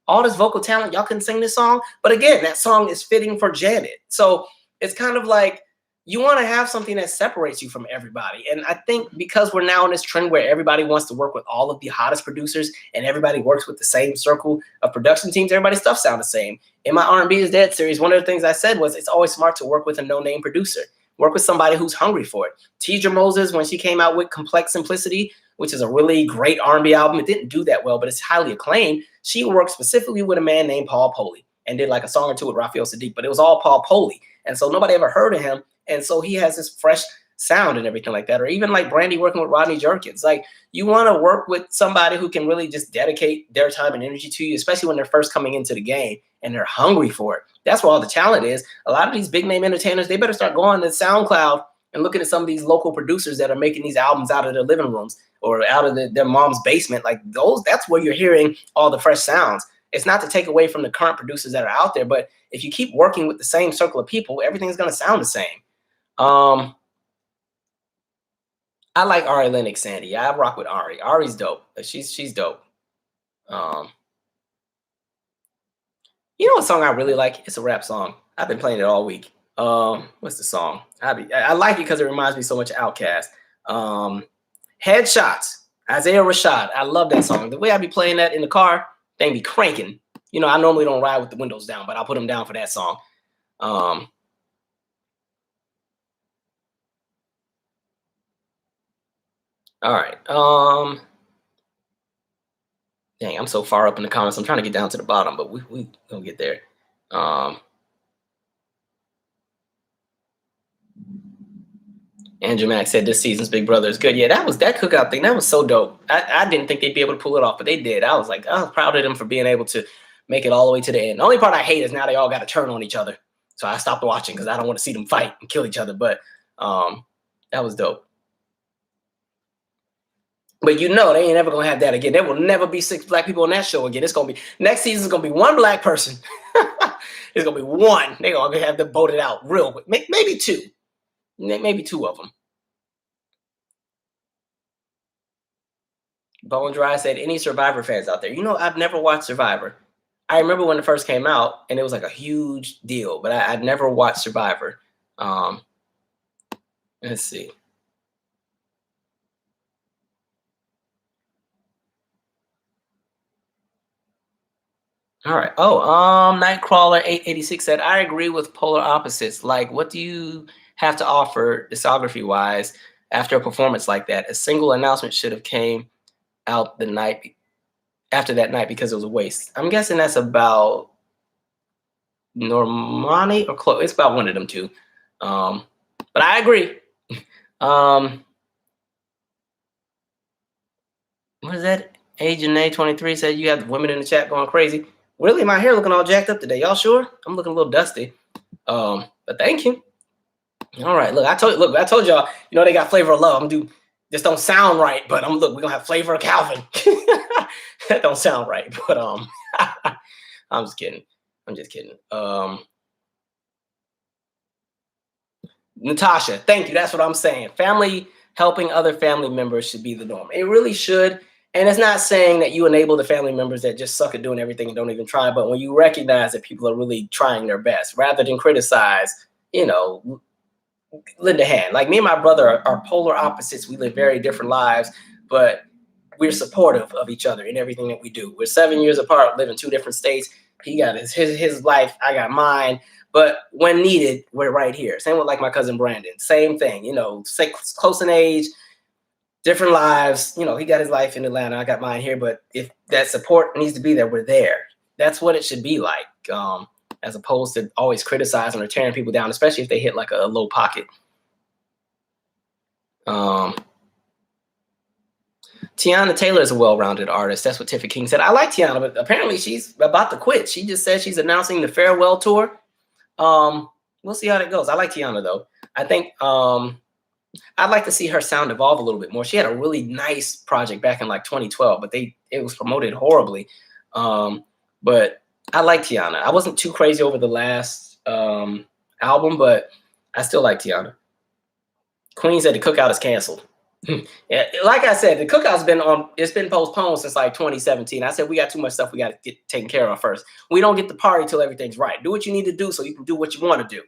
all this vocal talent, y'all couldn't sing this song. But again, that song is fitting for Janet. So it's kind of like, you want to have something that separates you from everybody. And I think because we're now in this trend where everybody wants to work with all of the hottest producers and everybody works with the same circle of production teams, everybody's stuff sounds the same. In my R&B is Dead series, one of the things I said was it's always smart to work with a no-name producer. Work with somebody who's hungry for it. Tidra Moses, when she came out with Complex Simplicity, which is a really great R&B album, it didn't do that well, but it's highly acclaimed. She worked specifically with a man named Paul Poley and did like a song or two with Raphael Sadiq, but it was all Paul Poley. And so nobody ever heard of him. And so he has this fresh sound and everything like that. Or even like Brandy working with Rodney Jerkins. Like, you want to work with somebody who can really just dedicate their time and energy to you, especially when they're first coming into the game and they're hungry for it. That's where all the talent is. A lot of these big name entertainers, they better start going to SoundCloud and looking at some of these local producers that are making these albums out of their living rooms or out of their mom's basement. Like those, that's where you're hearing all the fresh sounds. It's not to take away from the current producers that are out there, but if you keep working with the same circle of people, everything's going to sound the same. I like Ari Lennox, Sandy. Yeah, I rock with Ari. Ari's dope. She's dope. You know what song I really like? It's a rap song. I've been playing it all week. What's the song? I like it because it reminds me so much of Outkast. Headshots, Isaiah Rashad. I love that song. The way I be playing that in the car, they be cranking. You know, I normally don't ride with the windows down, but I'll put them down for that song. All right. Dang, I'm so far up in the comments. I'm trying to get down to the bottom, but we gonna get there. Andrew Mack said this season's Big Brother is good. Yeah, that cookout thing. That was so dope. I didn't think they'd be able to pull it off, but they did. I was proud of them for being able to make it all the way to the end. The only part I hate is now they all got to turn on each other. So I stopped watching because I don't want to see them fight and kill each other. But that was dope. But you know, they ain't ever gonna have that again. There will never be 6 black people on that show again. It's gonna be next season's gonna be 1 black person. It's gonna be 1. They're gonna have them voted out real quick. Maybe 2. Maybe 2 of them. Bone Dry said, any Survivor fans out there? You know, I've never watched Survivor. I remember when it first came out, and it was like a huge deal, but I'd never watched Survivor. Let's see. All right. Oh, Nightcrawler 886 said, I agree with polar opposites. Like, what do you have to offer discography wise after a performance like that? A single announcement should have came out the night after that night because it was a waste. I'm guessing that's about Normani or Chloe. It's about one of them two. But I agree. What is that? Agent A23 said you have women in the chat going crazy. Really, my hair looking all jacked up today. Y'all sure? I'm looking a little dusty. But thank you. All right, look, I told y'all, you know, they got Flavor of Love. I'm gonna do this don't sound right, but look, we're gonna have Flavor of Calvin. That don't sound right, but I'm just kidding. I'm just kidding. Natasha, thank you. That's what I'm saying. Family helping other family members should be the norm. It really should. And it's not saying that you enable the family members that just suck at doing everything and don't even try, but when you recognize that people are really trying their best, rather than criticize, you know, lend a hand. Like me and my brother are polar opposites. We live very different lives, but we're supportive of each other in everything that we do. We're 7 years apart, live in 2 different states. He got his life, I got mine. But when needed, we're right here. Same with like my cousin Brandon. Same thing, you know, close in age, different lives. You know, he got his life in Atlanta. I got mine here. But if that support needs to be there, we're there. That's what it should be like, as opposed to always criticizing or tearing people down, especially if they hit like a low pocket. Tiana Taylor is a well-rounded artist. That's what Tiffany King said. I like Tiana, but apparently she's about to quit. She just said she's announcing the farewell tour. We'll see how that goes. I like Tiana though. I think I'd like to see her sound evolve a little bit more. She had a really nice project back in like 2012, but it was promoted horribly. But I like Tiana. I wasn't too crazy over the last album, but I still like Tiana. Queen said the cookout is canceled. Yeah, like I said, the cookout's been postponed since like 2017. I said we got too much stuff we got to get taken care of first. We don't get the party till everything's right. Do what you need to do so you can do what you want to do.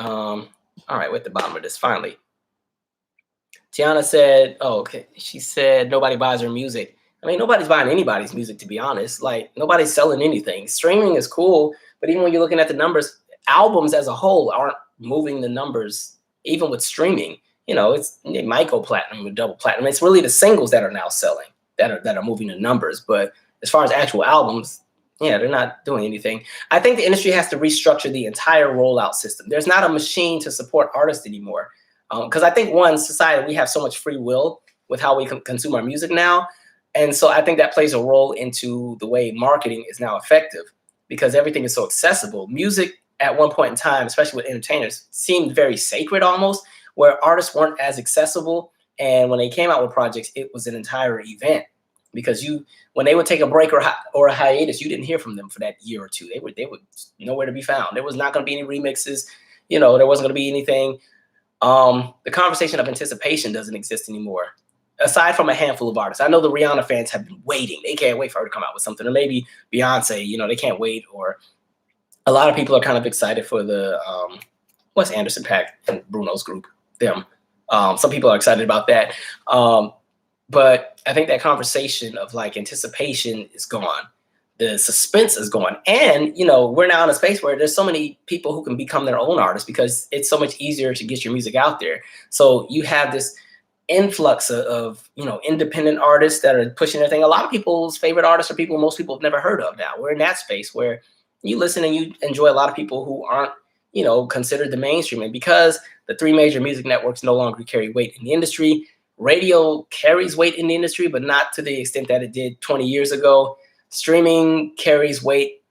All right, we're at the bottom of this finally. Tiana said, oh, okay. She said nobody buys her music. I mean, nobody's buying anybody's music, to be honest. Like, nobody's selling anything. Streaming is cool, but even when you're looking at the numbers, albums as a whole aren't moving the numbers, even with streaming. You know, it might go platinum or double platinum. It's really the singles that are now selling that are moving the numbers. But as far as actual albums, Yeah, they're not doing anything. I think the industry has to restructure the entire rollout system. There's not a machine to support artists anymore. Because I think one, society, we have so much free will with how we consume our music now. And so I think that plays a role into the way marketing is now effective because everything is so accessible. Music at one point in time, especially with entertainers, seemed very sacred almost, where artists weren't as accessible. And when they came out with projects, it was an entire event because when they would take a break or a hiatus, you didn't hear from them for that year or two. They would nowhere to be found. There was not going to be any remixes. There wasn't going to be anything. The conversation of anticipation doesn't exist anymore. Aside from a handful of artists, I know the Rihanna fans have been waiting. They can't wait for her to come out with something, or maybe Beyonce. They can't wait. Or a lot of people are kind of excited for the Wes Anderson Paak and Bruno's group. Them. Some people are excited about that. But I think that conversation of like anticipation is gone. The suspense is gone. And, we're now in a space where there's so many people who can become their own artists because it's so much easier to get your music out there. So you have this influx of independent artists that are pushing their thing. A lot of people's favorite artists are people most people have never heard of now. We're in that space where you listen and you enjoy a lot of people who aren't, considered the mainstream. And because the three major music networks no longer carry weight in the industry, radio carries weight in the industry, but not to the extent that it did 20 years ago. Streaming carries weight,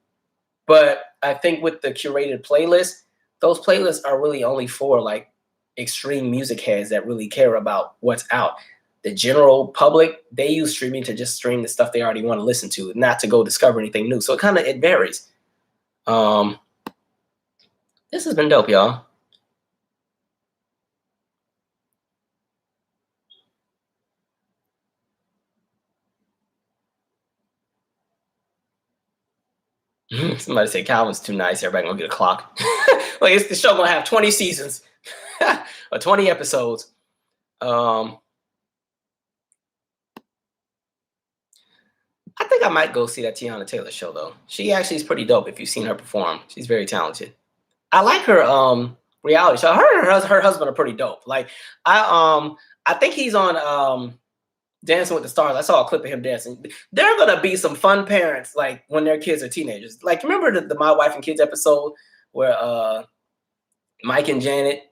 but I think with the curated playlist, those playlists are really only for like extreme music heads that really care about what's out. The general public, they use streaming to just stream the stuff they already want to listen to, not to go discover anything new. So it varies. This has been dope, y'all. Somebody say Calvin's too nice. Everybody gonna get a clock. Like it's the show gonna have 20 seasons or 20 episodes. I think I might go see that Tiana Taylor show though. She actually is pretty dope. If you've seen her perform, she's very talented. I like her reality show. Her and her husband are pretty dope. Like I think he's on Dancing with the Stars. I saw a clip of him dancing. There are gonna be some fun parents like when their kids are teenagers. Like remember the My Wife and Kids episode where Mike and Jade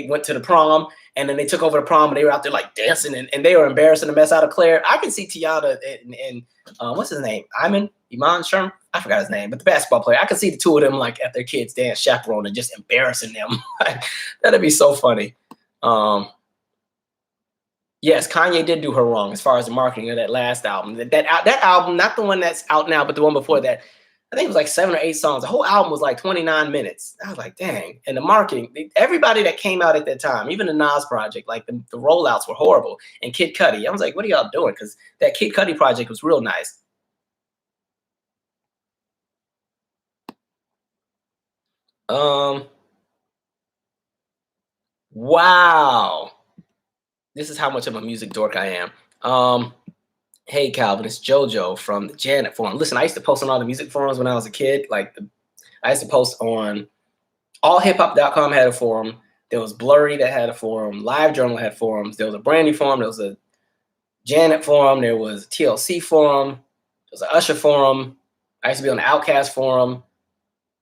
went to the prom and then they took over the prom and they were out there like dancing and they were embarrassing the mess out of Claire. I can see Tiana and what's his name? Iman Sherm? I forgot his name, but the basketball player. I can see the two of them like at their kids' dance chaperone and just embarrassing them. That'd be so funny. Yes, Kanye did do her wrong as far as the marketing of that last album. That album, not the one that's out now, but the one before that. I think it was like 7 or 8 songs. The whole album was like 29 minutes. I was like, dang. And the marketing, everybody that came out at that time, even the Nas project, like the rollouts were horrible. And Kid Cudi, I was like, what are y'all doing? Because that Kid Cudi project was real nice. Wow. This is how much of a music dork I am. Hey, Calvin, it's JoJo from the Janet Forum. Listen, I used to post on all the music forums when I was a kid. I used to post on allhiphop.com had a forum. There was Blurry that had a forum. LiveJournal had forums. There was a Brandy forum. There was a Janet forum. There was a TLC forum. There was an Usher forum. I used to be on the Outkast forum.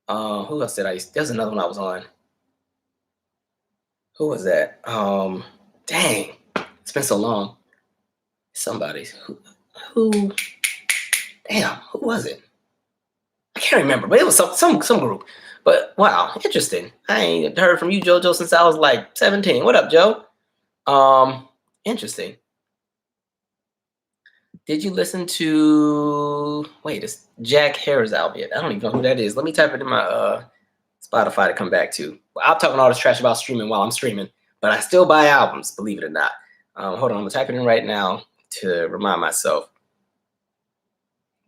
Who else did I used? There's another one I was on. Who was that? Dang, it's been so long. Somebody who damn, who was it? I can't remember, but it was some group. But wow, interesting. I ain't heard from you, JoJo, since I was like 17. What up, Joe? Interesting. Did you listen to it's Jack Harris album yet? I don't even know who that is. Let me type it in my Spotify to come back to. I'm talking all this trash about streaming while I'm streaming, but I still buy albums, believe it or not. Hold on, I'm gonna type it in right now to remind myself.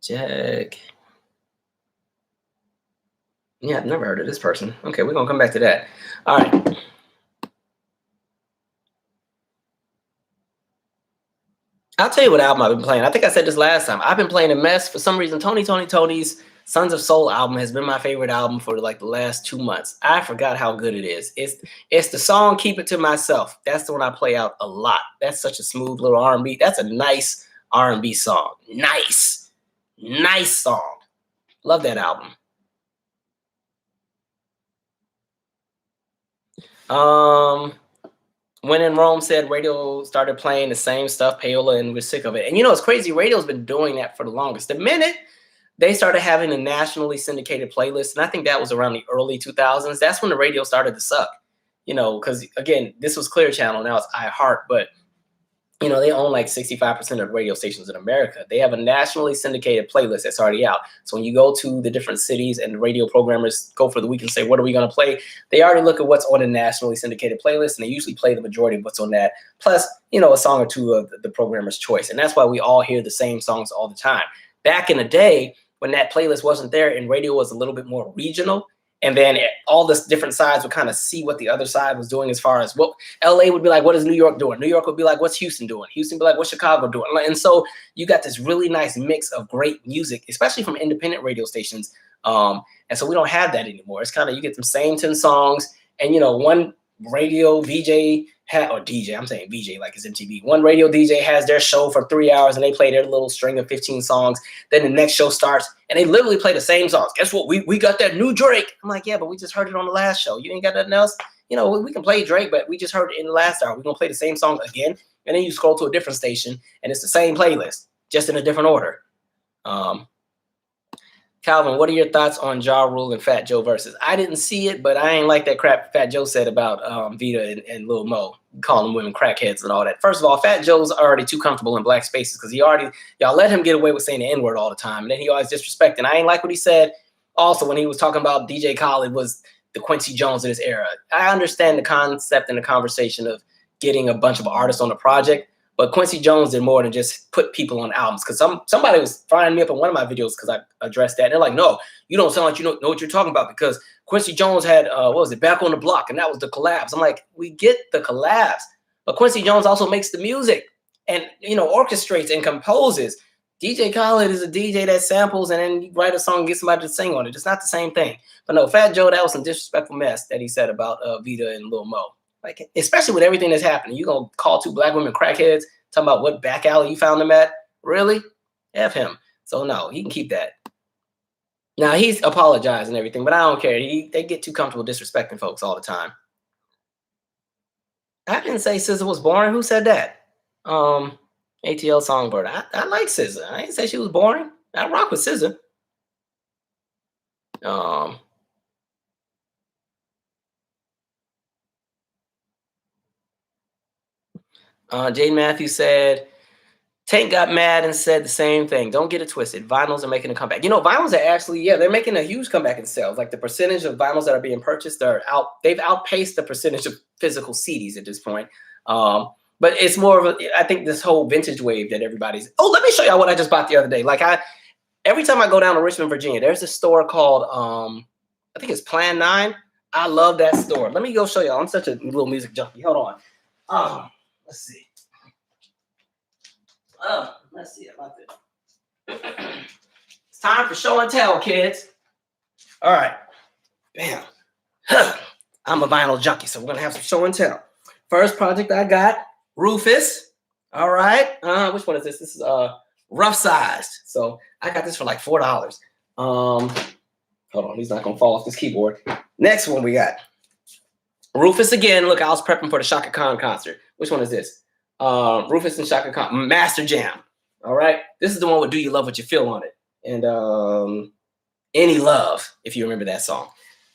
Jack. Yeah, I've never heard of this person. Okay, we're gonna come back to that. All right. I'll tell you what album I've been playing. I think I said this last time. I've been playing a mess. For some reason, Tony's Sons of Soul album has been my favorite album for like the last 2 months. I forgot how good it is. It's the song Keep It to Myself. That's the one I play out a lot. That's such a smooth little R&B. That's a nice R&B song. Nice song. Love that album. When in Rome said radio started playing the same stuff, payola, and we're sick of it. And you know, it's crazy. Radio's been doing that for the longest. The minute they started having a nationally syndicated playlist, and I think that was around the early 2000s, that's when the radio started to suck. You know, because again, this was Clear Channel, now it's iHeart, but you know, they own like 65% of radio stations in America. They have a nationally syndicated playlist that's already out. So when you go to the different cities and the radio programmers go for the week and say, what are we going to play? They already look at what's on a nationally syndicated playlist, and they usually play the majority of what's on that. Plus, you know, a song or two of the programmer's choice. And that's why we all hear the same songs all the time. Back in the day, when that playlist wasn't there and radio was a little bit more regional, and then all the different sides would kind of see what the other side was doing as far as what LA would be like, what is New York doing? New York would be like, what's Houston doing? Houston would be like, what's Chicago doing? And so you got this really nice mix of great music, especially from independent radio stations. And so we don't have that anymore. It's kind of, you get the same 10 songs and, you know, one radio VJ or DJ, I'm saying VJ like it's MTV. One radio DJ has their show for 3 hours and they play their little string of 15 songs. Then the next show starts and they literally play the same songs. Guess what? We got that new Drake. I'm like, yeah, but we just heard it on the last show. You ain't got nothing else? You know, we can play Drake, but we just heard it in the last hour. We're going to play the same song again. And then you scroll to a different station and it's the same playlist, just in a different order. Calvin, what are your thoughts on Ja Rule and Fat Joe versus? I didn't see it, but I ain't like that crap Fat Joe said about Vita and Lil Mo, calling women crackheads and all that. First of all, Fat Joe's already too comfortable in black spaces because y'all let him get away with saying the N-word all the time. And then he always disrespecting. I ain't like what he said. Also, when he was talking about DJ Khaled was the Quincy Jones of this era. I understand the concept and the conversation of getting a bunch of artists on the project. But Quincy Jones did more than just put people on albums. Because somebody was frying me up in one of my videos because I addressed that. And they're like, no, you don't sound like you know what you're talking about because Quincy Jones had, what was it, Back on the Block, and that was the collabs. I'm like, we get the collabs. But Quincy Jones also makes the music and, you know, orchestrates and composes. DJ Khaled is a DJ that samples and then you write a song and get somebody to sing on it. It's not the same thing. But no, Fat Joe, that was some disrespectful mess that he said about Vita and Lil Mo. Like, especially with everything that's happening, you gonna call two black women crackheads, talking about what back alley you found them at? Really? F him. So no, he can keep that. Now he's apologized and everything, but I don't care. They get too comfortable disrespecting folks all the time. I didn't say SZA was boring. Who said that? ATL Songbird. I like SZA. I didn't say she was boring. I rock with SZA. Jade Matthews said, Tank got mad and said the same thing. Don't get it twisted. Vinyls are making a comeback. You know, vinyls are actually, yeah, they're making a huge comeback in sales. Like the percentage of vinyls that are being purchased they've outpaced the percentage of physical CDs at this point. But it's more of I think this whole vintage wave that everybody's, let me show y'all what I just bought the other day. Like every time I go down to Richmond, Virginia, there's a store called, I think it's Plan 9. I love that store. Let me go show y'all. I'm such a little music junkie. Hold on. Let's see. Let's see about this. It's time for show and tell, kids. All right. Bam. I'm a vinyl junkie, so we're going to have some show and tell. First project I got, Rufus. All right. Which one is this? This is Rough Sized. So I got this for like $4. Hold on. He's not going to fall off this keyboard. Next one we got. Rufus again. Look, I was prepping for the Shaka Khan concert. Which one is this? Rufus and Shaka Khan, Master Jam. All right. This is the one with Do You Love What You Feel on it. And Any Love, if you remember that song.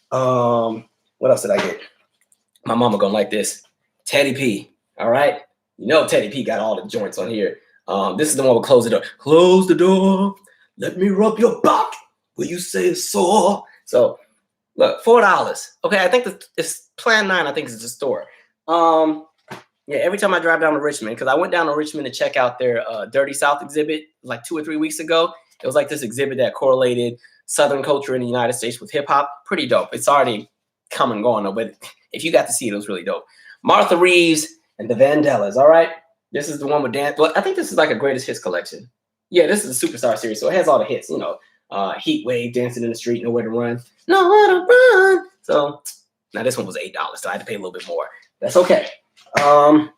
What else did I get? My mama gonna like this. Teddy P. All right. You know Teddy P got all the joints on here. This is the one with Close the Door. Close the door. Let me rub your back. Will you say it's sore? So look, $4. Okay, I think it's Plan 9, I think it's the store. Yeah, every time I drive down to Richmond, because I went down to Richmond to check out their Dirty South exhibit like 2 or 3 weeks ago. It was like this exhibit that correlated Southern culture in the United States with hip hop. Pretty dope. It's already come and gone though, but if you got to see it, it was really dope. Martha Reeves and the Vandellas. All right, this is the one with Dan. Well, I think this is like a greatest hits collection. Yeah, this is a Superstar series, so it has all the hits. You know, Heat Wave, Dancing in the Street, Nowhere to Run, Nowhere to Run. So now this one was $8, so I had to pay a little bit more. That's okay. I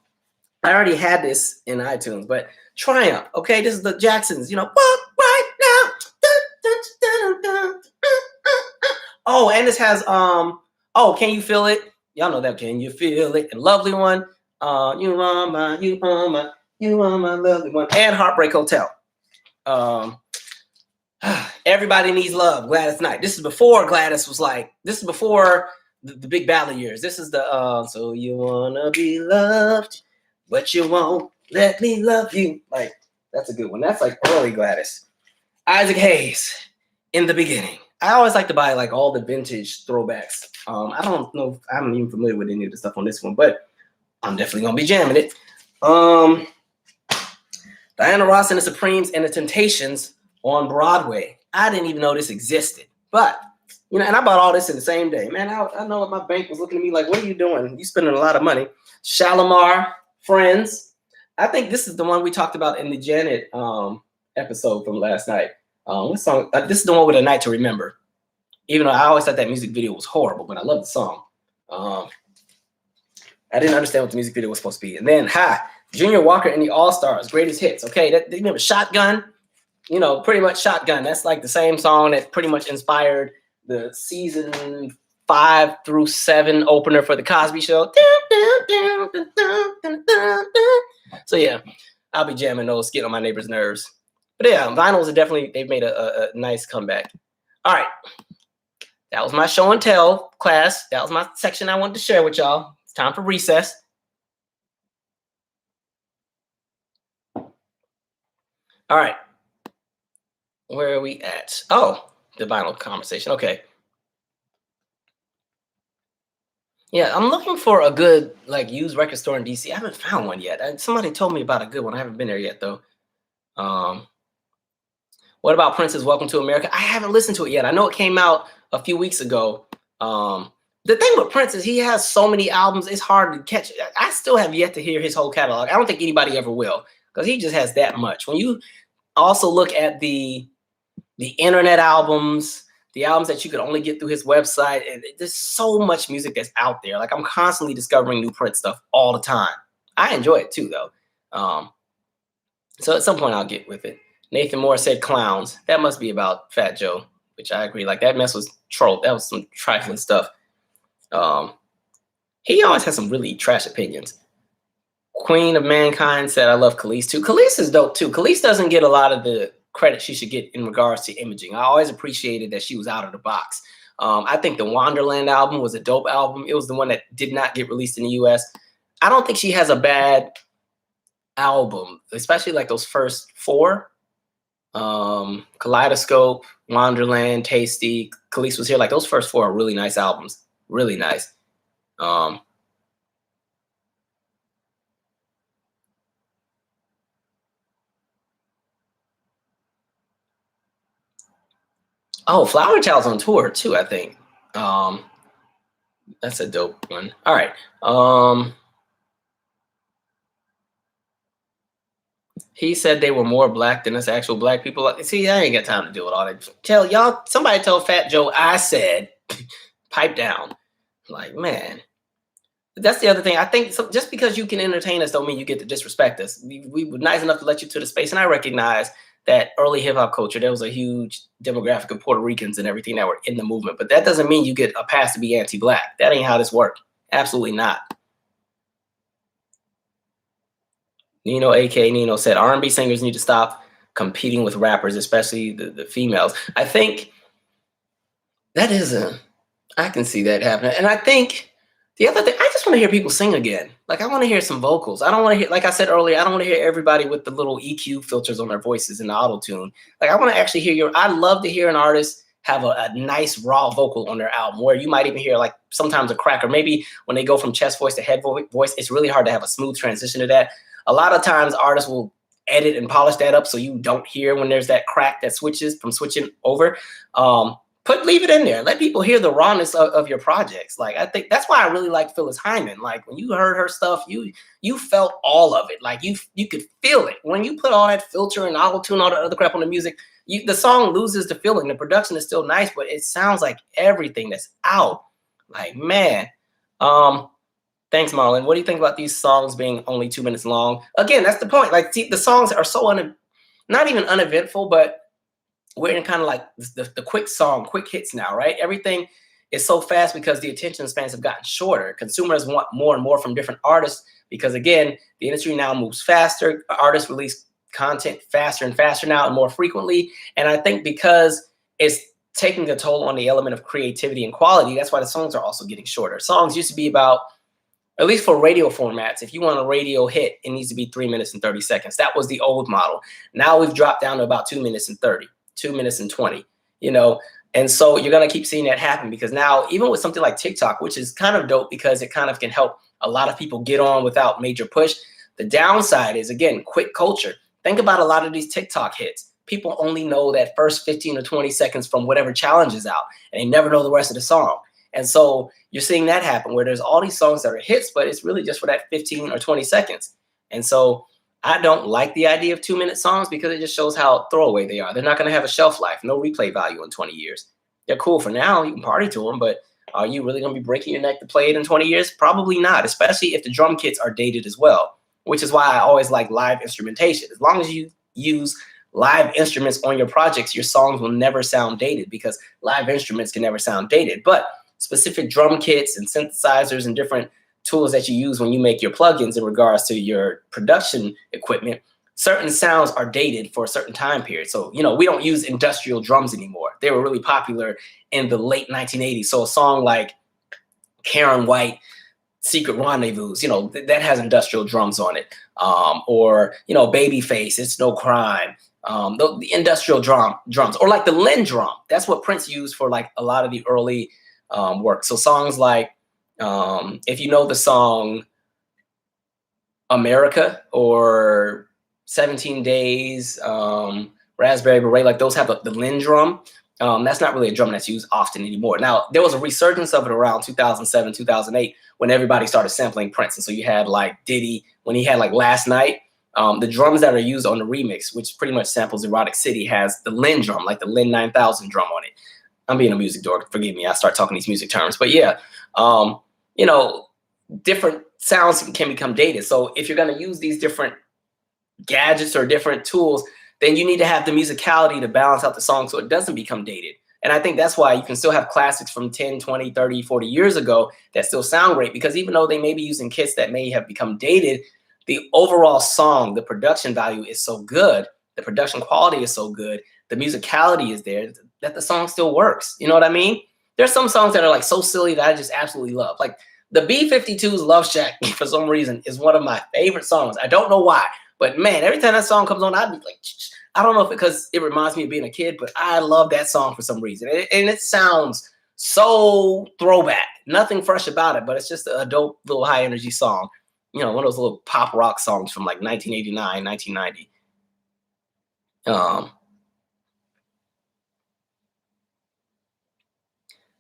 already had this in iTunes, but Triumph. Okay, this is the Jacksons. You know, walk right now. Dun, dun, dun, dun, Oh, and this has oh, Can You Feel It? Y'all know that. Can You Feel It? And Lovely One. You are my lovely one. And Heartbreak Hotel. Everybody Needs Love, Gladys Knight. This is before Gladys was like, this is before the big ballad years. This is the so you wanna be loved, but you won't let me love you. Like, that's a good one. That's like early Gladys. Isaac Hayes, In the Beginning. I always like to buy like all the vintage throwbacks. I don't know, I'm even familiar with any of the stuff on this one, but I'm definitely gonna be jamming it. Diana Ross and the Supremes and the Temptations on Broadway. I didn't even know this existed, but and I bought all this in the same day. Man, I know my bank was looking at me like, what are you doing? You spending a lot of money. Shalimar, Friends. I think this is the one we talked about in the Janet episode from last night. What song? This is the one with A Night to Remember. Even though I always thought that music video was horrible, but I love the song. I didn't understand what the music video was supposed to be. And then, Junior Walker and the All-Stars, Greatest Hits. Okay, they remember Shotgun? Pretty much Shotgun. That's like the same song that pretty much inspired the season 5 through 7 opener for the Cosby Show. So yeah, I'll be jamming those, getting on my neighbor's nerves. But yeah, vinyls are definitely, they've made a nice comeback. All right, that was my show and tell class. That was my section I wanted to share with y'all. It's time for recess. All right. Where are we at? Oh, the vinyl conversation. Okay. Yeah, I'm looking for a good used record store in DC. I haven't found one yet. Somebody told me about a good one. I haven't been there yet though. What about Prince's Welcome to America? I haven't listened to it yet. I know it came out a few weeks ago. The thing with Prince is he has so many albums, it's hard to catch. I still have yet to hear his whole catalog. I don't think anybody ever will because he just has that much. When you also look at the internet albums, the albums that you could only get through his website, and there's so much music that's out there. Like I'm constantly discovering new Prince stuff all the time. I enjoy it too though. So at some point I'll get with it. Nathan Moore said Clowns. That must be about Fat Joe, which I agree. Like that mess was troll. That was some trifling stuff. He always has some really trash opinions. Queen of Mankind said, I love Khalees too. Khalees is dope too. Khalees doesn't get a lot of the credit she should get in regards to imaging. I always appreciated that she was out of the box. I think the Wonderland album was a dope album. It was the one that did not get released in the US. I don't think she has a bad album, especially like those first 4. Kaleidoscope, Wonderland, Tasty, Khalees Was Here. Like those first 4 are really nice albums. Really nice. Oh, Flower Child's on tour too, I think. That's a dope one. All right. He said they were more black than us actual black people. See, I ain't got time to deal with all that. Somebody tell Fat Joe I said, pipe down. Like, man. That's the other thing. I think just because you can entertain us don't mean you get to disrespect us. We were nice enough to let you to the space, and I recognize that early hip-hop culture, there was a huge demographic of Puerto Ricans and everything that were in the movement, but that doesn't mean you get a pass to be anti-black. That ain't how this worked. Absolutely not. Nino, A.K. Nino, said R&B singers need to stop competing with rappers, especially the females. I think that I can see that happening. And I think the other thing, I just want to hear people sing again. Like, I want to hear some vocals. I don't want to hear, like I said earlier, I don't want to hear everybody with the little EQ filters on their voices and the auto-tune. Like, I want to actually hear I'd love to hear an artist have a nice raw vocal on their album where you might even hear like sometimes a crack, or maybe when they go from chest voice to head voice, it's really hard to have a smooth transition to that. A lot of times artists will edit and polish that up so you don't hear when there's that crack that switches from switching over. Leave it in there. Let people hear the rawness of your projects. Like, I think that's why I really like Phyllis Hyman. Like, when you heard her stuff, you felt all of it. Like, you could feel it. When you put all that filter and auto-tune, all the other crap on the music, the song loses the feeling. The production is still nice, but it sounds like everything that's out. Like, man. Thanks, Marlon. What do you think about these songs being only 2 minutes long? Again, that's the point. Like, see, the songs are so not even uneventful, but we're in kind of like the quick song, quick hits now, right? Everything is so fast because the attention spans have gotten shorter. Consumers want more and more from different artists because, again, the industry now moves faster. Artists release content faster and faster now and more frequently. And I think because it's taking a toll on the element of creativity and quality, that's why the songs are also getting shorter. Songs used to be about, at least for radio formats, if you want a radio hit, it needs to be 3 minutes and 30 seconds. That was the old model. Now we've dropped down to about 2 minutes and 30, 2 minutes and 20, you know? And so you're going to keep seeing that happen because now, even with something like TikTok, which is kind of dope because it kind of can help a lot of people get on without major push. The downside is, again, quick culture. Think about a lot of these TikTok hits. People only know that first 15 or 20 seconds from whatever challenge is out, and they never know the rest of the song. And so you're seeing that happen where there's all these songs that are hits, but it's really just for that 15 or 20 seconds. And so I don't like the idea of 2-minute songs because it just shows how throwaway they are. They're not going to have a shelf life, no replay value in 20 years. They're cool for now. You can party to them, but are you really going to be breaking your neck to play it in 20 years? Probably not, especially if the drum kits are dated as well, which is why I always like live instrumentation. As long as you use live instruments on your projects, your songs will never sound dated because live instruments can never sound dated. But specific drum kits and synthesizers and different tools that you use when you make your plugins in regards to your production equipment, certain sounds are dated for a certain time period. So, you know, we don't use industrial drums anymore. They were really popular in the late 1980s. So a song like Karen White, Secret Rendezvous, you know, that has industrial drums on it. Or, you know, Babyface, It's No Crime. The industrial drums, or like the Linn drum. That's what Prince used for like a lot of the early work. So songs like, if you know the song America or 17 Days, Raspberry Beret, like those have the Linn drum. That's not really a drum that's used often anymore. Now, there was a resurgence of it around 2007, 2008, when everybody started sampling Prince. And so you had like Diddy, when he had like Last Night, the drums that are used on the remix, which pretty much samples Erotic City, has the Linn drum, like the Linn 9000 drum on it. I'm being a music dork, forgive me, I start talking these music terms. But yeah, you know, different sounds can become dated. So if you're gonna use these different gadgets or different tools, then you need to have the musicality to balance out the song so it doesn't become dated. And I think that's why you can still have classics from 10, 20, 30, 40 years ago that still sound great, because even though they may be using kits that may have become dated, the overall song, the production value is so good, the production quality is so good, the musicality is there, that the song still works. You know what I mean? There's some songs that are like so silly that I just absolutely love. Like the B-52's Love Shack, for some reason, is one of my favorite songs. I don't know why, but man, every time that song comes on, I'd be like, I don't know if because it reminds me of being a kid, but I love that song for some reason. And it sounds so throwback. Nothing fresh about it, but it's just a dope little high energy song. You know, one of those little pop rock songs from like 1989, 1990.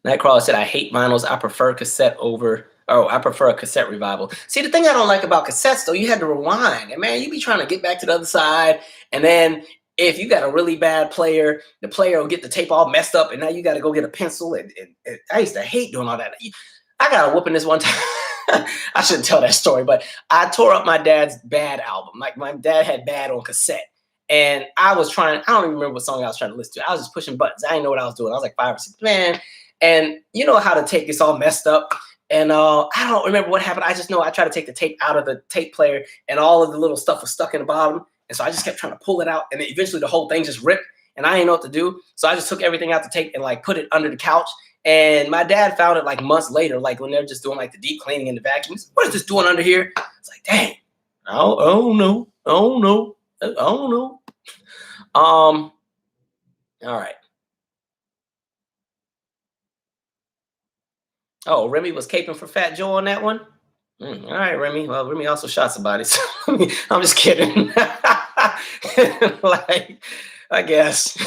Nightcrawler said, I hate vinyls. I prefer cassette over, I prefer a cassette revival. See, the thing I don't like about cassettes, though, you had to rewind. And man, you be trying to get back to the other side. And then if you got a really bad player, the player will get the tape all messed up. And now you got to go get a pencil. And I used to hate doing all that. I got a whooping this one time. I shouldn't tell that story, but I tore up my dad's Bad album. Like my dad had Bad on cassette. And I was trying, I don't even remember what song I was trying to listen to. I was just pushing buttons. I didn't know what I was doing. I was like 5 or 6, man. And you know how the tape gets all messed up. And I don't remember what happened. I just know I tried to take the tape out of the tape player and all of the little stuff was stuck in the bottom. And so I just kept trying to pull it out. And then eventually the whole thing just ripped and I didn't know what to do. So I just took everything out the tape and like put it under the couch. And my dad found it like months later, like when they're just doing like the deep cleaning and the vacuum. He's like, what is this doing under here? It's like, dang, I don't know. All right. Oh, Remy was caping for Fat Joe on that one? All right, Remy. Well, Remy also shot somebody, so I'm just kidding. Like, I guess.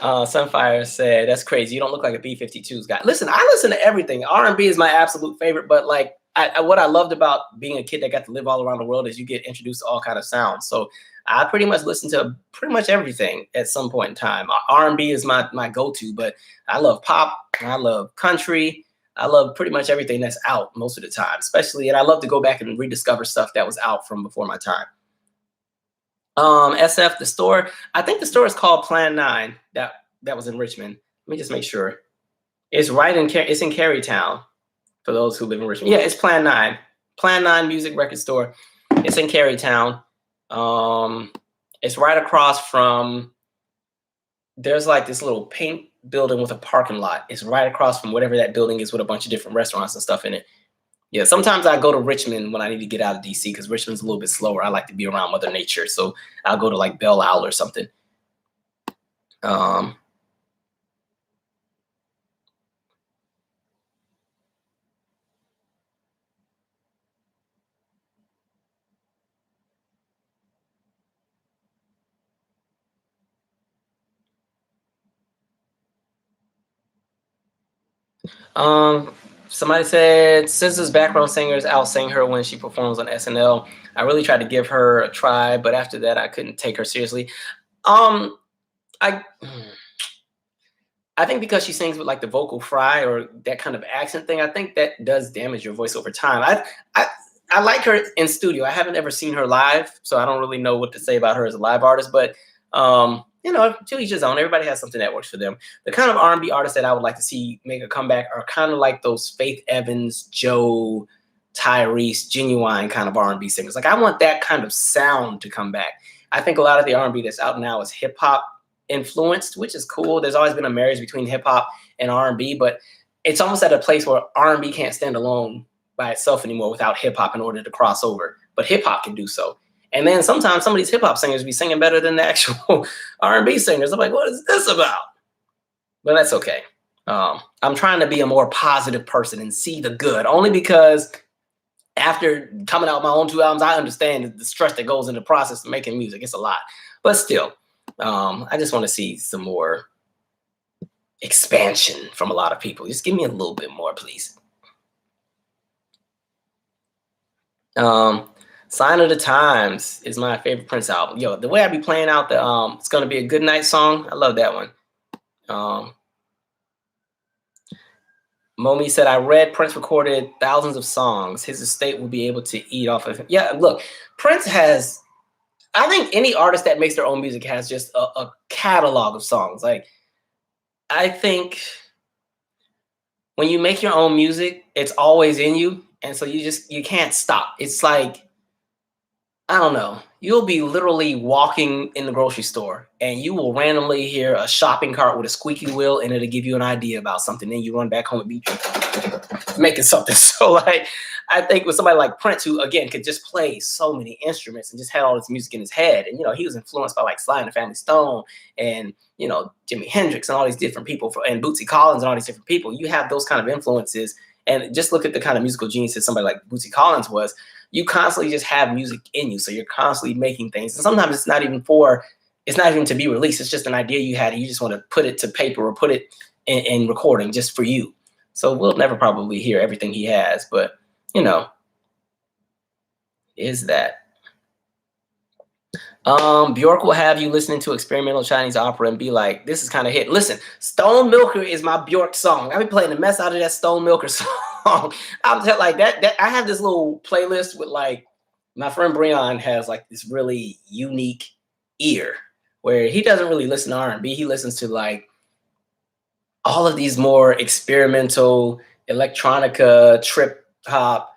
Sunfire said, that's crazy. You don't look like a B-52's guy. Listen, I listen to everything. R&B is my absolute favorite, but like what I loved about being a kid that got to live all around the world is you get introduced to all kind of sounds. So I pretty much listen to pretty much everything at some point in time. R&B is my go-to, but I love pop, I love country, I love pretty much everything that's out most of the time, especially, and I love to go back and rediscover stuff that was out from before my time. SF, the store. I think the store is called Plan 9. That was in Richmond. Let me just make sure. It's right in it's in Carytown for those who live in Richmond. Yeah, it's Plan 9. Plan 9 Music Record Store. It's in Carytown. It's right across from, there's like this little paint building with a parking lot. It's right across from whatever that building is with a bunch of different restaurants and stuff in it. Yeah, sometimes I go to Richmond when I need to get out of DC because Richmond's a little bit slower. I like to be around Mother Nature. So I'll go to like Belle Isle or something. Somebody said SZA's background singers outsing her when she performs on SNL. I really tried to give her a try, but after that, I couldn't take her seriously. I think because she sings with like the vocal fry or that kind of accent thing, I think that does damage your voice over time. I like her in studio. I haven't ever seen her live, so I don't really know what to say about her as a live artist. But to each his own. Everybody has something that works for them. The kind of R&B artists that I would like to see make a comeback are kind of like those Faith Evans, Joe, Tyrese, Genuine kind of R&B singers. Like I want that kind of sound to come back. I think a lot of the R&B that's out now is hip hop influenced, which is cool. There's always been a marriage between hip hop and R&B, but it's almost at a place where R&B can't stand alone by itself anymore without hip hop in order to cross over. But hip hop can do so. And then sometimes some of these hip hop singers be singing better than the actual R&B singers. I'm like, what is this about? But that's okay. I'm trying to be a more positive person and see the good, only because after coming out with my own 2 albums, I understand the stress that goes into the process of making music. It's a lot. But still, I just want to see some more expansion from a lot of people. Just give me a little bit more, please. Sign of the Times is my favorite Prince album. Yo, the way I be playing out the It's Gonna Be a Good Night song, I love that one. Momi said, I read Prince recorded thousands of songs. His estate will be able to eat off of him. Yeah, look, Prince has, I think any artist that makes their own music has just a catalog of songs. Like, I think when you make your own music, it's always in you. And so you can't stop. It's like, I don't know. You'll be literally walking in the grocery store and you will randomly hear a shopping cart with a squeaky wheel and it'll give you an idea about something. Then you run back home and be making something. So like, I think with somebody like Prince, who again could just play so many instruments and just had all this music in his head. And, he was influenced by like Sly and the Family Stone and, Jimi Hendrix and all these different people and Bootsy Collins and all these different people. You have those kind of influences. And just look at the kind of musical genius that somebody like Bootsy Collins was. You constantly just have music in you. So you're constantly making things. And sometimes it's not even to be released. It's just an idea you had. And you just want to put it to paper or put it in recording just for you. So we'll never probably hear everything he has. But, is that. Bjork will have you listening to experimental Chinese opera and be like, this is kind of hit. Listen, Stone Milker is my Bjork song. I've been playing the mess out of that Stone Milker song. I'm like that. I have this little playlist with like, my friend Breon has like this really unique ear where he doesn't really listen to R&B. He listens to like all of these more experimental electronica, trip hop,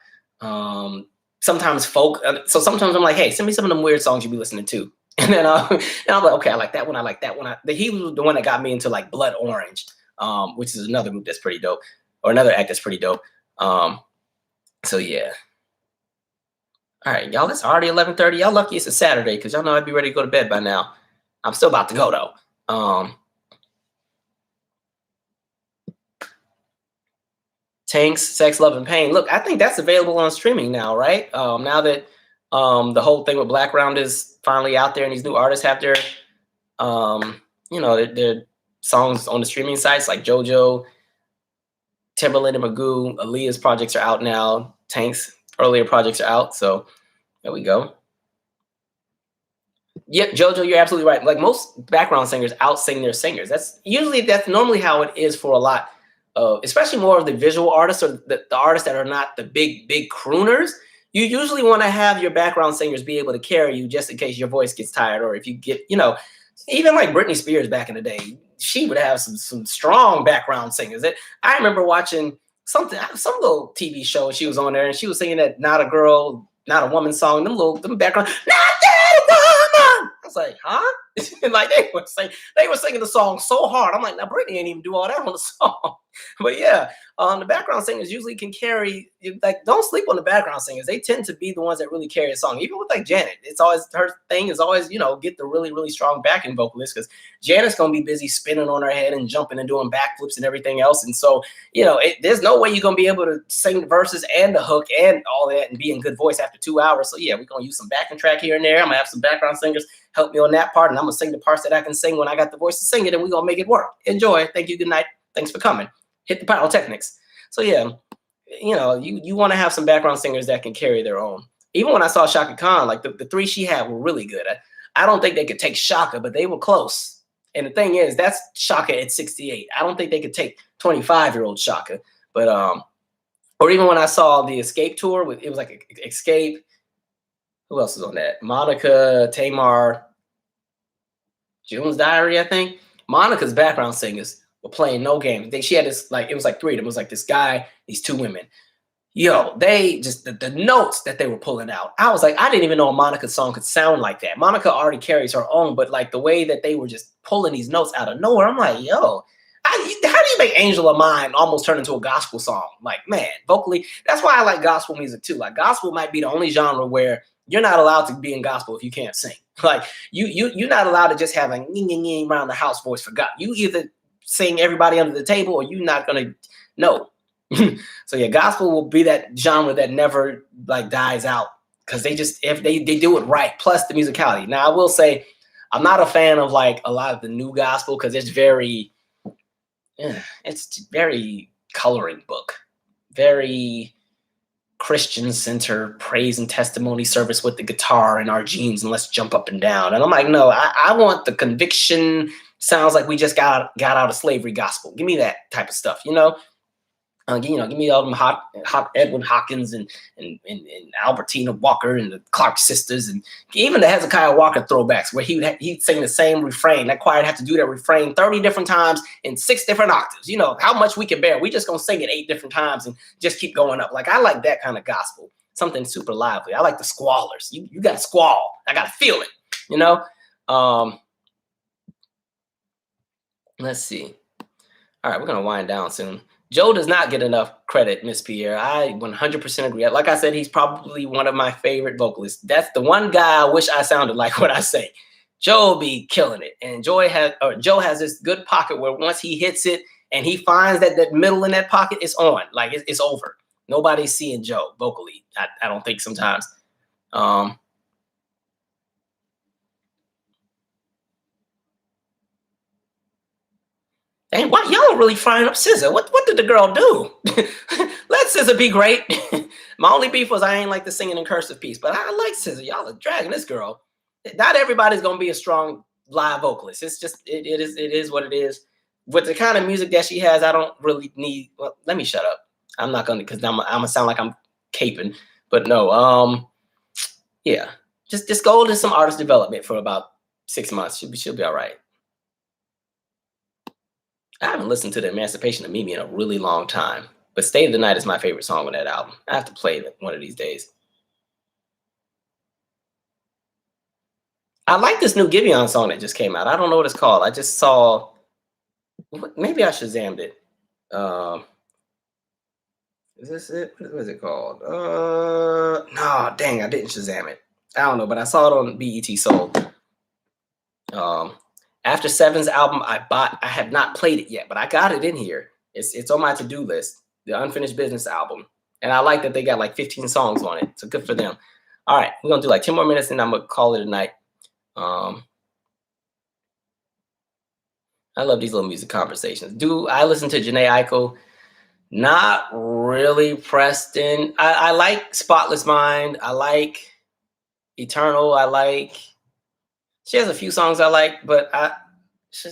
sometimes folk. So sometimes I'm like, hey, send me some of them weird songs you be listening to. And then I'm like, okay, I like that one. I like that one. He was the one that got me into like Blood Orange, which is another group that's pretty dope, or another act that's pretty dope. So yeah. All right, y'all, it's already 11:30. Y'all lucky it's a Saturday because y'all know I'd be ready to go to bed by now. I'm still about to go though. Tanks, Sex, Love, and Pain. Look, I think that's available on streaming now, right? Now that the whole thing with Black Round is finally out there and these new artists have their, their songs on the streaming sites like JoJo, Timberland and Magoo, Aaliyah's projects are out now. Tank's earlier projects are out. So there we go. Yep, JoJo, you're absolutely right. Like most background singers out-sing their singers. That's normally how it is for a lot of, especially more of the visual artists or the artists that are not the big crooners. You usually want to have your background singers be able to carry you just in case your voice gets tired, or if you get, even like Britney Spears back in the day, she would have some strong background singers. I remember watching some little TV show. She was on there and she was singing that "Not a Girl, Not a Woman" song. Them background, not that woman. I was like, huh? And like they were singing the song so hard. I'm like, now Britney ain't even do all that on the song. But yeah, the background singers usually can carry. Like, don't sleep on the background singers. They tend to be the ones that really carry a song. Even with like Janet, it's always her thing is always get the really really strong backing vocalist, because Janet's gonna be busy spinning on her head and jumping and doing backflips and everything else. And so there's no way you're gonna be able to sing the verses and the hook and all that and be in good voice after 2 hours. So yeah, we're gonna use some backing track here and there. I'm gonna have some background singers help me on that part, and I'm gonna sing the parts that I can sing when I got the voice to sing it, and we're gonna make it work. Enjoy. Thank you. Good night. Thanks for coming. Hit the pyrotechnics. So yeah, you want to have some background singers that can carry their own. Even when I saw Shaka Khan, like the three she had were really good. I don't think they could take Shaka, but they were close. And the thing is, that's Shaka at 68. I don't think they could take 25-year-old Shaka. But or even when I saw the Escape tour, it was like Escape. Who else is on that? Monica, Tamar, June's Diary, I think. Monica's background singers were playing no game. She had this, like, it was like three of them. It was like this guy, these two women. They just, the notes that they were pulling out. I was like, I didn't even know a Monica song could sound like that. Monica already carries her own, but like the way that they were just pulling these notes out of nowhere, I'm like, how do you make Angel of Mine almost turn into a gospel song? Like, man, vocally, that's why I like gospel music too. Like, gospel might be the only genre where you're not allowed to be in gospel if you can't sing. Like, you're not allowed to just have a nging around the house voice for God. You either sing everybody under the table, or you're not gonna know. So yeah, gospel will be that genre that never like dies out, because if they do it right. Plus the musicality. Now I will say, I'm not a fan of like a lot of the new gospel, because it's very coloring book, very Christian center praise and testimony service with the guitar and our jeans and let's jump up and down. And I'm like, no, I want the conviction. Sounds like we just got out of slavery gospel. Give me that type of stuff, Give me all them hot Edwin Hawkins and Albertina Walker and the Clark sisters, and even the Hezekiah Walker throwbacks, where he'd sing the same refrain. That choir had to do that refrain 30 different times in 6 different octaves. How much we can bear. We just gonna sing it 8 different times and just keep going up. Like, I like that kind of gospel, something super lively. I like the squallers. You got to squall. I got to feel it. Let's see. All right, we're gonna wind down soon. Joe does not get enough credit, Miss Pierre. I 100% agree. Like I said, he's probably one of my favorite vocalists. That's the one guy I wish I sounded like what I say. Joe be killing it. And Joe has this good pocket where once he hits it and he finds that middle in that pocket, it's on. Like, it's over. Nobody's seeing Joe vocally. I don't think sometimes. And why y'all really frying up SZA? What did the girl do? Let SZA be great. My only beef was I ain't like the singing in cursive piece, but I like SZA. Y'all are dragging this girl. Not everybody's gonna be a strong live vocalist. It's just it is what it is. With the kind of music that she has, I don't really need. Well, let me shut up. I'm not gonna, because I'm gonna sound like I'm caping. But no, yeah, just go into some artist development for about 6 months. She'll be all right. I haven't listened to the Emancipation of Mimi in a really long time, but State of the Night is my favorite song on that album. I have to play it one of these days. I like this new Giveon song that just came out. I don't know what it's called. I just saw, maybe I Shazammed it. Is this it? What is it called? No, dang, I didn't Shazam it. I don't know, but I saw it on BET Soul. After Seven's album, I have not played it yet, but I got it in here. It's on my to-do list, the Unfinished Business album. And I like that they got like 15 songs on it. So good for them. All right, we're gonna do like 10 more minutes and I'm gonna call it a night. I love these little music conversations. Do I listen to Jhené Aiko? Not really, Preston. I like Spotless Mind. I like Eternal. She has a few songs I like, but I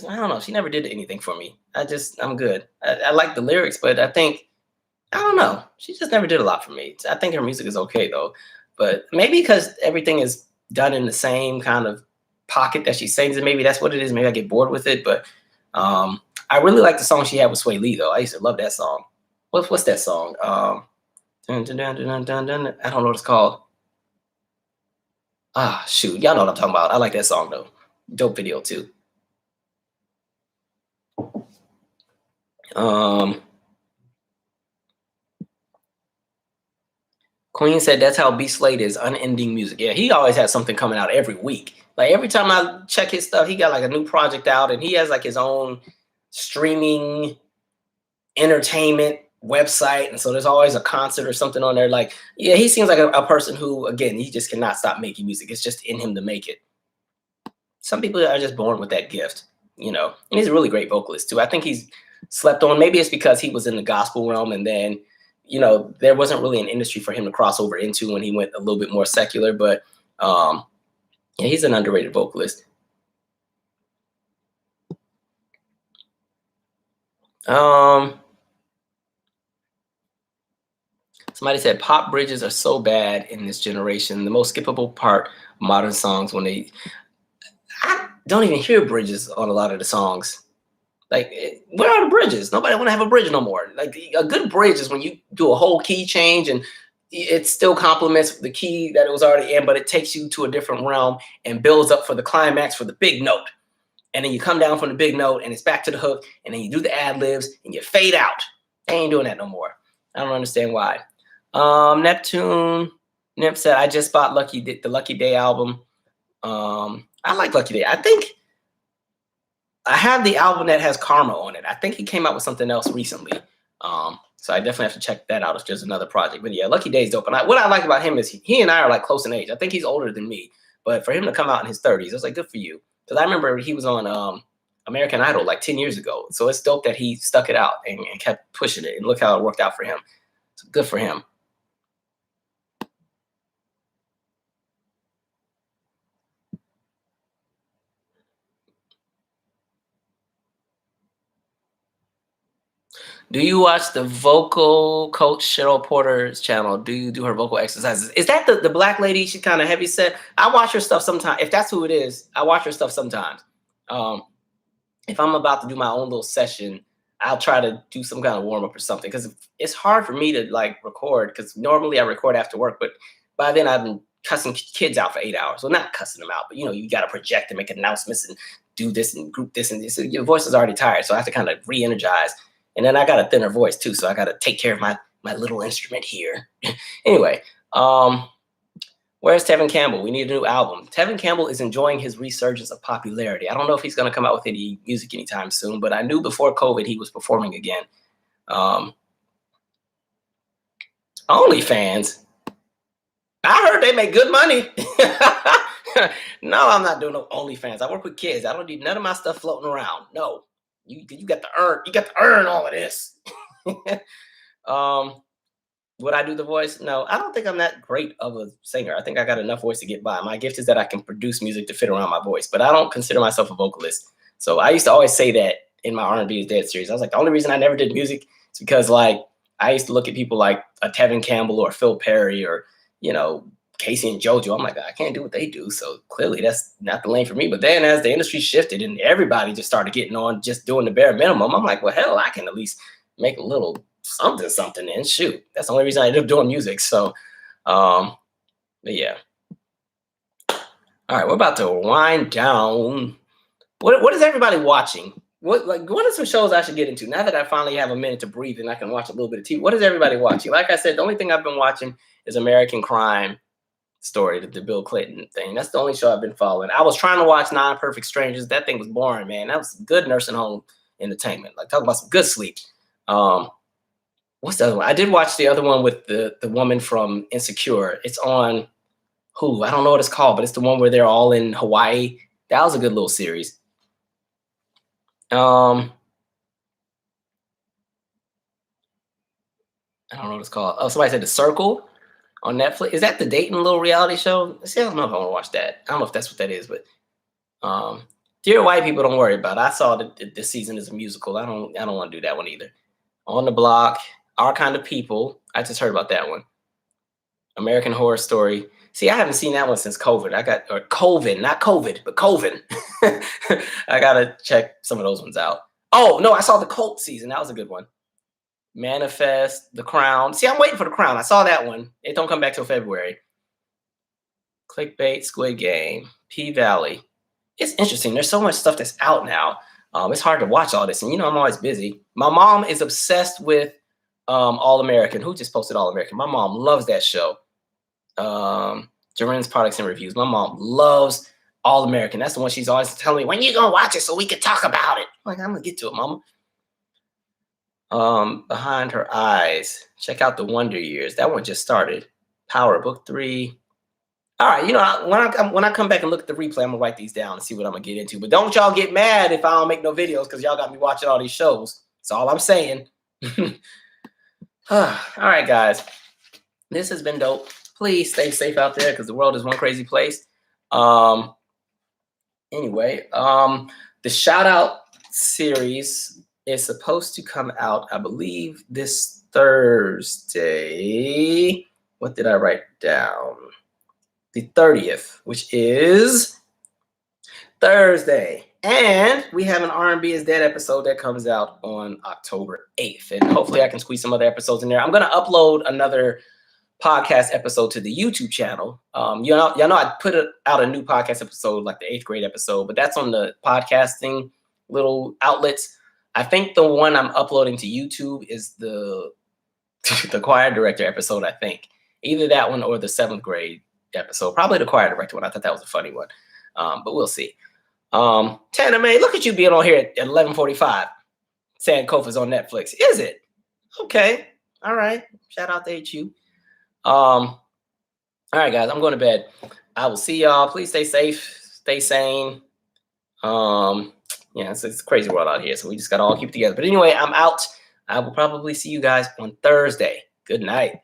don't know. She never did anything for me. I'm good. I like the lyrics, but I think I don't know. She just never did a lot for me. I think her music is okay though, but maybe because everything is done in the same kind of pocket that she sings, and maybe that's what it is. Maybe I get bored with it, but I really like the song she had with Sway Lee though. I used to love that song. What's that song? Dun, dun, dun, dun, dun, dun, dun. I don't know what it's called. Ah, shoot, y'all know what I'm talking about. I like that song though. Dope video too. Queen said that's how B Slade is, unending music. Yeah, he always has something coming out every week. Like every time I check his stuff, he got like a new project out, and he has like his own streaming entertainment website, and so there's always a concert or something on there. Like, yeah, he seems like a person who, again, he just cannot stop making music. It's just in him to make it. Some people are just born with that gift, you know. And he's a really great vocalist too. I think he's slept on. Maybe it's because he was in the gospel realm, and then, you know, there wasn't really an industry for him to cross over into when he went a little bit more secular. But yeah, he's an underrated vocalist. Somebody said pop bridges are so bad in this generation. The most skippable part of modern songs when I don't even hear bridges on a lot of the songs. Like, where are the bridges? Nobody want to have a bridge no more. Like, a good bridge is when you do a whole key change and it still complements the key that it was already in, but it takes you to a different realm and builds up for the climax for the big note. And then you come down from the big note and it's back to the hook, and then you do the ad libs and you fade out. They ain't doing that no more. I don't understand why. Neptune Nip said, I just bought the Lucky Day album. I like Lucky Day. I think I have the album that has Karma on it. I think he came out with something else recently. So I definitely have to check that out. It's just another project. But yeah, Lucky Day is dope. And what I like about him is he and I are like close in age. I think he's older than me. But for him to come out in his 30s, I was like, good for you. Because I remember he was on American Idol like 10 years ago. So it's dope that he stuck it out and kept pushing it. And look how it worked out for him. So good for him. Do you watch the vocal coach Cheryl Porter's channel? Do you do her vocal exercises? Is that the black lady? She's kind of heavy set. I watch her stuff sometimes. If that's who it is, I watch her stuff sometimes. If I'm about to do my own little session, I'll try to do some kind of warm up or something, because it's hard for me to like record, because normally I record after work, but by then I've been cussing kids out for 8 hours. Well, not cussing them out, but you know, you got to project and make announcements and do this and group this and this. So your voice is already tired, so I have to kind of re-energize. And then I got a thinner voice too, so I got to take care of my little instrument here. Anyway, where's Tevin Campbell? We need a new album. Tevin Campbell is enjoying his resurgence of popularity. I don't know if he's going to come out with any music anytime soon, but I knew before COVID he was performing again. OnlyFans. I heard they make good money. No, I'm not doing no OnlyFans. I work with kids. I don't need none of my stuff floating around. No. You got to earn. You got to earn all of this. Would I do the voice? No, I don't think I'm that great of a singer. I think I got enough voice to get by. My gift is that I can produce music to fit around my voice, but I don't consider myself a vocalist. So I used to always say that in my R&B is Dead series. I was like, the only reason I never did music is because like I used to look at people like a Tevin Campbell or Phil Perry or, you know, Casey and JoJo. I'm like, I can't do what they do. So clearly that's not the lane for me. But then as the industry shifted and everybody just started getting on just doing the bare minimum, I'm like, well, hell, I can at least make a little something and shoot. That's the only reason I ended up doing music. So, but yeah. All right, we're about to wind down. What is everybody watching? What are some shows I should get into now that I finally have a minute to breathe and I can watch a little bit of TV? What is everybody watching? Like I said, the only thing I've been watching is American Crime Story, the Bill Clinton thing. That's the only show I've been following. I was trying to watch Nine Perfect Strangers. That thing was boring, man. That was good nursing home entertainment. Like, talking about some good sleep. What's the other one? I did watch the other one with the woman from Insecure. It's on Hulu. I don't know what it's called, but it's the one where they're all in Hawaii. That was a good little series. I don't know what it's called. Oh, somebody said The Circle on Netflix. Is that the dating little reality show? See, I don't know if I want to watch that. I don't know if that's what that is, but Dear White People, don't worry about it. I saw that this season is a musical. I don't want to do that one either. On the Block. Our Kind of People. I just heard about that one. American Horror Story. See, I haven't seen that one since COVID. Or COVID, not COVID, but COVID. I gotta check some of those ones out. Oh no, I saw the Cult season. That was a good one. Manifest, The Crown. See, I'm waiting for The Crown. I saw that one. It don't come back till February. Clickbait, Squid Game, P-Valley. It's interesting. There's so much stuff that's out now. It's hard to watch all this, and I'm always busy. My mom is obsessed with All American. Who just posted All American? My mom loves that show. Joren's Products and Reviews. My mom loves All American. That's the one she's always telling me, when you gonna watch it so we can talk about it? I'm like, I'm gonna get to it, mama. Behind Her Eyes. Check out The Wonder Years. That one just started. Power Book 3. All right, when I come back and look at the replay, I'm gonna write these down and see what I'm gonna get into. But don't y'all get mad if I don't make no videos, because y'all got me watching all these shows. That's all I'm saying. All right, guys. This has been dope. Please stay safe out there, because the world is one crazy place. Anyway, the shout out series is supposed to come out, I believe, this Thursday. What did I write down? The 30th, which is Thursday. And we have an R&B is Dead episode that comes out on October 8th. And hopefully I can squeeze some other episodes in there. I'm going to upload another podcast episode to the YouTube channel. Y'all know I put out a new podcast episode, like the 8th grade episode, but that's on the podcasting little outlets. I think the one I'm uploading to YouTube is the choir director episode, I think. Either that one or the 7th grade episode. Probably the choir director one. I thought that was a funny one. But we'll see. Tana May, look at you being on here at 11:45 saying Kofa's on Netflix. Is it? Okay. All right. Shout out to HU. All right, guys, I'm going to bed. I will see y'all. Please stay safe, stay sane. It's a crazy world out here, so we just got to all keep it together. But anyway, I'm out. I will probably see you guys on Thursday. Good night.